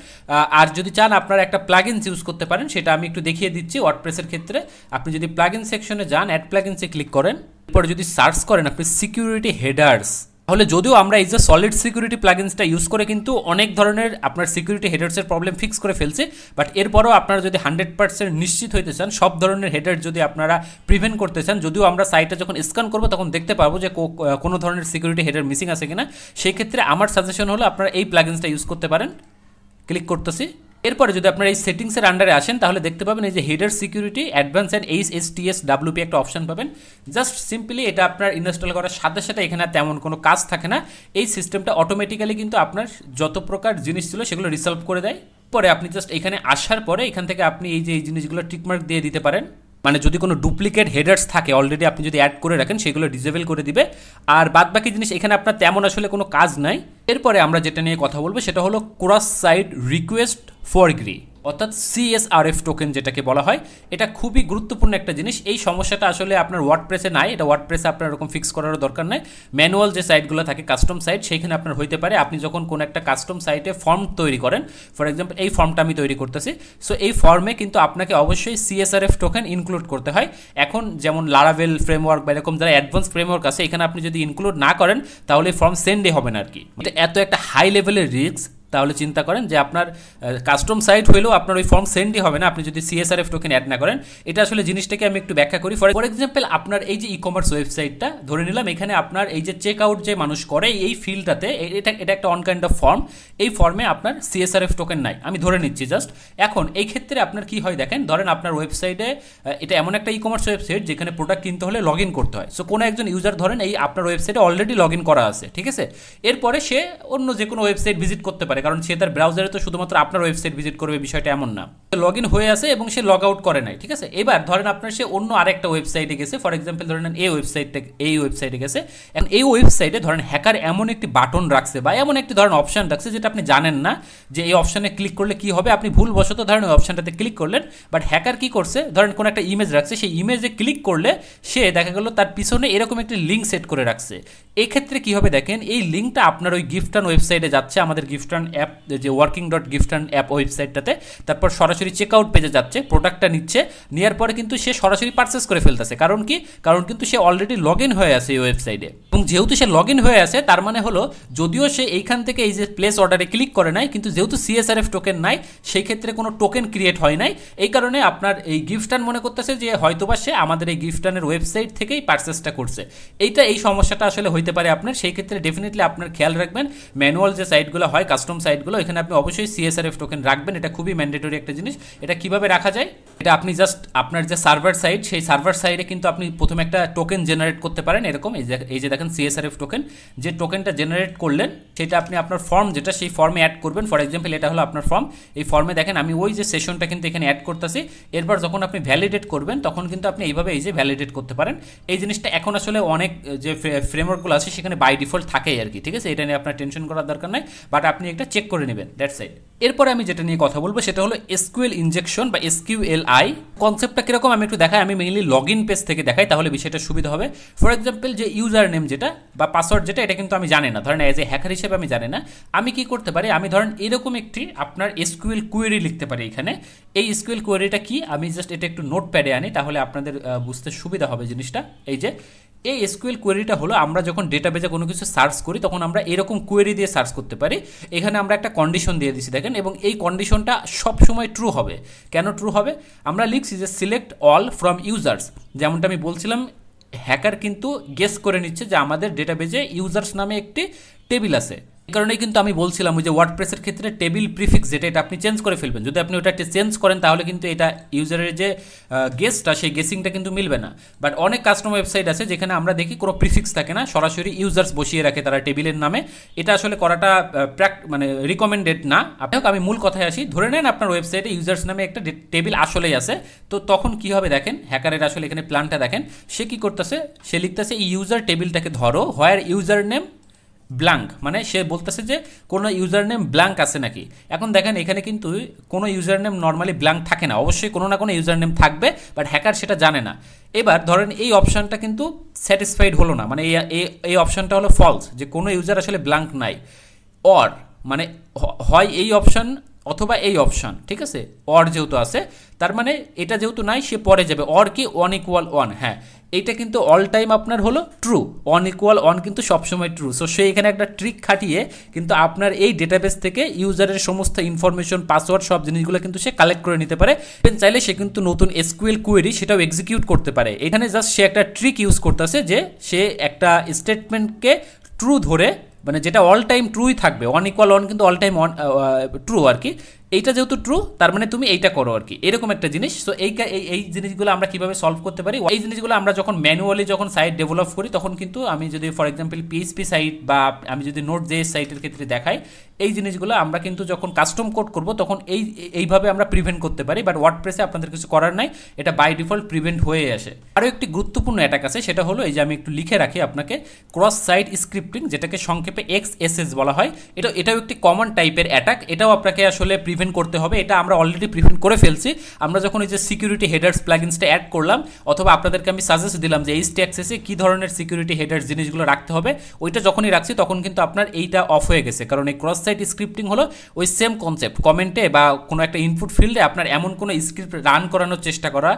আর যদি চান আপনারা একটা প্লাগইনস ইউজ করতে পারেন, সেটা আমি একটু দেখিয়ে দিচ্ছি। ওয়ার্ডপ্রেসের ক্ষেত্রে আপনি যদি প্লাগইন সেকশনে যান, অ্যাড প্লাগইনসে ক্লিক করেন, এরপর যদি সার্চ করেন আপনি সিকিউরিটি হেডার্স, তাহলে যদিও আমরা এই যে সলিড সিকিউরিটি প্লাগইনসটা ইউজ করে কিন্তু অনেক ধরনের আপনার সিকিউরিটি হেডার্সের প্রবলেম ফিক্স করে ফেলছে, বাট এরপরও আপনারা যদি 100% নিশ্চিত হইতে চান, সব ধরনের হেডার যদি আপনারা প্রিভেন্ট করতে চান, যদিও আমরা সাইটে যখন স্ক্যান করবো তখন দেখতে পারবো যে কোনো ধরনের সিকিউরিটি হেডার মিসিং আছে কিনা, সেই ক্ষেত্রে আমার সাজেশন হলো আপনারা এই প্লাগইনসটা ইউজ করতে পারেন। ক্লিক করতেছি। এরপরে যদি আপনারা এই সেটিংসের আন্ডারে আসেন তাহলে দেখতে পাবেন এই যে header security advance and HSTSWP একটা অপশন পাবেন। জাস্ট সিম্পলি এটা আপনার ইনস্টল করার সাথে সাথে এখানে তেমন কোনো কাজ থাকে না, এই সিস্টেমটা অটোমেটিক্যালি কিন্তু আপনার যত প্রকার জিনিস ছিল সেগুলো রিসলভ করে দেয়। পরে আপনি জাস্ট এখানে আসার পরে এখান থেকে আপনি এই যে এই জিনিসগুলো টিকমার্ক দিয়ে দিতে পারেন, মানে যদি কোনো ডুপ্লিকেট হেডার্স থাকে অলরেডি আপনি যদি অ্যাড করে রাখেন সেগুলো ডিসেবল করে দিবে। আর বাদ বাকি জিনিস এখানে আপনার তেমন আসলে কোনো কাজ নাই। এরপরে আমরা যেটা নিয়ে কথা বলবো সেটা হলো ক্রস সাইট রিকোয়েস্ট ফরগ্রি, অর্থাৎ CSRF টোকেন যেটাকে বলা হয়। এটা খুবই গুরুত্বপূর্ণ একটা জিনিস। এই সমস্যাটা আসলে আপনার ওয়ার্ডপ্রেসে নাই, এটা ওয়ার্ডপ্রেসে আপনার এরকম ফিক্স করারও দরকার নাই। ম্যানুয়াল যে সাইটগুলো থাকে কাস্টম সাইট, সেইখানে আপনার হইতে পারে। আপনি যখন কোনো একটা কাস্টম সাইটে ফর্ম তৈরি করেন, ফর এক্সাম্পল এই ফর্মটা আমি তৈরি করতেছি, সো এই ফর্মে কিন্তু আপনাকে অবশ্যই CSRF টোকেন ইনক্লুড করতে হয়। এখন যেমন লারাভেল ফ্রেমওয়ার্ক বা এরকম যারা অ্যাডভান্স ফ্রেমওয়ার্ক আছে, এখানে আপনি যদি ইনক্লুড না করেন তাহলে ফর্ম সেন্ডই হবে না আর কি। এত একটা হাই লেভেলের রিস্ক, তাহলে চিন্তা করেন যে আপনার কাস্টম সাইট হলেও আপনার ওই ফর্ম সেন্ডই হবে না আপনি যদি CSRF টোকেন অ্যাড না করেন। এটা আসলে জিনিসটাকে আমি একটু ব্যাখ্যা করি। ফর এক্সাম্পল আপনার এই যে ই-কমার্স ওয়েবসাইটটা ধরে নিলাম, এখানে আপনার এই যে চেক আউট যে মানুষ করে এই ফিল্ডটাতে এটা একটা অন কাইন্ড অফ ফর্ম, এই ফর্মে আপনার CSRF টোকেন নাই, আমি ধরে নিচ্ছি জাস্ট। এখন এই ক্ষেত্রে আপনার কি হয় দেখেন, ধরেন আপনার ওয়েবসাইটে এটা এমন একটা ই-কমার্স ওয়েবসাইট যেখানে প্রোডাক্ট কিনতে হলে লগ ইন করতে হয়। সো কোনো একজন ইউজার ধরেন এই আপনার ওয়েবসাইটে অলরেডি লগ ইন করা আছে, ঠিক আছে। এরপরে সে অন্য যে কোনো ওয়েবসাইট ভিজিট করতে পারে, কারণ সে তার ব্রাউজারে তো শুধুমাত্র আপনার ওয়েবসাইট ভিজিট করবে, বিষয়টা এমন না। লগ ইন হয়ে আছে এবং সে লগ আউট করে নাই, ঠিক আছে। এবার ধরেন আপনার সে অন্য আরেকটা ওয়েবসাইটে গেছে, ফর এক্সাম্পল ধরেন এই ওয়েবসাইটে গেছে। এখন এই ওয়েবসাইটে ধরেন হ্যাকার এমন একটি বাটন রাখছে বা এমন একটি ধরেন অপশন রাখছে যেটা আপনি জানেন না যে এই অপশনে ক্লিক করলে কি হবে। আপনি ভুলবশত ধরেন ওই অপশনটাতে ক্লিক করলেন, বাট হ্যাকার কি করছে, ধরেন কোনো একটা ইমেজ রাখছে, সেই ইমেজে ক্লিক করলে সে দেখা গেল তার পিছনে এরকম একটি লিঙ্ক সেট করে রাখছে। এই ক্ষেত্রে কি হবে দেখেন, এই লিঙ্কটা আপনার ওই গিফটার্ন ওয়েবসাইটে যাচ্ছে, আমাদের গিফটার্ন অ্যাপ যে working.giftarn অ্যাপ ওয়েবসাইটটাতে, তারপর সরাসরি চেকআউট পেজে যাচ্ছে, প্রোডাক্টটা নিচ্ছে, নেওয়ার পরে কিন্তু সে সরাসরি পারচেস করে ফেলতেছে। কারণ কি, কারণ কিন্তু সে অলরেডি লগ ইন হয়ে আছে এই ওয়েবসাইটে, এবং যেহেতু সে লগ ইন হয়ে আছে তার মানে হলো যদিও সে এইখান থেকে এই যে প্লেস অর্ডারে ক্লিক করে নাই, কিন্তু যেহেতু CSRF টোকেন নাই সেই ক্ষেত্রে কোনো টোকেন ক্রিয়েট হয় নাই। এই কারণে আপনার এই গিফটার্ন মনে করতেছে যে হয়তোবা সে আমাদের এই গিফটার্নের ওয়েবসাইট থেকেই পারচেসটা করছে। এই সমস্যাটা আসলে হইতে পারে আপনার। সেই ক্ষেত্রে ডেফিনেটলি আপনার খেয়াল রাখবেন, ম্যানুয়াল যে সাইটগুলো হয়, কাস্টম সাইটগুলো, এখানে আপনি অবশ্যই CSRF টোকেন রাখবেন। এটা খুবই ম্যান্ডেটরি একটা জিনিস। এটা কিভাবে রাখা যায়, এটা আপনি জাস্ট আপনার যে সার্ভার সাইট, সেই সার্ভার সাইটে কিন্তু আপনি প্রথমে একটা টোকেন জেনারেট করতে পারেন। এরকম এই যে দেখেন CSRF টোকেন, যে টোকেনটা জেনারেট করলেন সেটা আপনি আপনার ফর্ম যেটা, সেই ফর্মে অ্যাড করবেন। ফর এক্সাম্পল এটা হলো আপনার ফর্ম, এই ফর্মে দেখেন আমি ওই যে সেশনটা কিন্তু এখানে অ্যাড করতেছি। এরপর যখন আপনি ভ্যালিডেট করবেন তখন কিন্তু আপনি এইভাবে এই যে ভ্যালিডেট করতে পারেন। এই জিনিসটা এখন আসলে অনেক যে ফ্রেমওয়ার্কগুলো আছে সেখানে বাই ডিফল্ট থাকেই আর কি, ঠিক আছে। এটা নিয়ে আপনার টেনশন করার দরকার নাই, বাট আপনি একটা চেক করে নেবেন, দ্যাটস ইট। এরপরে আমি যেটা নিয়ে কথা বলবো সেটা হলো SQL ইনজেকশন বা SQLI কনসেপ্টটা কিরকম আমি একটু দেখাই। আমি মেইনলি লগ ইন পেজ থেকে দেখাই, তাহলে বিষয়টা সুবিধা হবে। ফর এক্সাম্পল যে ইউজার নেম যেটা বা পাসওয়ার্ড যেটা, এটা কিন্তু আমি জানি না, ধরেন এজ এ হ্যাকার হিসেবে আমি জানি না। আমি কি করতে পারি, আমি ধরেন এরকম একটি আপনার SQL কোয়েরি লিখতে পারি এখানে। এই SQL কোয়েরিটা কি, আমি জাস্ট এটা একটু নোটপ্যাডে আনি, তাহলে আপনাদের বুঝতে সুবিধা হবে জিনিসটা। এই SQL কোয়েরিটা হলো আমরা যখন ডেটাবেজে কোনো কিছু সার্চ করি তখন আমরা এরকম কোয়েরি দিয়ে সার্চ করতে পারি। এখানে আমরা একটা কন্ডিশন দিয়ে দিচ্ছি দেখেন, এবং এই কন্ডিশনটা সবসময় ট্রু হবে। কেন ট্রু হবে, আমরা লিখছি যে সিলেক্ট অল ফ্রম ইউজার্স, যেমনটা আমি বলছিলাম হ্যাকার কিন্তু গেস করে নিচ্ছে যে আমাদের ডেটাবেজে ইউজার্স নামে একটি টেবিল আছে। এই কারণেই কিন্তু আমি বলছিলাম ওই যে ওয়ার্ডপ্রেসের ক্ষেত্রে টেবিল প্রিফিক্স যেটা, এটা আপনি চেঞ্জ করে ফেলবেন। যদি আপনি ওটা চেঞ্জ করেন তাহলে কিন্তু এটা ইউজারের যে গেসটা, সেই গেসিংটা কিন্তু মিলবে না। বাট অনেক কাস্টমার ওয়েবসাইট আছে যেখানে আমরা দেখি কোনো প্রিফিক্স থাকে না, সরাসরি ইউজার্স বসিয়ে রাখে তারা টেবিলের নামে। এটা আসলে করাটা মানে রিকমেন্ডেড না। আমি মূল কথায় আসি, ধরে নেন আপনার ওয়েবসাইটে ইউজার্স নামে একটা টেবিল আসলেই আছে, তো তখন কি হবে দেখেন, হ্যাকারের আসলে এখানে প্ল্যানটা দেখেন। সে কি করতেছে, সে লিখতেছে এই ইউজার টেবিলটাকে ধরো হোয়ার ইউজার নেম ব্ল্যাঙ্ক, মানে সে বলতেছে যে কোনো ইউজার নেম ব্ল্যাঙ্ক আছে নাকি। এখন দেখেন এখানে কিন্তু কোনো ইউজার নেম নর্মালি ব্ল্যাঙ্ক থাকে না, অবশ্যই কোনো না কোনো ইউজার নেম থাকবে, বাট হ্যাকার সেটা জানে না। এবার ধরেন এই অপশানটা কিন্তু স্যাটিসফাইড হলো না, মানে এই অপশানটা হলো ফলস, যে কোনো ইউজার আসলে ব্ল্যাঙ্ক নাই। অর মানে হয় এই অপশান অথবা এই অপশান, ঠিক আছে। অর যেহেতু আছে তার মানে এটা যেহেতু নাই সে পরে যাবে। অর কি 1=1, হ্যাঁ এইটা কিন্তু অল টাইম আপনার হলো ট্রু, 1=1 কিন্তু সবসময় ট্রু। সো সে এখানে একটা ট্রিক খাটিয়ে কিন্তু আপনার এই ডেটাবেস থেকে ইউজারের সমস্ত ইনফরমেশন, পাসওয়ার্ড, সব জিনিসগুলো কিন্তু সে কালেক্ট করে নিতে পারে। চাইলে সে কিন্তু নতুন SQL কোয়েরি সেটাও এক্সিকিউট করতে পারে। এখানে জাস্ট সে একটা ট্রিক ইউজ করতেছে যে সে একটা স্টেটমেন্টকে ট্রু ধরে, মানে যেটা অল টাইম ট্রুই থাকবে, 1=1 কিন্তু অল টাইম ট্রু আর কি। এইটা যেহেতু ট্রু তার মানে তুমি এইটা করো আর কি, এরকম একটা জিনিস। সো এই জিনিসগুলো আমরা কিভাবে সলভ করতে পারি, এই জিনিসগুলো আমরা যখন ম্যানুয়ালি যখন সাইট ডেভেলপ করি তখন কিন্তু আমি যদি ফর এক্সাম্পল PHP সাইট বা আমি যদি Node.js সাইটের ক্ষেত্রে দেখাই, এই জিনিসগুলো আমরা কিন্তু যখন কাস্টম কোড করব তখন এইভাবে আমরা প্রিভেন্ট করতে পারি। বাট ওয়ার্ডপ্রেসে আপনাদের কিছু করার নাই, এটা বাই ডিফল্ট প্রিভেন্ট হয়ে আসে। আরও একটি গুরুত্বপূর্ণ অ্যাটাক আছে, সেটা হলো এই যে আমি একটু লিখে রাখি আপনাকে, ক্রস সাইট স্ক্রিপ্টিং, যেটাকে সংক্ষেপে XSS বলা হয়। এটাও একটি কমন টাইপের অ্যাটাক, এটাও আপনাকে আসলে প্রিভেন্ট করতে হবে। এটা আমরা অলরেডি প্রিভেন্ট করে ফেলছি। আমরা যখন এই যে সিকিউরিটি হেডার্স প্লাগইনসটা অ্যাড করলাম, অথবা আপনাদেরকে আমি সাজেস্ট দিলাম যে এই স্ট্যাক্সেসে কী ধরনের সিকিউরিটি হেডার্স জিনিসগুলো রাখতে হবে, ওইটা যখনই রাখছি তখন কিন্তু আপনার এইটা অফ হয়ে গেছে। কারণ এই ক্রস সাইট স্ক্রিপ্টিং হলো ওই সেম কনসেপ্ট, কমেন্টে বা কোনো একটা ইনপুট ফিল্ডে আপনার এমন কোনো স্ক্রিপ্ট রান করানোর চেষ্টা করা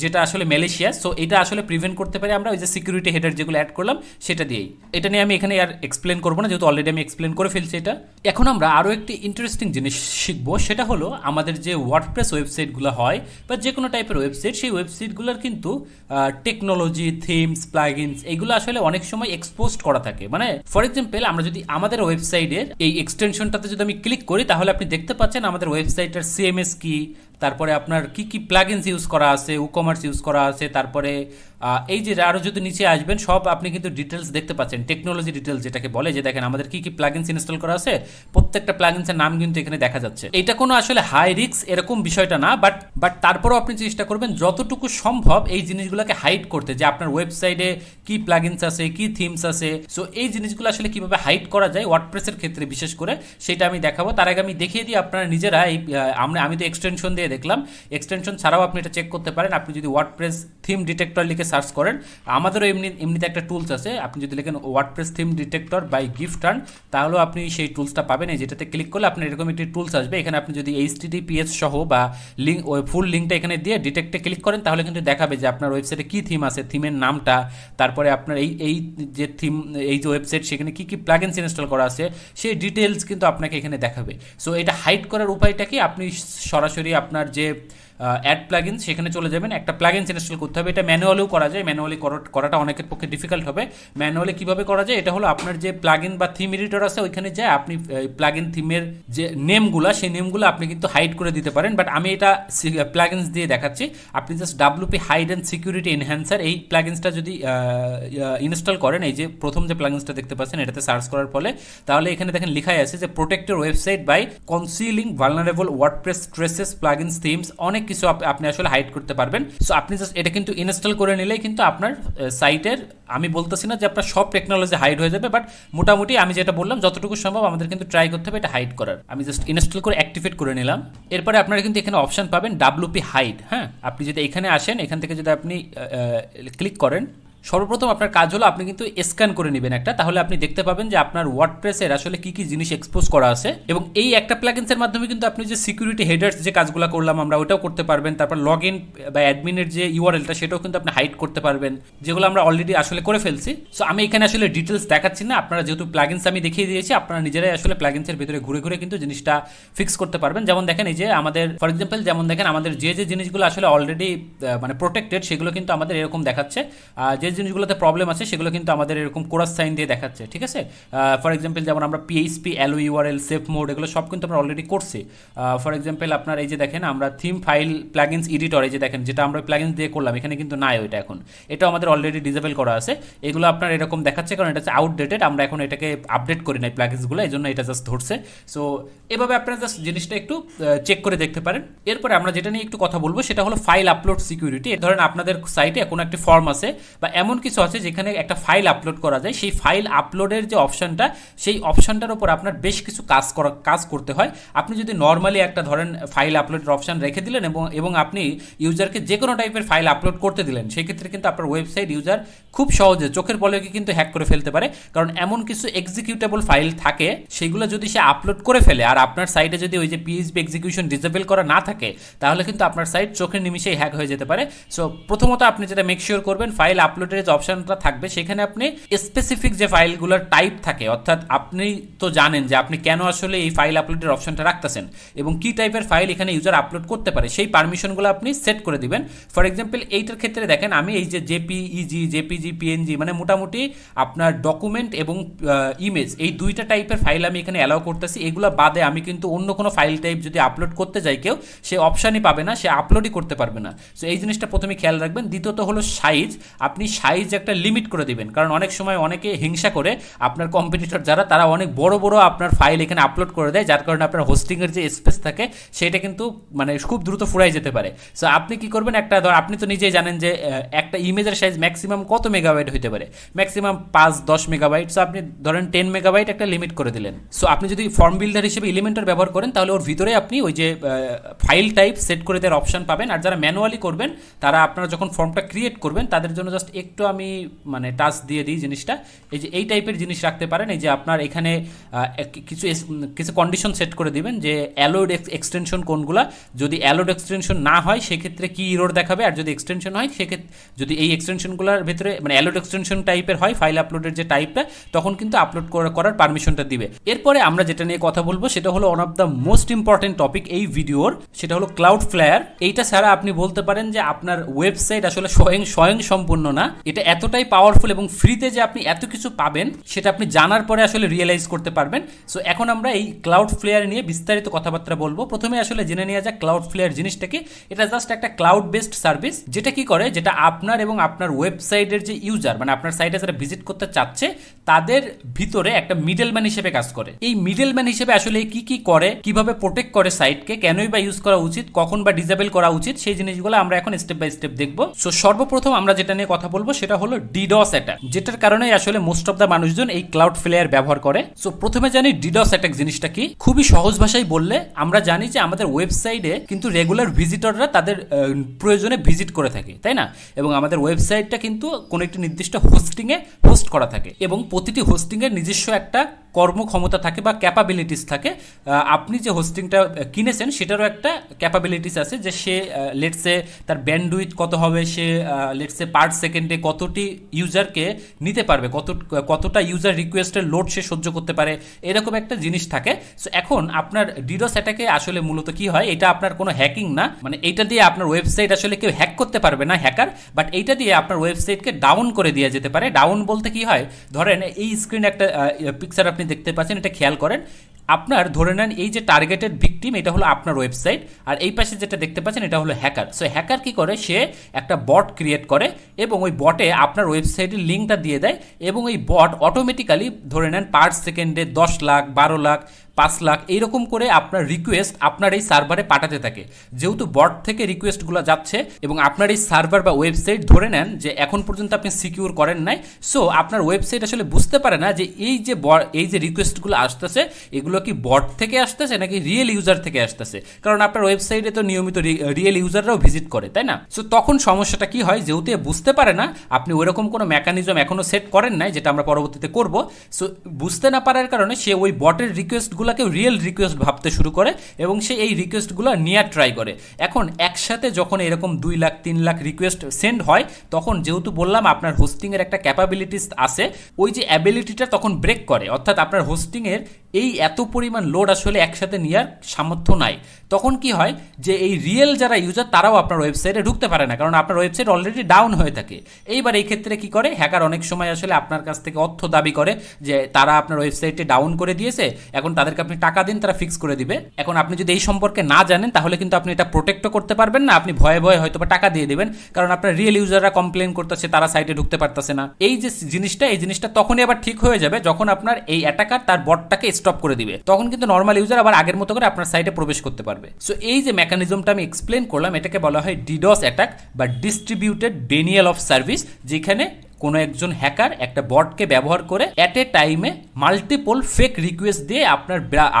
যেটা আসলে ম্যালিশিয়াস। সো এটা আসলে প্রিভেন্ট করতে পারি আমরা ওই যে সিকিউরিটি হেডার যেগুলো অ্যাড করলাম সেটা দিয়েই। এটা নিয়ে আমি এখানে আর এক্সপ্লেন করবো না, যেহেতু অলরেডি আমি এক্সপ্লেন করে ফেলছি এটা। এখন আমরা আরও একটি ইন্টারেস্টিং জিনিস শিখবো, সেটা হলো আমাদের যে ওয়ার্ডপ্রেস ওয়েবসাইটগুলো হয় বা যে কোনো টাইপের ওয়েবসাইট, সেই ওয়েবসাইটগুলোর কিন্তু টেকনোলজি, থিমস, প্লাগইনস এগুলো আসলে অনেক সময় এক্সপোজড করা থাকে। মানে ফর এক্সাম্পল আমরা যদি আমাদের ওয়েবসাইটের এই এক্সটেনশনটাতে যদি আমি ক্লিক করি তাহলে আপনি দেখতে পাচ্ছেন আমাদের ওয়েবসাইটের CMS কি, তারপরে আপনার কি কি প্লাগইনস ইউজ করা আছে, ই-কমার্স ইউজ করা আছে, তারপরে এই যে আরও যদি নিচে আসবেন সব আপনি কিন্তু ডিটেলস দেখতে পাচ্ছেন, টেকনোলজি ডিটেলস যেটাকে বলে, যে দেখেন আমাদের কি কি প্লাগইনস ইনস্টল করা আছে, প্রত্যেকটা প্লাগইনসের নাম কিন্তু এখানে দেখা যাচ্ছে। এটা কোনো আসলে হাই রিস্ক এরকম বিষয়টা না, বাট তারপরেও আপনি চেষ্টা করবেন যতটুকু সম্ভব এই জিনিসগুলোকে হাইড করতে, যে আপনার ওয়েবসাইটে কি প্লাগইনস আছে, কি থিমস আছে। সো এই জিনিসগুলো আসলে কিভাবে হাইড করা যায় ওয়ার্ডপ্রেসের ক্ষেত্রে বিশেষ করে, সেটা আমি দেখাবো। তার আগে আমি দেখিয়ে দিই আপনারা নিজেরা এই আমি তো এক্সটেনশন দিয়ে দেখলাম, এক্সটেনশন ছাড়াও আপনি এটা চেক করতে পারেন। আপনি যদি ওয়ার্ডপ্রেস থিম ডিটেক্টর লিখে সার্চ করেন, আমাদেরও এমনিতে একটা টুলস আছে, আপনি যদি লিখেন ওয়ার্ডপ্রেস থিম ডিটেক্টর বাই গিফটার্ন, তাহলেও আপনি সেই টুলসটা পাবেন। এই যেটাতে ক্লিক করলে আপনার এরকম একটি টুলস আসবে, এখানে আপনি যদি HTTPS সহ বা লিঙ্ক ওই ফুল লিঙ্কটা এখানে দিয়ে ডিটেক্টে ক্লিক করেন, তাহলে কিন্তু দেখাবে যে আপনার ওয়েবসাইটে কি থিম আছে, থিমের নামটা, তারপরে আপনার এই যে থিম, এই যে ওয়েবসাইট সেখানে কি কি প্লাগইনস ইনস্টল করা আছে সেই ডিটেলস কিন্তু আপনাকে এখানে দেখাবে। সো এটা হাইড করার উপায়টা কি, আপনি সরাসরি আপনার যে অ্যাড প্লাগইন সেখানে চলে যাবেন, একটা প্লাগইনস ইনস্টল করতে হবে। এটা ম্যানুয়ালিও করা যায়, ম্যানুয়ালি করাটা অনেকের পক্ষে ডিফিকাল্ট হবে। ম্যানুয়ালি কিভাবে করা যায়, এটা হলো আপনার যে প্লাগইন বা থিম এডিটর আছে ওইখানে যায় আপনি প্লাগইন থিমের যে নেমগুলো, সেই নেমগুলো আপনি কিন্তু হাইড করে দিতে পারেন। বাট আমি এটা প্লাগইনস দিয়ে দেখাচ্ছি। আপনি just WP hide and security enhancer এই প্লাগইনসটা যদি ইনস্টল করেন, এই যে প্রথম যে প্লাগইনসটা দেখতে পাচ্ছেন এটাতে সার্চ করার ফলে, তাহলে এখানে দেখেন লেখাই আছে যে protect your website by concealing vulnerable WordPress traces plugins themes, অনেক কিছু আপনি আসলে হাইড করতে পারবেন। সো আপনি জাস্ট এটা কিন্তু ইনস্টল করে নিলেই কিন্তু আপনার সাইটের, আমি বলতেছি না যে আপনার সব টেকনোলজি হাইড হয়ে যাবে, বাট মোটামুটি আমি যেটা বললাম যতটুকু সম্ভব আমাদের কিন্তু ট্রাই করতে হবে এটা হাইড করার। আমি জাস্ট ইনস্টল করে অ্যাক্টিভেট করে নিলাম। এরপরে আপনারা কিন্তু এখানে অপশন পাবেন WP হাইড। হ্যাঁ, আপনি যদি এখানে আসেন, এখান থেকে যদি আপনি ক্লিক করেন, সর্বপ্রথম আপনার কাজ হলো আপনি কিন্তু স্ক্যান করে নেবেন একটা, তাহলে আপনি দেখতে পাবেন যে আপনার ওয়ার্ডপ্রেসের আসলে কি কি জিনিস এক্সপোজ করা আছে। এবং এই একটা প্লাগইনসের মাধ্যমে কিন্তু আপনি যে সিকিউরিটি হেডার্স যে কাজগুলো করলাম আমরা ওটাও করতে পারবেন। তারপর লগ ইন বা অ্যাডমিনের যে URLটা সেটাও কিন্তু আপনি হাইড করতে পারবেন, যেগুলো আমরা অলরেডি আসলে করে ফেলছি। সো আমি এখানে আসলে ডিটেলস দেখাচ্ছি না, আপনারা যেহেতু প্লাগইনস আমি দেখিয়ে দিয়েছি, আপনারা নিজেরাই আসলে প্লাগইনসের ভিতরে ঘুরে ঘুরে কিন্তু জিনিসটা ফিক্স করতে পারবেন। যেমন দেখেন এই যে আমাদের ফর এক্সাম্পল, যেমন দেখেন আমাদের যে জিনিসগুলো আসলে অলরেডি মানে প্রোটেক্টেড সেগুলো কিন্তু আমাদের এরকম দেখাচ্ছে, যে জিনিসগুলোতে প্রবলেম আছে সেগুলো কিন্তু আমাদের এরকম কোরাস সাইন দিয়ে দেখাচ্ছে, ঠিক আছে। ফর এক্সাম্পল যেমন আমরা PHP, allow URL, safe mode এগুলো সব কিন্তু আমরা অলরেডি করছি। ফর এক্সাম্পল আপনার এই যে দেখেন আমরা থিম ফাইল প্লাগইনস এডিটর, এই যে দেখেন যেটা আমরা প্লাগইনস দিয়ে করলাম এখানে কিন্তু নাই ওইটা, এখন এটাও আমাদের অলরেডি ডিসেবল করা আছে। এগুলো আপনার এরকম দেখাচ্ছে কারণ এটা হচ্ছে আউটডেটেড, আমরা এখন এটাকে আপডেট করি নাই প্লাগইনসগুলো, এই জন্য এটা জাস্ট ধরছে। সো এভাবে আপনারা জাস্ট জিনিসটা একটু চেক করে দেখতে পারেন। এরপরে আমরা যেটা নিয়ে একটু কথা বলবো সেটা হলো ফাইল আপলোড সিকিউরিটি। ধরেন আপনাদের সাইটে কোনো একটা ফর্ম আছে বা এমন কিছু আছে যেখানে একটা ফাইল আপলোড করা যায়, সেই ফাইল আপলোডের যে অপশনটা, সেই অপশনটার উপর আপনার বেশ কিছু কাজ করতে হয়। আপনি যদি নর্মালি একটা ধরেন ফাইল আপলোডের অপশন রেখে দিলেন এবং আপনি ইউজারকে যে কোনো টাইপের ফাইল আপলোড করতে দিলেন, সেই ক্ষেত্রে কিন্তু আপনার ওয়েবসাইট ইউজার খুব সহজে চোখের পলকে কিন্তু হ্যাক করে ফেলতে পারে। কারণ এমন কিছু এক্সিকিউটেবল ফাইল থাকে সেগুলো যদি সে আপলোড করে ফেলে আর আপনার সাইটে যদি ওই যে PHP এক্সিকিউশন ডিসেবল করা না থাকে, তাহলে কিন্তু আপনার সাইট চোখের নিমিশেই হ্যাক হয়ে যেতে পারে। সো প্রথমত আপনি যেটা মেক শিওর করবেন, ফাইল আপলোডের যে অপশনটা থাকবে সেখানে আপনি স্পেসিফিক যে ফাইলগুলোর টাইপ থাকে, অর্থাৎ আপনি তো জানেন যে আপনি কেন আসলে এই ফাইল আপলোডের অপশনটা রাখতেছেন এবং কি টাইপের ফাইল এখানে ইউজার আপলোড করতে পারে, সেই পারমিশনগুলো আপনি সেট করে দিবেন। ফর এক্সাম্পল এইটার ক্ষেত্রে দেখেন আমি এই যে JPEG, JPG, PNG মানে মোটামুটি আপনার ডকুমেন্ট এবং ইমেজ এই দুইটা টাইপের ফাইল আমি এখানে অ্যালাউ করতেছি। এগুলো বাদে আমি কিন্তু অন্য কোনো ফাইল টাইপ যদি আপলোড করতে যাই কেউ, সে অপশানই পাবে না, সে আপলোডই করতে পারবে না। সো এই জিনিসটা প্রথমে খেয়াল রাখবেন। দ্বিতীয়ত হলো সাইজ, আপনি সাইজ একটা লিমিট করে দিবেন, কারণ অনেক সময় অনেকে হিংসা করে আপনার কম্পিটিটর যারা, তারা অনেক বড় বড় আপনার ফাইল এখানে আপলোড করে দেয়, যার কারণে আপনার হোস্টিংয়ের যে স্পেস থাকে সেটা কিন্তু মানে খুব দ্রুত ফুরাই যেতে পারে। সো আপনি কি করবেন, একটা আপনি তো নিজেই জানেন যে একটা ইমেজের সাইজ ম্যাক্সিমাম কত মেগাবাইট হতে পারে, ম্যাক্সিমাম 5-10 মেগাবাইট। সো আপনি ধরেন 10 মেগাবাইট একটা লিমিট করে দিলেন। সো আপনি যদি ফর্ম বিল্ডার হিসেবে এলিমেন্টর ব্যবহার করেন, তাহলে ওর ভিতরে আপনি ওই যে ফাইল টাইপ সেট করে দেওয়ার অপশন পাবেন। আর যারা ম্যানুয়ালি করবেন, তারা আপনারা যখন ফর্মটা ক্রিয়েট করবেন তাদের জন্য জাস্ট একটু আমি মানে টাচ দিয়ে দিই জিনিসটা, এই যে এই টাইপের জিনিস রাখতে পারেন। এই যে আপনার এখানে কিছু কন্ডিশন সেট করে দিবেন যে অ্যালোড এক্সটেনশন কোনগুলা, যদি অ্যালোড এক্সটেনশন না হয় সেক্ষেত্রে কি ইরর দেখাবে, আর যদি এক্সটেনশন হয় সেক্ষেত্রে যদি এই এক্সটেনশনগুলোর ভিতরে মানে অ্যালোড এক্সটেনশন টাইপের হয় ফাইল আপলোডের যে টাইপটা, তখন কিন্তু আপলোড করার পারমিশনটা দিবে। এরপরে আমরা যেটা নিয়ে কথা বলবো সেটা হলো one of the most important topic এই ভিডিওর, সেটা হলো ক্লাউডফ্লায়ার। এইটা ছাড়া আপনি বলতে পারেন যে আপনার ওয়েবসাইট আসলে স্বয়ং সম্পূর্ণ না। এটা এতটাই পাওয়ারফুল এবং ফ্রিতে যে আপনি এত কিছু পাবেন সেটা আপনি জানার পরে আসলে রিয়েলাইজ করতে পারবেন। সো এখন আমরা এই ক্লাউডফ্লেয়ার নিয়ে বিস্তারিত কথাবার্তা বলবো। প্রথমে আসলে জেনে নেওয়া যাক ক্লাউডফ্লেয়ার জিনিসটা কি। এটা জাস্ট একটা ক্লাউড বেসড সার্ভিস, যেটা কি করে, যেটা আপনার এবং আপনার ওয়েবসাইটের যে ইউজার, মানে আপনার সাইটে যারা ভিজিট করতে চাচ্ছে তাদের ভিতরে একটা মিডলম্যান হিসেবে কাজ করে। এই মিডলম্যান হিসেবে আসলে কি কি করে, কিভাবে প্রোটেক্ট করে সাইটকে, কেনই বা ইউজ করা উচিত, কখন বা ডিসেবল করা উচিত, সেই জিনিসগুলো আমরা এখন স্টেপ বাই স্টেপ দেখবো। সো সর্বপ্রথম আমরা যেটা নিয়ে কথা বলবো সেটা হলো ডিডস অ্যাটাক, যেটার কারণে আসলে মোস্ট অফ দ্য মানুষজন এই ক্লাউডফ্লেয়ার ব্যবহার করে। সো প্রথমে জানি ডিডস অ্যাটাক জিনিসটা কি। খুবই সহজ ভাষায় বললে আমরা জানি যে আমাদের ওয়েবসাইটে কিন্তু রেগুলার ভিজিটররা তাদের প্রয়োজনে ভিজিট করে থাকে, তাই না? এবং আমাদের ওয়েবসাইটটা কিন্তু কোনো একটি নির্দিষ্ট হোস্টিংয়ে হোস্ট করা থাকে এবং প্রতিটি হোস্টিংয়ের নিজস্ব একটা কর্মক্ষমতা থাকে বা ক্যাপাবিলিটিস থাকে। আপনি যে হোস্টিংটা কিনেছেন সেটারও একটা ক্যাপাবিলিটিস আছে, যে সে লেটসে তার ব্যান্ডউইথ কত হবে, সে লেটসে পার সেকেন্ডে কতটি ইউজারকে নিতে পারবে, কতটা ইউজার রিকোয়েস্টের লোড সে সহ্য করতে পারে, এরকম একটা জিনিস থাকে। সো এখন আপনার ডিডস অ্যাটাকে আসলে মূলত কি হয়, এটা আপনার কোনো হ্যাকিং না, মানে এইটা দিয়ে আপনার ওয়েবসাইট আসলে কেউ হ্যাক করতে পারবে না, হ্যাকার, বাট এইটা দিয়ে আপনার ওয়েবসাইটকে ডাউন করে দেওয়া যেতে পারে। ডাউন বলতে কি হয়, ধরেন এই স্ক্রিনে একটা পিকচার আপনি দেখতে পাচ্ছেন, এটা খেয়াল করেন। আপনার ধরে নেন এই যে টার্গেটেড ভিকটিম এটা হলো আপনার ওয়েবসাইট, আর এই পাশে যেটা দেখতে পাচ্ছেন এটা হলো হ্যাকার। সো হ্যাকার কি করে, সে একটা বট ক্রিয়েট করে এবং ওই বটে আপনার ওয়েবসাইটের লিঙ্কটা দিয়ে দেয় এবং ওই বট অটোমেটিক্যালি ধরে নেন পার সেকেন্ডে 10 লাখ, 12 লাখ, 5 লাখ এইরকম করে আপনার রিকোয়েস্ট আপনার এই সার্ভারে পাঠাতে থাকে। যেহেতু বট থেকে রিকোয়েস্টগুলো যাচ্ছে এবং আপনার এই সার্ভার বা ওয়েবসাইট ধরে নেন যে এখন পর্যন্ত আপনি সিকিউর করেন নাই, সো আপনার ওয়েবসাইট আসলে বুঝতে পারে না যে এই যে রিকোয়েস্টগুলো আসতেছে এগুলো কি বট থেকে আসতেছে নাকি রিয়েল ইউজার থেকে আসতেছে, কারণ আপনার ওয়েবসাইটে তো নিয়মিত রিয়েল ইউজাররাও ভিজিট করে, তাই না? সো তখন সমস্যাটা কি হয়, যেহেতু বুঝতে পারে না, আপনি ওইরকম কোনো মেকানিজম এখনো সেট করেন নাই, যেটা আমরা পরবর্তীতে করব। সো বুঝতে না পারার কারণে সে ওই বটের রিকোয়েস্টগুলোকে রিয়েল রিকোয়েস্ট ভাবতে শুরু করে এবং সে এই রিকোয়েস্টগুলো নেওয়ার ট্রাই করে। এখন একসাথে যখন এরকম 2 লাখ 3 লাখ রিকোয়েস্ট সেন্ড হয়, তখন যেহেতু বললাম আপনার হোস্টিংয়ের একটা ক্যাপাবিলিটিস আছে, ওই যে অ্যাবিলিটিটা তখন ব্রেক করে, অর্থাৎ আপনার হোস্টিংয়ের এই এত পরিমাণ লোড আসলে একসাথে নেওয়ার সামর্থ্য নাই। তখন কি হয় যে এই রিয়েল যারা ইউজার তারাও আপনার ওয়েবসাইটে ঢুকতে পারে না, কারণ আপনার ওয়েবসাইট অলরেডি ডাউন হয়ে থাকে। এইবার এই ক্ষেত্রে কি করে, হ্যাকার অনেক সময় আসলে আপনার কাছ থেকে অর্থ দাবি করে যে তারা আপনার ওয়েবসাইটে ডাউন করে দিয়েছে, এখন তাদেরকে আপনি টাকা দিন, তারা ফিক্স করে দিবে। এখন আপনি যদি এই সম্পর্কে না জানেন তাহলে কিন্তু আপনি এটা প্রোটেক্টও করতে পারবেন না, আপনি ভয়ে ভয়ে হয়তো বা টাকা দিয়ে দেবেন, কারণ আপনার রিয়েল ইউজাররা কমপ্লেন করতেছে তারা সাইটে ঢুকতে পারতেছে না। এই জিনিসটা তখনই আবার ঠিক হয়ে যাবে যখন আপনার এই অ্যাটাকার তার বটটাকে স্টপ করে দিবে, তখন কিন্তু নর্মাল ইউজার আবার আগের মতো করে আপনার সাইটে প্রবেশ করতে পারবে। সো এই যে মেকানিজমটা আমি এক্সপ্লেন করলাম, এটাকে বলা হয় ডিডস অ্যাটাক বা ডিস্ট্রিবিউটেড ডেনিয়াল অফ সার্ভিস, যেখানে কোনো একজন হ্যাকার একটা বটকে ব্যবহার করে অ্যাট এ টাইমে মাল্টিপল ফেক রিকোয়েস্ট দিয়ে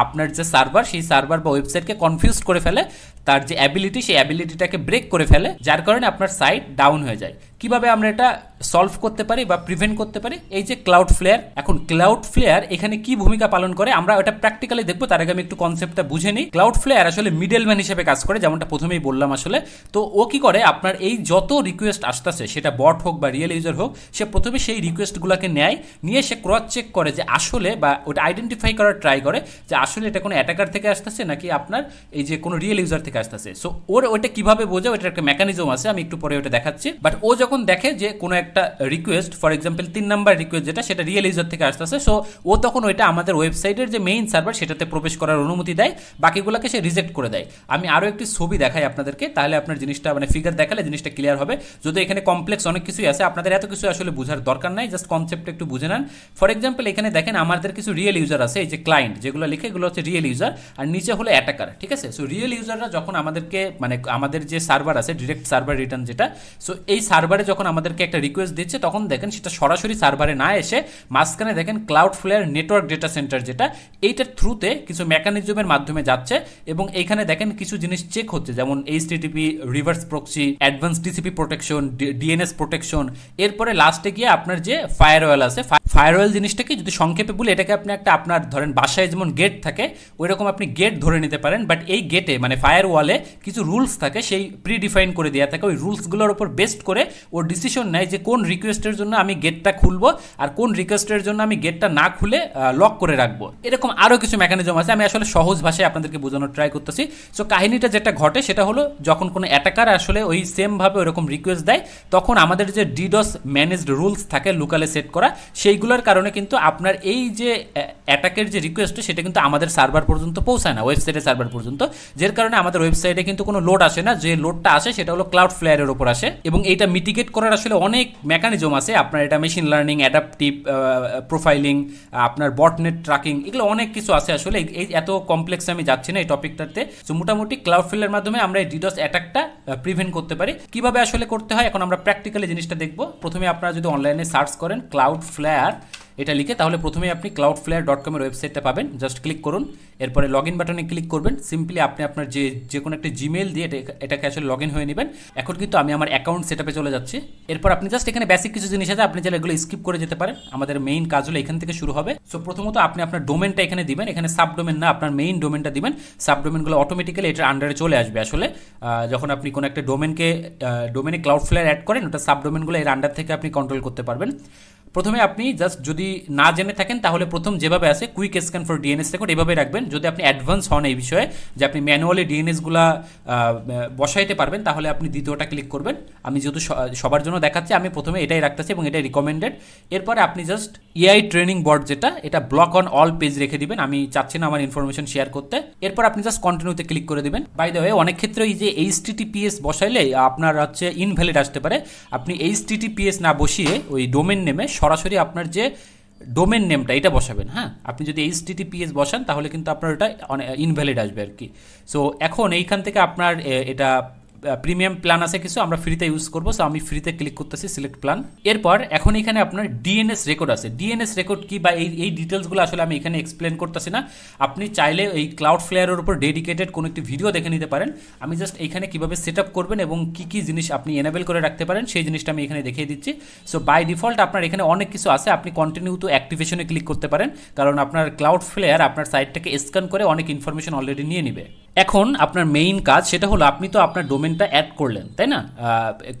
আপনার যে সার্ভার, সেই সার্ভার বা ওয়েবসাইটকে কনফিউজ করে ফেলে, তার যে অ্যাবিলিটি সেই অ্যাবিলিটিটাকে ব্রেক করে ফেলে, যার কারণে আপনার সাইট ডাউন হয়ে যায়। কিভাবে আমরা এটা সলভ করতে পারি বা প্রিভেন্ট করতে পারি, এই যে ক্লাউডফ্লেয়ার। এখন ক্লাউডফ্লেয়ার এখানে কি ভূমিকা পালন করে আমরা ওটা প্র্যাকটিক্যালি দেখবো, তার আগে আমি একটু কনসেপ্টটা বুঝে নিই। ক্লাউডফ্লেয়ার আসলে মিডলম্যান হিসেবে কাজ করে, যেমনটা প্রথমেই বললাম আসলে। তো ও কি করে, আপনার এই যত রিকোয়েস্ট আসতেছে, সেটা বট হোক বা রিয়েল ইউজার হোক, সে প্রথমে সেই রিকোয়েস্টগুলোকে নিয়ে সে ক্রস চেক করে যে আসলে, বা ওটা আইডেন্টিফাই করার ট্রাই করে যে আসলে এটা কোনো অ্যাটাকার থেকে আসতেছে নাকি আপনার এই যে কোনো রিয়েল ইউজার থেকে আসতেছে। সো ওটা কিভাবে বোঝে, ওটার একটা মেকানিজম আছে, আমি একটু পরে ওটা দেখাচ্ছি। বাট ও যখন দেখে যে কোনো একটা request, for example 3 number request যেটা, সেটা রিয়েল ইউজার থেকে আসতেছে, সো ও তখন ওইটা আমাদের ওয়েবসাইটের যে মেইন সার্ভার সেটাতে প্রবেশ করার অনুমতি দেয়, বাকিগুলোকে সে রিজেক্ট করে দেয়। আমি আরও একটি ছবি দেখাই আপনাদেরকে, তাহলে আপনার জিনিসটা মানে ফিগার দেখালে জিনিসটা ক্লিয়ার হবে। যদি এখানে কমপ্লেক্স অনেক কিছুই আছে, আপনাদের এত কিছু আসলে বোঝার দরকার নাই, জাস্ট কনসেপ্ট একটু বুঝে নেন। ফর এক্সাম্পল এখানে দেখেন আমাদের কিছু রিয়েল ইউজার আছে, এই যে ক্লায়েন্ট যেগুলো লিখে, এগুলো হচ্ছে রিয়েল ইউজার, আর নিচে হলো অ্যাটাকার, ঠিক আছে? সো রিয়েল ইউজাররা যখন আমাদেরকে, মানে আমাদের যে সার্ভার আছে ডিরেক্ট সার্ভার রিটার্ন যেটা, সো এই সার্ভারে যখন আমাদেরকে একটা রিকোয়েস্ট দিচ্ছে, তখন দেখেন সেটা সরাসরি সার্ভারে না এসে মাঝখানে দেখেন ক্লাউডফ্লেয়ার নেটওয়ার্ক ডেটা সেন্টার যেটা, এইটার থ্রুতে কিছু মেকানিজমের মাধ্যমে যাচ্ছে এবং এইখানে দেখেন কিছু জিনিস চেক হচ্ছে, যেমন HTTP, reverse proxy, advance TCP protection, DNS protection, এরপরে লাস্টে গিয়ে আপনার যে ফায়ারওয়াল আছে, ফায়ারওয়াল জিনিসটা কি, যদি সংক্ষেপে বলি, এটাকে আপনি একটা আপনার ধরেন বাসায় যেমন গেট থাকে ওই রকম আপনি গেট ধরে নিতে পারেন, বাট এই গেটে মানে ফায়ারওয়ালে কিছু রুলস থাকে, সেই প্রি ডিফাইন করে দেওয়া থাকে। ওই রুলসগুলোর উপর বেস্ট করে ও ডিসিশন নেয় যে কোন রিকোয়েস্টের জন্য আমি গেটটা খুলবো আর কোন রিকোয়েস্টের জন্য আমি গেটটা না খুলে লক করে রাখবো। এরকম আরও কিছু মেকানিজম আছে, আমি আসলে সহজ ভাষায় আপনাদেরকে বোঝানোর ট্রাই করতেছি। সো কাহিনীটা যেটা ঘটে সেটা হলো, যখন কোনো অ্যাটাকার আসলে ওই সেমভাবে ওরকম রিকোয়েস্ট দেয়, তখন আমাদের যে ডিডস ম্যানেজড রুলস থাকে লোকালে সেট করা, সেইগুলোর কারণে কিন্তু আপনার এই যে অ্যাটাকের যে রিকোয়েস্ট সেটা কিন্তু আমাদের সার্ভার পর্যন্ত পৌঁছায় না, ওয়েবসাইটের সার্ভার পর্যন্ত, যার কারণে আমাদের ওয়েবসাইটে কিন্তু কোনো লোড আসে না। যে লোডটা আসে সেটা হলো ক্লাউডফ্লেয়ারের উপর আসে, এবং এইটা মিটিগেট করার আসলে অনেক মেকানিজম আছে। আপনার এটা মেশিন লার্নিং, অ্যাডাপটিভ প্রোফাইলিং, আপনার বটনেট ট্র্যাকিং, এগুলো অনেক কিছু আছে। আসলে এই এত কমপ্লেক্স আমি যাচ্ছি না এই টপিকটাতে। সো মোটামুটি ক্লাউডফ্লেয়ারের মাধ্যমে আমরা এই ডিডস অ্যাটাকটা প্রিভেন্ট করতে পারি। কিভাবে আসলে করতে হয় এখন আমরা প্র্যাকটিক্যালি জিনিসটা দেখব। প্রথমে আপনারা যদি অনলাইনে সার্চ করেন ক্লাউডফ্লেয়ার এটা লিখে, তাহলে প্রথমে আপনি cloudflare.com এর ওয়েবসাইটটা পাবেন। জাস্ট ক্লিক করুন, এরপরে লগ ইন বাটনে ক্লিক করবেন। সিম্পলি আপনি আপনার যে কোনো একটা জিমেল দিয়ে এটাকে আসলে লগ ইন হয়ে নেবেন। এখন কিন্তু আমি আমার অ্যাকাউন্ট সেটআপে চলে যাচ্ছি। এরপর আপনি জাস্ট এখানে বেসিক কিছু জিনিস আছে, আপনি চাইলে এগুলো স্কিপ করে যেতে পারেন। আমাদের মেইন কাজ হলো এখান থেকে শুরু হবে। সো প্রথমত আপনি আপনার ডোমেনটা এখানে দিবেন, এখানে সাবডোমেন না, আপনার মেইন ডোমেনটা দিবেন। সাবডোমেনগুলো অটোমেটিক্যালি এটার আন্ডারে চলে আসবে। আসলে যখন আপনি কোনো একটা ডোমেনে ক্লাউডফ্লেয়ার অ্যাড করেন, ওটা সাবডোমেনগুলো এর আন্ডার থেকে আপনি কন্ট্রোল করতে পারবেন। প্রথমে আপনি জাস্ট যদি না জেনে থাকেন তাহলে প্রথম যেভাবে আছে quick scan for DNS record এভাবে রাখবেন। যদি আপনি অ্যাডভান্স হন এই বিষয়ে যে আপনি ম্যানুয়ালি ডিএনএসগুলা বসাইতে পারবেন, তাহলে আপনি দ্বিতীয়টা ক্লিক করবেন। আমি যেহেতু সবার জন্য দেখাচ্ছি, আমি প্রথমে এটাই রাখতেছি এবং এটাই রিকমেন্ডেড। এরপরে আপনি জাস্ট এআই ট্রেনিং বোর্ড যেটা, এটা ব্লক অন অল পেজ রেখে দিবেন, আমি চাচ্ছি না আমার ইনফরমেশন শেয়ার করতে। এরপর আপনি জাস্ট কন্টিনিউতে ক্লিক করে দিবেন। বাই দ্য ওয়ে, অনেক ক্ষেত্রে এই যে HTTPS বসাইলে আপনার হচ্ছে ইনভ্যালিড আসতে পারে। আপনি HTTPS না বসিয়ে ওই ডোমেন নেমে সরাসরি আপনার যে ডোমেন নেমটা এটা বসাবেন। হ্যাঁ, আপনি যদি HTTPS বসান তাহলে কিন্তু আপনার ওটা ইনভ্যালিড আসবে আর কি। সো এখন এইখান থেকে আপনার এটা প্রিমিয়াম প্ল্যান আছে কিছু, আমরা ফ্রিতে ইউজ করবো। সো আমি ফ্রিতে ক্লিক করতেছি, সিলেক্ট প্ল্যান। এরপর এখন এখানে আপনার ডিএনএস রেকর্ড আছে। ডিএনএস রেকর্ড কি বা এই ডিটেলসগুলো আসলে আমি এখানে এক্সপ্লেন করতেছি না। আপনি চাইলে এই ক্লাউডফ্লেয়ারের উপর ডেডিকেটেড কোনো একটি ভিডিও দেখে নিতে পারেন। আমি জাস্ট এইখানে কীভাবে সেট আপ করবেন এবং কী কী জিনিস আপনি এনেবল করে রাখতে পারেন সেই জিনিসটা আমি এখানে দেখিয়ে দিচ্ছি। সো বাই ডিফল্ট আপনার এখানে অনেক কিছু আছে। আপনি কন্টিনিউ টু অ্যাক্টিভেশনে ক্লিক করতে পারেন, কারণ আপনার ক্লাউডফ্লেয়ার আপনার সাইটটাকে স্ক্যান করে অনেক ইনফরমেশন অলরেডি নিয়ে নিবে। এখন আপনার মেইন কাজ সেটা হলো, আপনি তো আপনার ডোমেনটা অ্যাড করলেন তাই না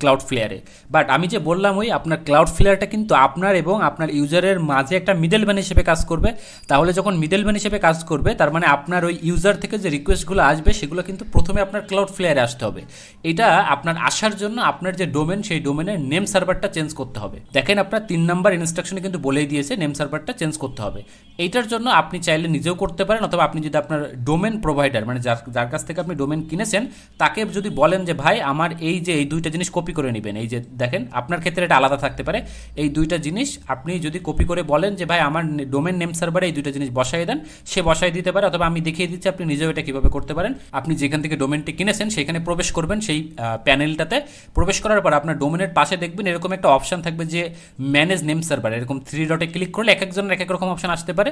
ক্লাউডফ্লেয়ারে, বাট আমি যে বললাম ওই আপনার ক্লাউডফ্লেয়ারটা কিন্তু আপনার এবং আপনার ইউজারের মাঝে একটা মিডলম্যান হিসেবে কাজ করবে। তাহলে যখন মিডলম্যান হিসেবে কাজ করবে, তার মানে আপনার ওই ইউজার থেকে যে রিকোয়েস্টগুলো আসবে সেগুলো কিন্তু প্রথমে আপনার ক্লাউডফ্লেয়ারে আসতে হবে। এটা আপনার আসার জন্য আপনার যে ডোমেন, সেই ডোমেনের নেম সার্ভারটা চেঞ্জ করতে হবে। দেখেন আপনার 3 নম্বর ইনস্ট্রাকশনে কিন্তু বলেই দিয়েছে নেম সার্ভারটা চেঞ্জ করতে হবে। এইটার জন্য আপনি চাইলে নিজেও করতে পারেন, অথবা আপনি যদি আপনার ডোমেন প্রোভাইডার মানে যার কাছ থেকে আপনি ডোমেন কিনেছেন তাকে যদি বলেন যে ভাই আমার এই যে এই দুইটা জিনিস কপি করে নেবেন, এই যে দেখেন আপনার ক্ষেত্রে এটা আলাদা থাকতে পারে, এই দুইটা জিনিস আপনি যদি কপি করে বলেন যে ভাই আমার ডোমেন নেম সার্ভারে এই দুইটা জিনিস বসাই দেন, সে বসাই দিতে পারে। অথবা আমি দেখিয়ে দিচ্ছি আপনি নিজেও এটা কীভাবে করতে পারেন। আপনি যেখান থেকে ডোমেনটি কিনেছেন সেখানে প্রবেশ করবেন, সেই প্যানেলটাতে প্রবেশ করার পর আপনার ডোমেনের পাশে দেখবেন এরকম একটা অপশন থাকবে যে ম্যানেজ নেম সার্ভার, এরকম 3 ডটে ক্লিক করলে এক একজনের এক এক রকম অপশন আসতে পারে।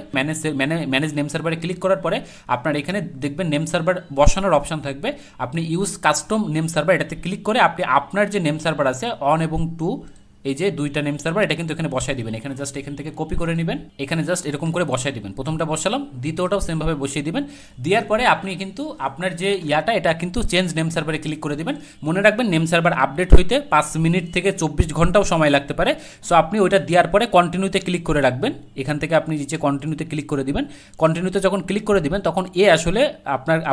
ম্যানেজ নেম সার্ভারে ক্লিক করার পরে আপনার এখানে দেখবেন নেম সার্ভার বসানোর অপশন থাকবে। আপনি ইউজ কাস্টম নেম সার্ভার এটাতে ক্লিক করে আপনি আপনার যে নেম সার্ভার আছে 1 এবং 2, এই যে দুইটা নেম সার্ভার, এটা কিন্তু এখানে বসাই দিবেন। এখানে জাস্ট এখান থেকে কপি করে নেবেন, এখানে জাস্ট এরকম করে বসাই দিবেন। প্রথমটা বসালাম, দ্বিতীয়টাও সেমভাবে বসিয়ে দিবেন। দেওয়ার পরে আপনি কিন্তু আপনার যে এটা কিন্তু চেঞ্জ নেম সার্ভারে ক্লিক করে দিবেন। মনে রাখবেন নেম সার্ভার আপডেট হইতে 5 মিনিট থেকে 24 ঘন্টাও সময় লাগতে পারে। সো আপনি ওইটা দেওয়ার পরে কন্টিনিউতে ক্লিক করে রাখবেন। এখান থেকে আপনি যে কন্টিনিউতে ক্লিক করে দিবেন, কন্টিনিউতে যখন ক্লিক করে দিবেন তখন আসলে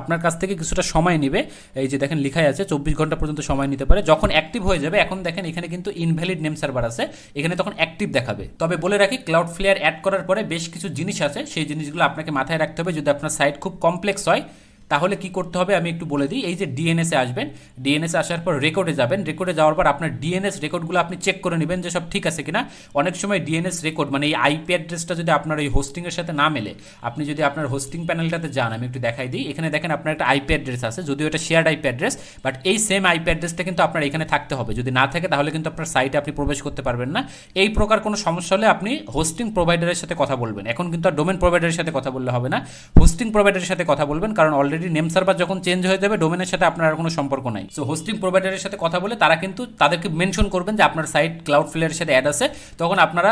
আপনার কাছ থেকে কিছুটা সময় নেবে। এই যে দেখেন লেখাই আছে 24 ঘন্টা পর্যন্ত সময় নিতে পারে। যখন অ্যাক্টিভ হয়ে যাবে, এখন দেখেন এখানে কিন্তু ইনভ্যালিড নেম সার্ভার আছে, এখানে তখন অ্যাক্টিভ দেখাবে। তবে বলে রাখি ক্লাউডফ্লেয়ার অ্যাড করার পরে বেশ কিছু জিনিস আছে, সেই জিনিসগুলো আপনাকে মাথায় রাখতে হবে। যদি আপনার সাইট খুব কমপ্লেক্স হয় তাহলে কি করতে হবে আমি একটু বলে দিই। এই যে ডিএনএসে আসবেন, ডিএনএসে আসার পর রেকর্ডে যাবেন, রেকর্ডে যাওয়ার পর আপনার ডিএনএস রেকর্ডগুলো আপনি চেক করে নেবেন যে সব ঠিক আছে কিনা। অনেক সময় ডিএনএস রেকর্ড মানে এই আইপি অ্যাড্রেসটা যদি আপনার এই হোস্টিংয়ের সাথে না মেলে, আপনি যদি আপনার হোস্টিং প্যানেলটাতে যান, আমি একটু দেখাই দিই। এখানে দেখেন আপনার একটা আইপি অ্যাড্রেস আছে, যদিও এটা শেয়ার্ড আইপি অ্যাড্রেস, বাট এই সেম আইপি অ্যাড্রেসটা কিন্তু আপনার এখানে থাকতে হবে। যদি না থাকে তাহলে কিন্তু আপনার সাইটে আপনি প্রবেশ করতে পারবেন না। এই প্রকার কোনো সমস্যা হলে আপনি হোস্টিং প্রোভাইডারের সাথে কথা বলবেন। এখন কিন্তু আর ডোমেন প্রোভাইডারের সাথে কথা বললে হবে না, হোস্টিং প্রোভাইডারের সাথে কথা বলবেন, কারণ অলরেডি নেম সার্ভার যখন চেঞ্জ হয়ে যাবে ডোমেনের সাথে আপনার কোনো সম্পর্ক নাই। সো হোস্টিং প্রোভাইডারের সাথে কথা বলে তারা কিন্তু তাদেরকে মেনশন করবেন যে আপনার সাইট ক্লাউডফ্লেয়ারের সাথে অ্যাড আছে, তখন আপনারা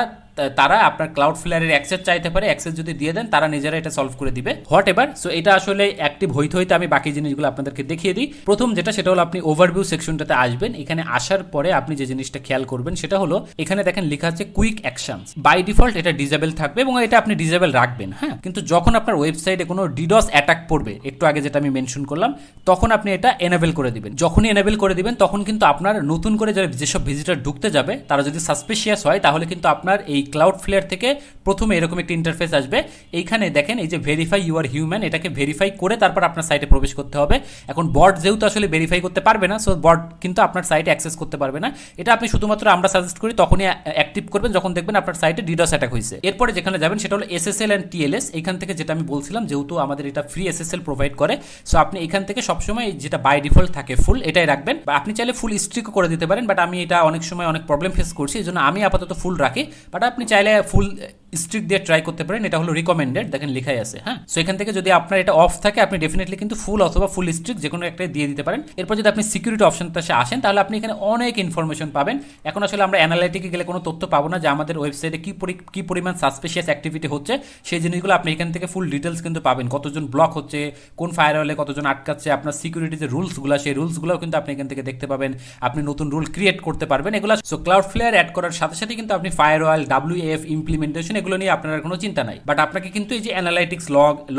তারা আপনার ক্লাউডফ্লেয়ারের অ্যাক্সেস চাইতে পারে, অ্যাক্সেস যদি দিয়ে দেন তারা নিজেরা এটা সলভ করে দিবে হোয়াট এভার। সো এটা আসলে অ্যাক্টিভ হইতে হইতে আমি বাকি জিনিসগুলো আপনাদেরকে দেখিয়ে দিই। প্রথম যেটা সেটা হলো আপনি ওভারভিউ সেকশনটাতে আসবেন। এখানে আসার পরে আপনি যে জিনিসটা খেয়াল করবেন সেটা হলো এখানে দেখেন লেখা আছে কুইক অ্যাকশনস। বাই ডিফল্ট এটা ডিসেবল থাকবে এবং এটা আপনি ডিসেবল রাখবেন। হ্যাঁ, কিন্তু যখন আপনার ওয়েবসাইটে কোনো ডিডস অ্যাটাক পড়বে, একটু আগে যেটা আমি মেনশন করলাম, তখন আপনি এটা এনেবল করে দিবেন। যখনই এনেবল করে দিবেন তখন কিন্তু আপনার নতুন করে যেসব ভিজিটর ঢুকতে যাবে তারা যদি সাসপিশিয়াস হয় তাহলে কিন্তু আপনার এই ক্লাউডফ্লেয়ার থেকে প্রথমে এরকম একটা ইন্টারফেস আসবে। এইখানে দেখেন এই যে ভেরিফাই ইউ আর হিউম্যান, এটাকে ভেরিফাই করে তারপর আপনার সাইটে প্রবেশ করতে হবে। এখন বট যেহেতু আসলে ভেরিফাই করতে পারবে না, সো বট কিন্তু আপনার সাইটে অ্যাক্সেস করতে পারবে না। এটা আপনি শুধুমাত্র আমরা সাজেস্ট করি তখনই অ্যাক্টিভ করবেন যখন দেখবেন আপনার সাইটে ডিডস অ্যাটাক হয়েছে। এরপরে যেখানে যাবেন সেটা হলো এসএসএল অ্যান্ড টিএলএস। এখান থেকে যেটা আমি বলছিলাম, যেহেতু আমাদের এটা ফ্রি এসএসএল প্রোভাইড করে, সো আপনি এখান থেকে সবসময় যেটা বাই ডিফল্ট থাকে ফুল, এটাই রাখবেন। বা আপনি চাইলে ফুল স্ট্রিকও করে দিতে পারেন, বাট আমি এটা অনেক সময় অনেক প্রবলেম ফেস করছি, এই জন্য আমি আপাতত ফুল রাখি। বাট আপনি চাইলে ফুল স্ট্রিক দিয়ে ট্রাই করতে পারেন, এটা হলো রিকমেন্ডেড, দেখেন লেখাই আছে। হ্যাঁ, সো এখান থেকে যদি আপনার এটা অফ থাকে আপনি ডেফিনেটলি কিন্তু ফুল অথবা ফুল স্ট্রিক যে কোনো একটা দিয়ে দিতে পারেন। এরপর যদি আপনি সিকিউরিটি অপশনটা আসেন তাহলে আপনি এখানে অনেক ইনফরমেশন পাবেন। এখন আসলে আমরা অ্যানালাইটিকে গেলে কোনো তথ্য পাবো না যে আমাদের ওয়েবসাইটে কি পরিমাণ সাসপিশিয়াস অ্যাক্টিভিটি হচ্ছে, সেই জিনিসগুলো আপনি এখান থেকে ফুল ডিটেলস কিন্তু পাবেন। কতজন ব্লক হচ্ছে, কোন ফায়ারওয়ালে কতজন আটকাচ্ছে, আপনার সিকিউরিটি যে রুলসগুলো সেই রুলসগুলোও কিন্তু আপনি এখান থেকে দেখতে পাবেন। আপনি নতুন রুল ক্রিয়েট করতে পারবেন এগুলো। সো ক্লাউডফ্লেয়ার অ্যাড করার সাথে সাথে কিন্তু আপনি ফায়ারওয়াল, WAF ইমপ্লিমেন্টেশন এগুলো নিয়ে আপনার কোনো চিন্তা নাই। বাট আপনাকে কিন্তু এই যে অ্যানালাইটিক্স,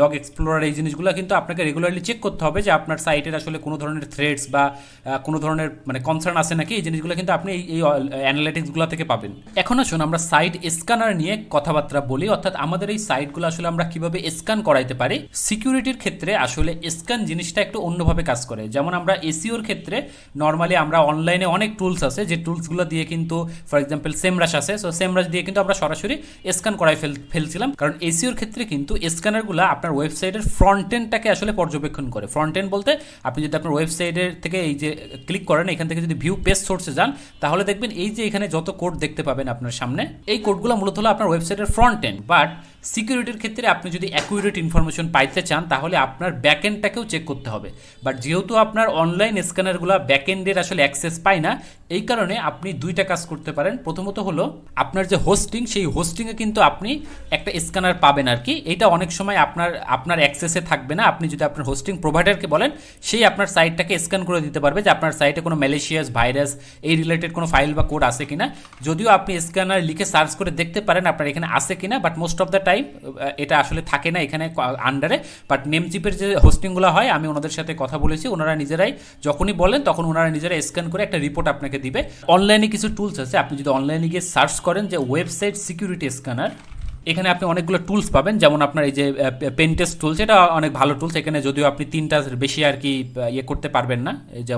লগ এক্সপ্লোরার, এই জিনিসগুলো কিন্তু আপনাকে রেগুলারলি চেক করতে হবে যে আপনার সাইটের আসলে কোনো ধরনের থ্রেডস বা কোনো ধরনের মানে কনসার্ন আছে নাকি, এই জিনিসগুলো কিন্তু আপনি এই অ্যানালাইটিক্সগুলো থেকে পাবেন। এখন আসুন আমরা সাইট স্ক্যানার নিয়ে কথাবার্তা বলি, অর্থাৎ আমাদের এই সাইটগুলো আসলে আমরা কিভাবে স্ক্যান করাইতে পারি। সিকিউরিটির ক্ষেত্রে আসলে স্ক্যান জিনিসটা একটু অন্যভাবে কাজ করে। যেমন আমরা এসইওর ক্ষেত্রে নর্মালি আমরা অনলাইনে অনেক টুলস আছে, যে টুলসগুলো দিয়ে কিন্তু ফর এক্সাম্পল সেমরাশ আছে, সো সেমরাশ দিয়ে কিন্তু আমরা সরাসরি স্ক্যান করাই ফেলছিলাম। কারণ এসইওর ক্ষেত্রে কিন্তু স্ক্যানারগুলো আপনার ওয়েবসাইটের ফ্রন্ট এন্ডটাকে আসলে পর্যবেক্ষণ করে। ফ্রন্ট এন্ড বলতে আপনি যদি আপনার ওয়েবসাইটের থেকে এই যে ক্লিক করেন, এখান থেকে যদি ভিউ পেজ সোর্সে যান তাহলে দেখবেন এই যে এখানে যত কোড দেখতে পাবেন আপনার সামনে, এই কোডগুলো মূলত হলো আপনার ওয়েবসাইটের ফ্রন্ট এন্ড। বাট সিকিউরিটির ক্ষেত্রে আপনি যদি অ্যাকুরেট ইনফরমেশন পাইতে চান তাহলে আপনার ব্যাকএন্ডটাকেও চেক করতে হবে। বাট যেহেতু আপনার অনলাইন স্ক্যানারগুলো ব্যাকএন্ডের আসলে অ্যাক্সেস পায় না, এই কারণে আপনি দুইটা কাজ করতে পারেন। প্রথমত হলো আপনার যে হোস্টিং, সেই হোস্টিংয়ে কিন্তু আপনি একটা স্ক্যানার পাবেন আর কি। এটা অনেক সময় আপনার অ্যাক্সেসে থাকবে না। আপনি যদি আপনার হোস্টিং প্রোভাইডারকে বলেন, সেই আপনার সাইটটাকে স্ক্যান করে দিতে পারবে যে আপনার সাইটে কোনো ম্যালিশিয়াস, ভাইরাস এই রিলেটেড কোনো ফাইল বা কোড আছে কিনা। যদিও আপনি স্ক্যানার লিখে সার্চ করে দেখতে পারেন আপনার এখানে আছে কিনা, but most of the time এটা আসলে থাকে না এখানে আন্ডারে। বাট নেমচিপের যে হোস্টিংগুলো হয়, আমি ওনাদের সাথে কথা বলেছি, ওনারা নিজেরাই যখনই বলেন তখন ওনারা নিজেরাই স্ক্যান করে একটা রিপোর্ট আপনাকে দিবে। অনলাইনে কিছু টুলস আছে, আপনি যদি অনলাইনে গিয়ে সার্চ করেন যে ওয়েবসাইট সিকিউরিটি স্ক্যানার, এখানে আপনি অনেকগুলো টুলস পাবেন। যেমন আপনার এই যে পেন টেস্ট টুলস, এটা অনেক ভালো টুলস। এখানে যদিও আপনি 3টার বেশি আর কি ইয়ে করতে পারবেন না, যে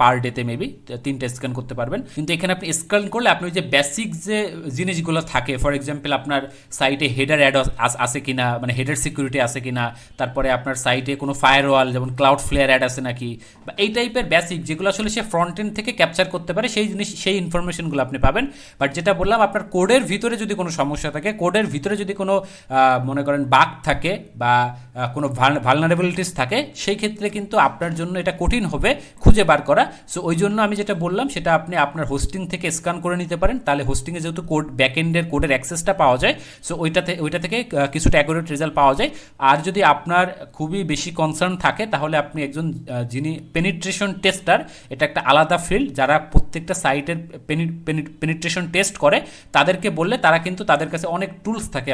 পার ডেতে মেবি 3টা স্ক্যান করতে পারবেন। কিন্তু এখানে আপনি স্ক্যান করলে আপনি যে বেসিক যে জিনিসগুলো থাকে, ফর এক্সাম্পল আপনার সাইটে হেডার অ্যাড আছে কিনা, মানে হেডার সিকিউরিটি আছে কিনা, তারপরে আপনার সাইটে কোনো ফায়ারওয়াল যেমন ক্লাউডফ্লেয়ার অ্যাড আছে নাকি, বা এই টাইপের বেসিক যেগুলো আসলে সে ফ্রন্ট এন্ড থেকে ক্যাপচার করতে পারে, সেই ইনফরমেশনগুলো আপনি পাবেন। বাট যেটা বললাম, আপনার কোডের ভিতরে যদি কোনো সমস্যা থাকে, কোডের ভিতরে যদি কোনো মনে করেন বাগ থাকে বা কোনো ভালনারেবিলিটিস থাকে, সেই ক্ষেত্রে কিন্তু আপনার জন্য এটা কঠিন হবে খুঁজে বার করা। সো ওই জন্য আমি যেটা বললাম সেটা আপনি আপনার হোস্টিং থেকে স্ক্যান করে নিতে পারেন। তাহলে হোস্টিংয়ে যেহেতু কোড ব্যাকএন্ডের কোডের অ্যাক্সেসটা পাওয়া যায়, সো ওইটা থেকে কিছুটা অ্যাকুরেট রেজাল্ট পাওয়া যায়। আর যদি আপনার খুবই বেশি কনসার্ন থাকে তাহলে আপনি একজন যিনি পেনিট্রেশন টেস্টার, এটা একটা আলাদা ফিল্ড, যারা প্রত্যেকটা সাইটের পেনিট্রেশন টেস্ট করে তাদেরকে বললে তারা কিন্তু তাদের কাছে অনেক টুলস থাকে।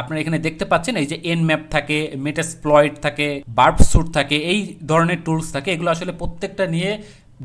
আপনার এখানে দেখতে পাচ্ছেন এই যে এনম্যাপ থাকে, মেটাসপ্লয়েট থাকে, বার্ব স্যুট থাকে, এই ধরনের টুলস থাকে। এগুলো আসলে প্রত্যেকটা নিয়ে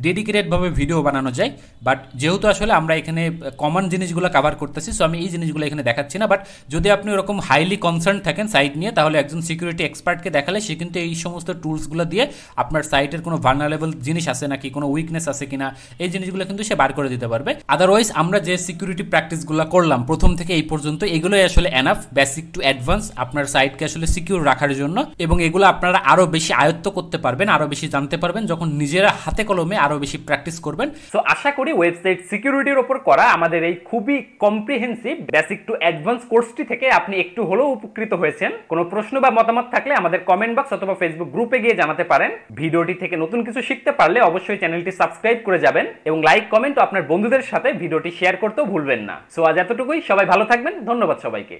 ডেডিকেটেডভাবে ভিডিও বানানো যায়। বাট যেহেতু আসলে আমরা এখানে কমন জিনিসগুলো কভার করতেছি, সো আমি এই জিনিসগুলো এখানে দেখাচ্ছি না। বাট যদি আপনি ওরকম হাইলি কনসার্ন থাকেন সাইট নিয়ে, তাহলে একজন সিকিউরিটি এক্সপার্টকে দেখালে সে কিন্তু এই সমস্ত টুলসগুলো দিয়ে আপনার সাইটের কোনো ভালনারেবল জিনিস আছে নাকি, কোনো উইকনেস আছে কিনা, এই জিনিসগুলো কিন্তু সে বার করে দিতে পারবে। আদারওয়াইজ আমরা যে সিকিউরিটি প্র্যাকটিসগুলো করলাম প্রথম থেকে এই পর্যন্ত, এগুলোই আসলে এনাফ বেসিক টু অ্যাডভান্স আপনার সাইটকে আসলে সিকিউর রাখার জন্য। এবং এগুলো আপনারা আরও বেশি আয়ত্ত করতে পারবেন, আরও বেশি জানতে পারবেন যখন নিজেরা হাতে কলমে আরো বেশি প্র্যাকটিস করবেন। সো আশা করি ওয়েবসাইট সিকিউরিটির উপর করা আমাদের এই খুবই কম্প্রিহেন্সিভ বেসিক টু অ্যাডভান্স কোর্সটি থেকে আপনি একটু হলেও উপকৃত হয়েছেন। কোনো প্রশ্ন বা মতামত থাকলে আমাদের কমেন্ট বক্স অথবা ফেসবুক গ্রুপে গিয়ে জানাতে পারেন। ভিডিওটি থেকে নতুন কিছু শিখতে পারলে অবশ্যই চ্যানেলটি সাবস্ক্রাইব করে যাবেন এবং লাইক কমেন্ট ও আপনার বন্ধুদের সাথে ভিডিওটি শেয়ার করতেও ভুলবেন না। সো আজ এতটুকুই, সবাই ভালো থাকবেন, ধন্যবাদ সবাইকে।